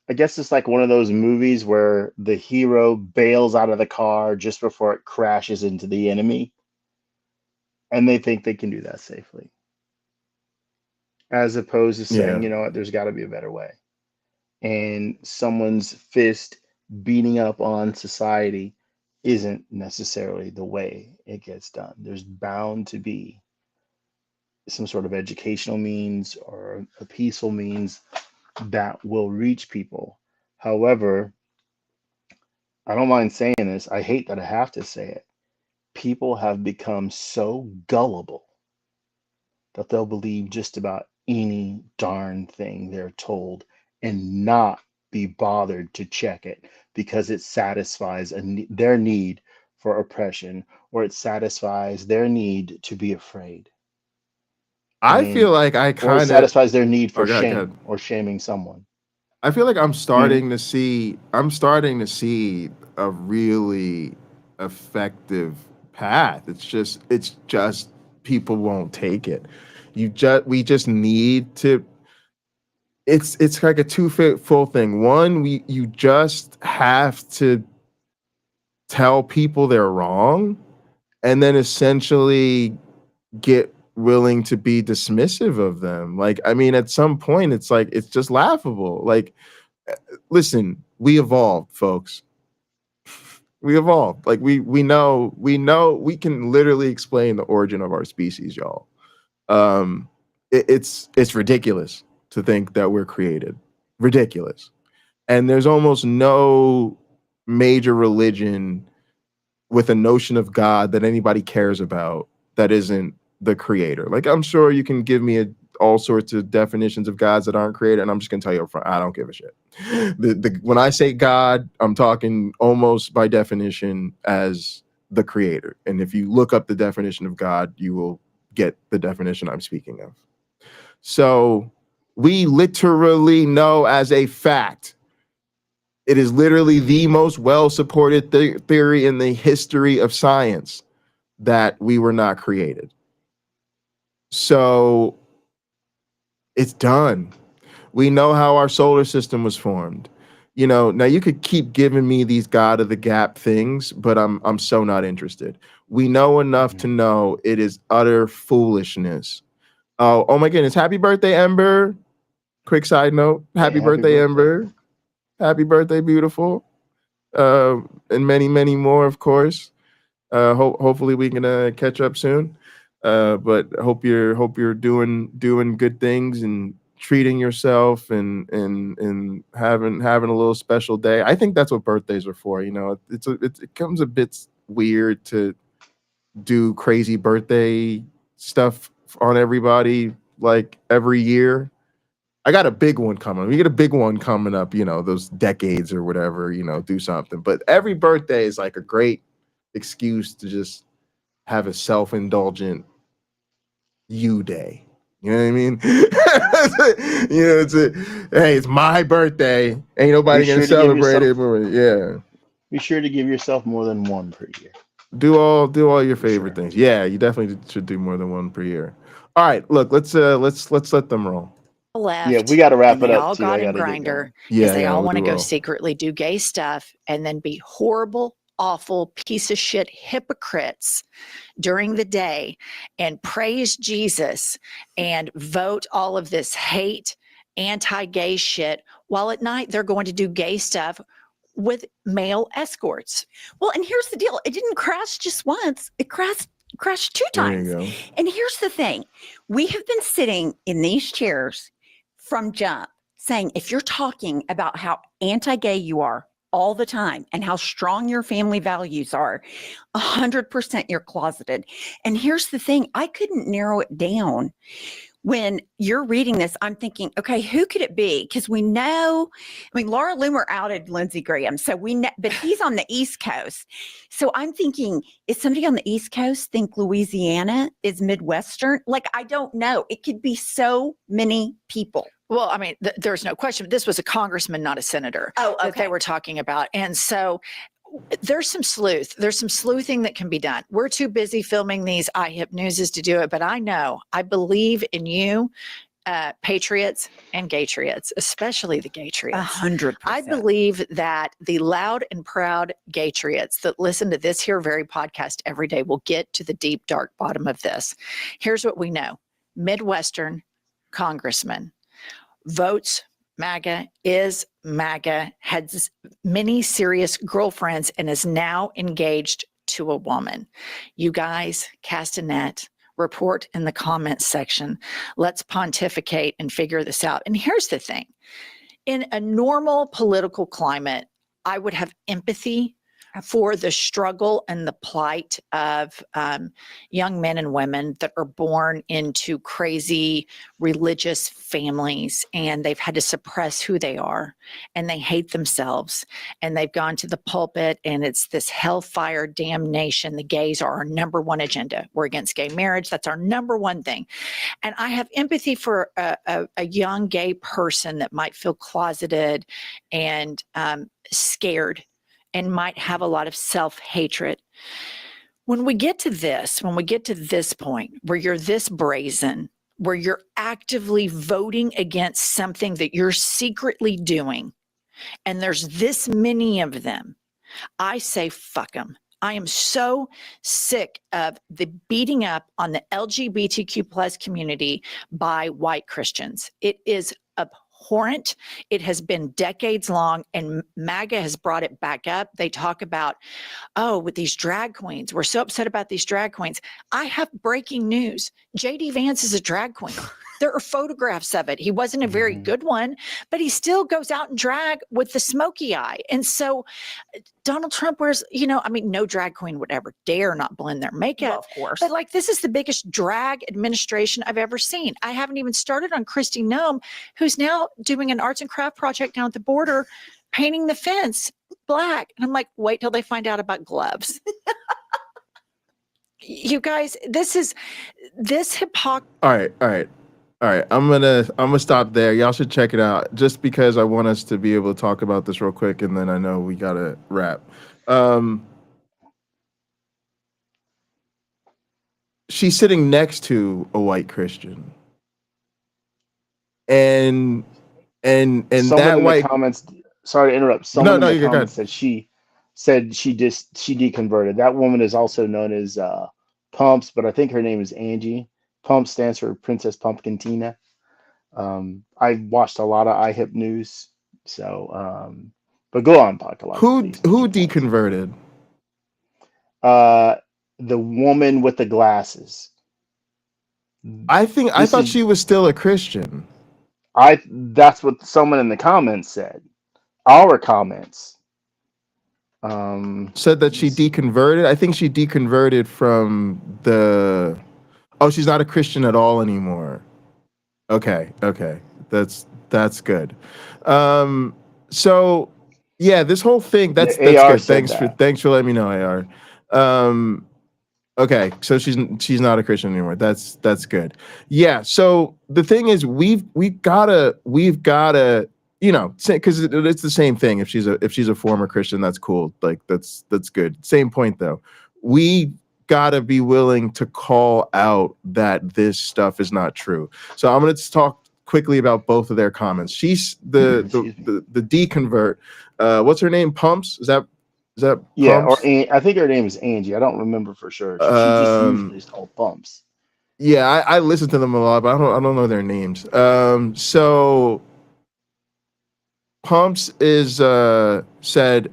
Speaker 2: I guess it's like one of those movies where the hero bails out of the car just before it crashes into the enemy. And they think they can do that safely. As opposed to saying,
Speaker 1: Yeah.
Speaker 2: you know what, there's got to be a better way. And someone's fist beating up on society isn't necessarily the way it gets done. There's bound to be some sort of educational means or a peaceful means that will reach people. However, I don't mind saying this. I hate that I have to say it. People have become so gullible that they'll believe just about any darn thing they're told and not be bothered to check it because it satisfies their need for oppression, or it satisfies their need to be afraid,
Speaker 1: I feel
Speaker 2: and
Speaker 1: like
Speaker 2: or it satisfies their need for
Speaker 1: go ahead.
Speaker 2: shame or shaming someone.
Speaker 1: I feel like I'm
Speaker 2: Mhm.
Speaker 1: starting to see a really effective path. It's just people won't take it. We just need to. It's like a twofold thing. One, you just have to tell people they're wrong, and then essentially get willing to be dismissive of them. Like, I mean, at some point, it's like it's just laughable. Like, listen, we evolved, folks. We evolved. Like we know we can literally explain the origin of our species, y'all. It's ridiculous to think that we're created. Ridiculous. And there's almost no major religion with a notion of God that anybody cares about that isn't the creator. Like, I'm sure you can give me all sorts of definitions of gods that aren't created, and I'm just gonna tell you up front, I don't give a shit. When I say God, I'm talking almost by definition as the creator. And if you look up the definition of God, you will get the definition I'm speaking of. So we literally know as a fact, it is literally the most well-supported theory in the history of science that we were not created. So it's done. We know how our solar system was formed. You know, now you could keep giving me these God of the Gap things, but I'm so not interested. We know enough to know it is utter foolishness. Oh my goodness. Happy birthday, Ember. Quick side note. Happy birthday, Ember. Happy birthday, beautiful. And many, many more, of course. Hopefully we can catch up soon. But hope you're doing good things and treating yourself and having a little special day. I think that's what birthdays are for. You know, it comes a bit weird to do crazy birthday stuff on everybody like every year. I got a big one coming. We get a big one coming up, you know, those decades or whatever, you know, do something. But every birthday is like a great excuse to just have a self-indulgent you day. You know what I mean? You know, hey, it's my birthday. Ain't nobody gonna celebrate it, but yeah.
Speaker 2: Be sure to give yourself more than one per year.
Speaker 1: Do all your favorite things. Yeah, you definitely should do more than one per year. All right, look, let's let them roll.
Speaker 3: Left,
Speaker 2: yeah, we got to wrap
Speaker 3: and
Speaker 2: it
Speaker 3: they
Speaker 2: up
Speaker 3: all
Speaker 2: too.
Speaker 3: got
Speaker 2: I
Speaker 3: in
Speaker 2: got to get
Speaker 3: Grinder
Speaker 2: going.
Speaker 3: because they
Speaker 1: Yeah,
Speaker 3: all want to
Speaker 1: we
Speaker 3: go
Speaker 1: will.
Speaker 3: secretly do gay stuff and then be horrible, awful piece of shit hypocrites during the day and praise Jesus and vote all of this hate, anti-gay shit, while at night they're going to do gay stuff with male escorts.
Speaker 4: Well, and here's the deal. It didn't crash just once. It crashed two
Speaker 1: There
Speaker 4: times.
Speaker 1: you go.
Speaker 4: And here's the thing. We have been sitting in these chairs from jump saying, if you're talking about how anti-gay you are all the time and how strong your family values are, 100% you're closeted. And here's the thing. I couldn't narrow it down. When you're reading this, I'm thinking, okay, who could it be? Because we know, I mean, Laura Loomer outed Lindsey Graham. So we know, but he's on the East Coast. So I'm thinking, is somebody on the East Coast think Louisiana is Midwestern? Like, I don't know. It could be so many people.
Speaker 3: Well, I mean, there's no question. This was a congressman, not a senator, that they were talking about. And so there's some sleuth. There's some sleuthing that can be done. We're too busy filming these iHip Newses to do it, but I believe in you, patriots and gaytriots, especially the gaytriots.
Speaker 4: 100%.
Speaker 3: I believe that the loud and proud gaytriots that listen to this here very podcast every day will get to the deep, dark bottom of this. Here's what we know. Midwestern congressman votes MAGA, is MAGA, has many serious girlfriends, and is now engaged to a woman. You guys cast a net, report in the comments section. Let's pontificate and figure this out. And here's the thing. In a normal political climate, I would have empathy for the struggle and the plight of young men and women that are born into crazy religious families, and they've had to suppress who they are, and they hate themselves, and they've gone to the pulpit, and it's this hellfire damnation. The gays are our number one agenda. We're against gay marriage. That's our number one thing. And I have empathy for a young gay person that might feel closeted and scared and might have a lot of self-hatred. When we get to this point where you're this brazen, where you're actively voting against something that you're secretly doing, and there's this many of them, I say fuck them. I am so sick of the beating up on the LGBTQ plus community by white Christians. It is abhorrent. It has been decades long, and MAGA has brought it back up. They talk about, oh, with these drag queens, we're so upset about these drag queens. I have breaking news. JD Vance is a drag queen. There are photographs of it. He wasn't a very good one, but he still goes out in drag with the smoky eye. And so Donald Trump wears, no drag queen would ever dare not blend their makeup.
Speaker 4: Well, of course.
Speaker 3: But like, this is the biggest drag administration I've ever seen. I haven't even started on Kristi Noem, who's now doing an arts and craft project down at the border, painting the fence black. And I'm like, wait till they find out about gloves. You guys, this hypocrisy.
Speaker 1: All right. I'm gonna stop there. Y'all should check it out, just because I want us to be able to talk about this real quick, and then I know we gotta wrap. She's sitting next to a white Christian, and
Speaker 2: Someone
Speaker 1: that
Speaker 2: in
Speaker 1: white
Speaker 2: the comments. Sorry to interrupt. Someone in the
Speaker 1: you're
Speaker 2: comments
Speaker 1: good.
Speaker 2: said she deconverted. That woman is also known as Pumps, but I think her name is Angie. Pumps stands for Princess Pumpkin Tina. I watched a lot of iHip news, so but go on, talk a lot.
Speaker 1: Who deconverted?
Speaker 2: The woman with the glasses.
Speaker 1: I thought she was still a Christian.
Speaker 2: That's what someone in the comments said. Our comments
Speaker 1: said that she deconverted. I think she deconverted from the. Oh, she's not a Christian at all anymore. Okay, that's good. So yeah, this whole thing that's good. Thanks for letting me know, AR. Okay, so she's not a Christian anymore. That's good. Yeah. So the thing is, we've gotta because it's the same thing. If she's a former Christian, that's cool. Like that's good. Same point though. We gotta be willing to call out that this stuff is not true. So I'm gonna talk quickly about both of their comments. She's the deconvert. What's her name? Pumps? Is that
Speaker 2: yeah?
Speaker 1: Pumps?
Speaker 2: Or I think her name is Angie. I don't remember for sure. She just usually is called Pumps.
Speaker 1: Yeah, I listen to them a lot, but I don't know their names. So Pumps is said,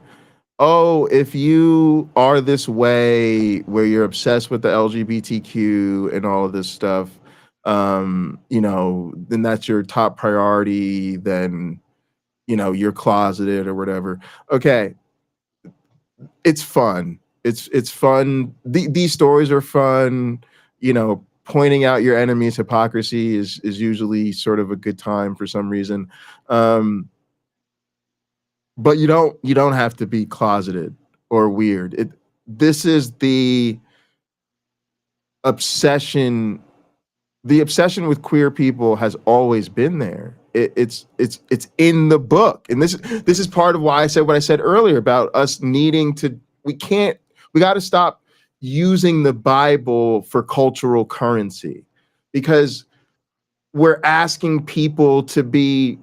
Speaker 1: oh, if you are this way where you're obsessed with the LGBTQ and all of this stuff, then that's your top priority, then you're closeted or whatever. Okay. It's fun. It's fun. These stories are fun. Pointing out your enemy's hypocrisy is usually sort of a good time for some reason. But you don't have to be closeted or weird. This is the obsession. The obsession with queer people has always been there. It's in the book, and this is part of why I said what I said earlier about us needing to. We got to stop using the Bible for cultural currency, because we're asking people to be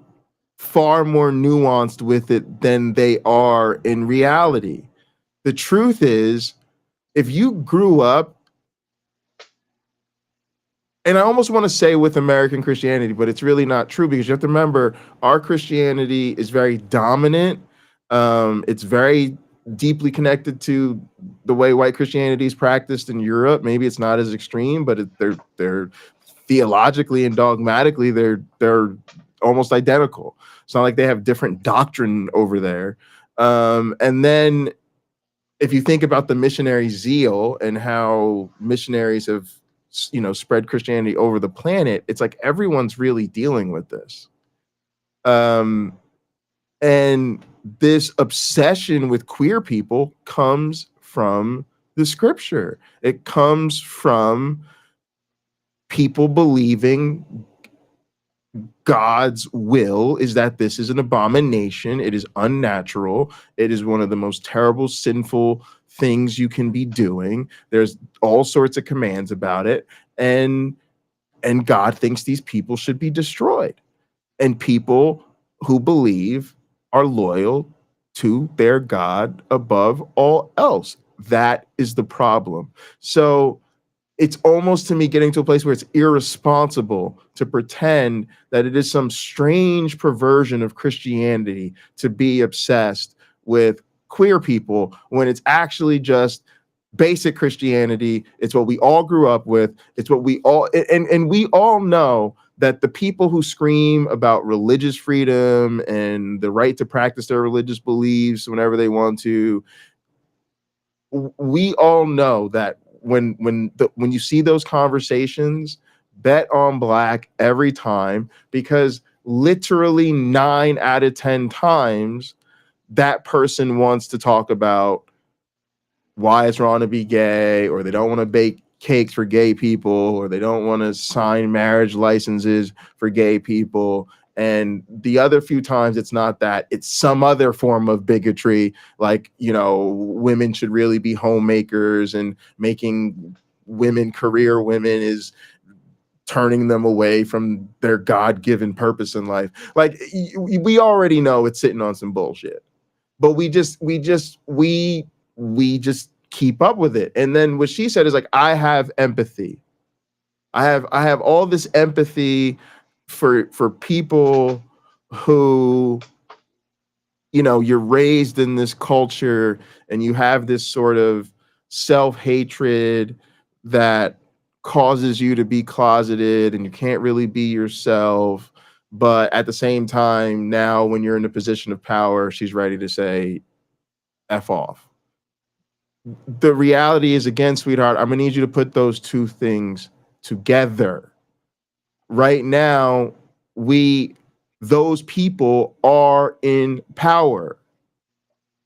Speaker 1: far more nuanced with it than they are in reality. The truth is, if you grew up, and I almost want to say with American Christianity, but it's really not true, because you have to remember our Christianity is very dominant. It's very deeply connected to the way white Christianity is practiced in Europe. Maybe it's not as extreme, but they're theologically and dogmatically they're almost identical. It's not like they have different doctrine over there. And then if you think about the missionary zeal and how missionaries have spread Christianity over the planet, it's like everyone's really dealing with this. And this obsession with queer people comes from the scripture. It comes from people believing God's will is that this is an abomination. It is unnatural. It is one of the most terrible, sinful things you can be doing. There's all sorts of commands about it. And God thinks these people should be destroyed. And people who believe are loyal to their God above all else. That is the problem. So it's almost to me getting to a place where it's irresponsible to pretend that it is some strange perversion of Christianity to be obsessed with queer people when it's actually just basic Christianity. It's what we all grew up with. It's what we all, and we all know that the people who scream about religious freedom and the right to practice their religious beliefs whenever they want to, we all know that when you see those conversations, bet on Black every time, because literally 9 out of 10 times that person wants to talk about why it's wrong to be gay, or they don't want to bake cakes for gay people, or they don't want to sign marriage licenses for gay people. And the other few times it's not that, it's some other form of bigotry, like, you know, women should really be homemakers, and making women career women is turning them away from their God-given purpose in life. Like, we already know it's sitting on some bullshit, but we just keep up with it. And then what she said is like, I have empathy. I have all this empathy for people who, you know, you're raised in this culture and you have this sort of self-hatred that causes you to be closeted and you can't really be yourself. But at the same time, now when you're in a position of power, she's ready to say, F off. The reality is, again, sweetheart, I'm gonna need you to put those two things together. Right now, those people are in power.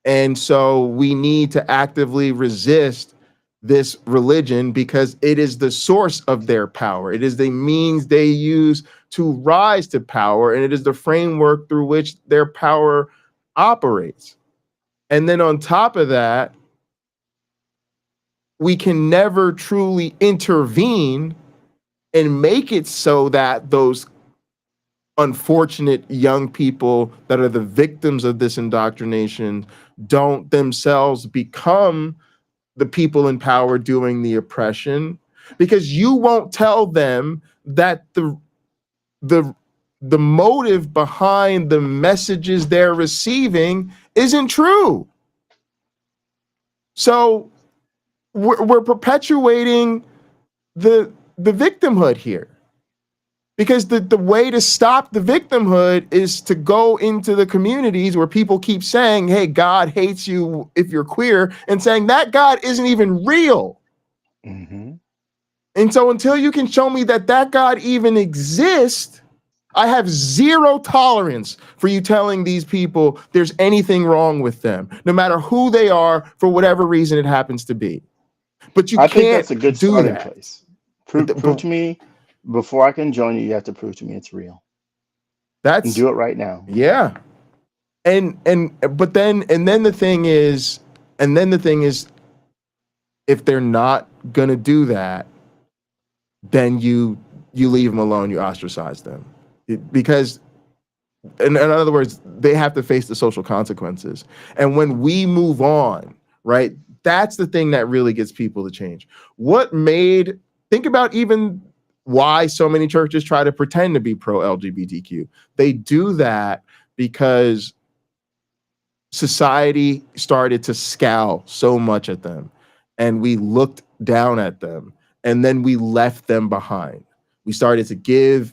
Speaker 1: And so we need to actively resist this religion because it is the source of their power. It is the means they use to rise to power, and it is the framework through which their power operates. And then on top of that, we can never truly intervene and make it so that those unfortunate young people that are the victims of this indoctrination don't themselves become the people in power doing the oppression, because you won't tell them that the motive behind the messages they're receiving isn't true. So we're perpetuating the victimhood here, because the way to stop the victimhood is to go into the communities where people keep saying, hey, God hates you if you're queer, and saying that God isn't even real.
Speaker 2: Mm-hmm.
Speaker 1: And so until you can show me that God even exists, I have zero tolerance for you telling these people there's anything wrong with them, no matter who they are, for whatever reason it happens to be. But you
Speaker 2: I think
Speaker 1: can't
Speaker 2: that's a good
Speaker 1: do
Speaker 2: starting
Speaker 1: that.
Speaker 2: place. Prove to me, before I can join you, you have to prove to me it's real. And do it right now.
Speaker 1: Yeah. And then the thing is, if they're not gonna do that, then you leave them alone, you ostracize them. Because in other words, they have to face the social consequences. And when we move on, right, that's the thing that really gets people to change. Think about even why so many churches try to pretend to be pro-LGBTQ. They do that because society started to scowl so much at them, and we looked down at them, and then we left them behind. We started to give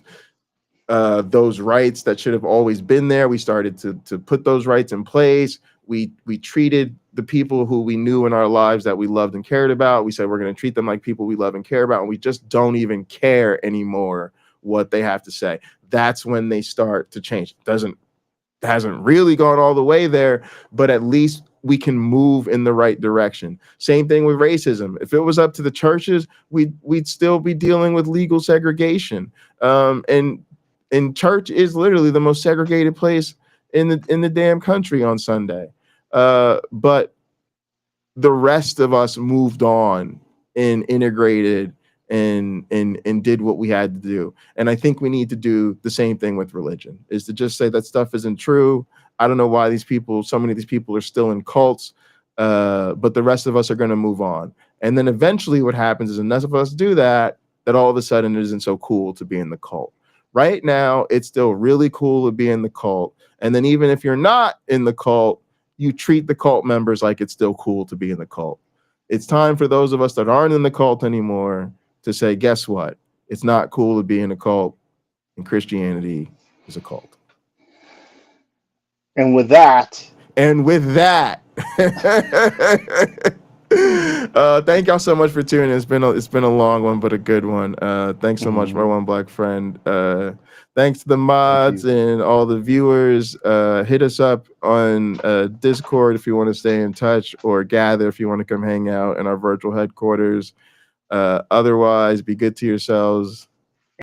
Speaker 1: those rights that should have always been there. We started to put those rights in place. We treated the people who we knew in our lives that we loved and cared about. We said we're going to treat them like people we love and care about, and we just don't even care anymore what they have to say. That's when they start to change. Hasn't really gone all the way there, but at least we can move in the right direction. Same thing with racism. If it was up to the churches, we'd still be dealing with legal segregation. And church is literally the most segregated place in the damn country on Sunday. But the rest of us moved on and integrated and did what we had to do. And I think we need to do the same thing with religion, is to just say that stuff isn't true. I don't know why so many of these people are still in cults. but the rest of us are going to move on. And then eventually what happens is enough of us do that, that all of a sudden it isn't so cool to be in the cult. Right now, it's still really cool to be in the cult. And then even if you're not in the cult, you treat the cult members like it's still cool to be in the cult. It's time for those of us that aren't in the cult anymore to say, guess what? It's not cool to be in a cult, and Christianity is a cult.
Speaker 2: And with that,
Speaker 1: thank y'all so much for tuning in. It's been a long one, but a good one. Thanks so much, my one black friend. Thanks to the mods and all the viewers. Hit us up on Discord if you want to stay in touch, or gather if you want to come hang out in our virtual headquarters. Otherwise, be good to yourselves.